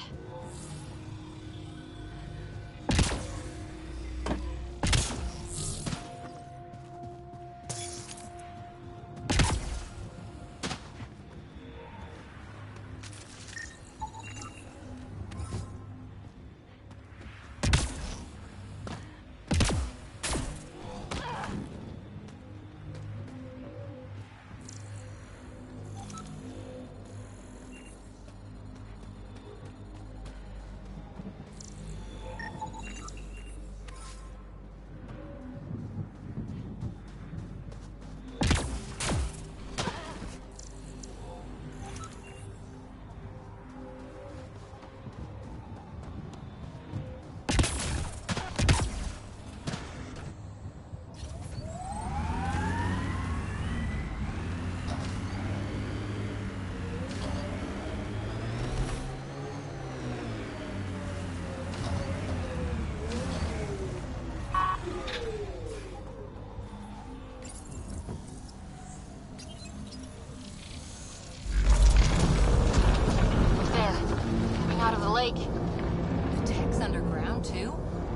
Out of the lake. The tech's underground, too?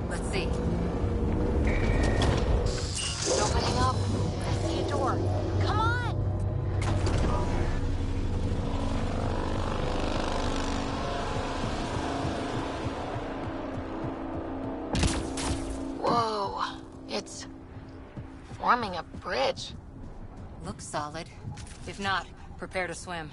Let's see. It's opening up. I see a door. Come on! Whoa. It's forming a bridge. Looks solid. If not, prepare to swim.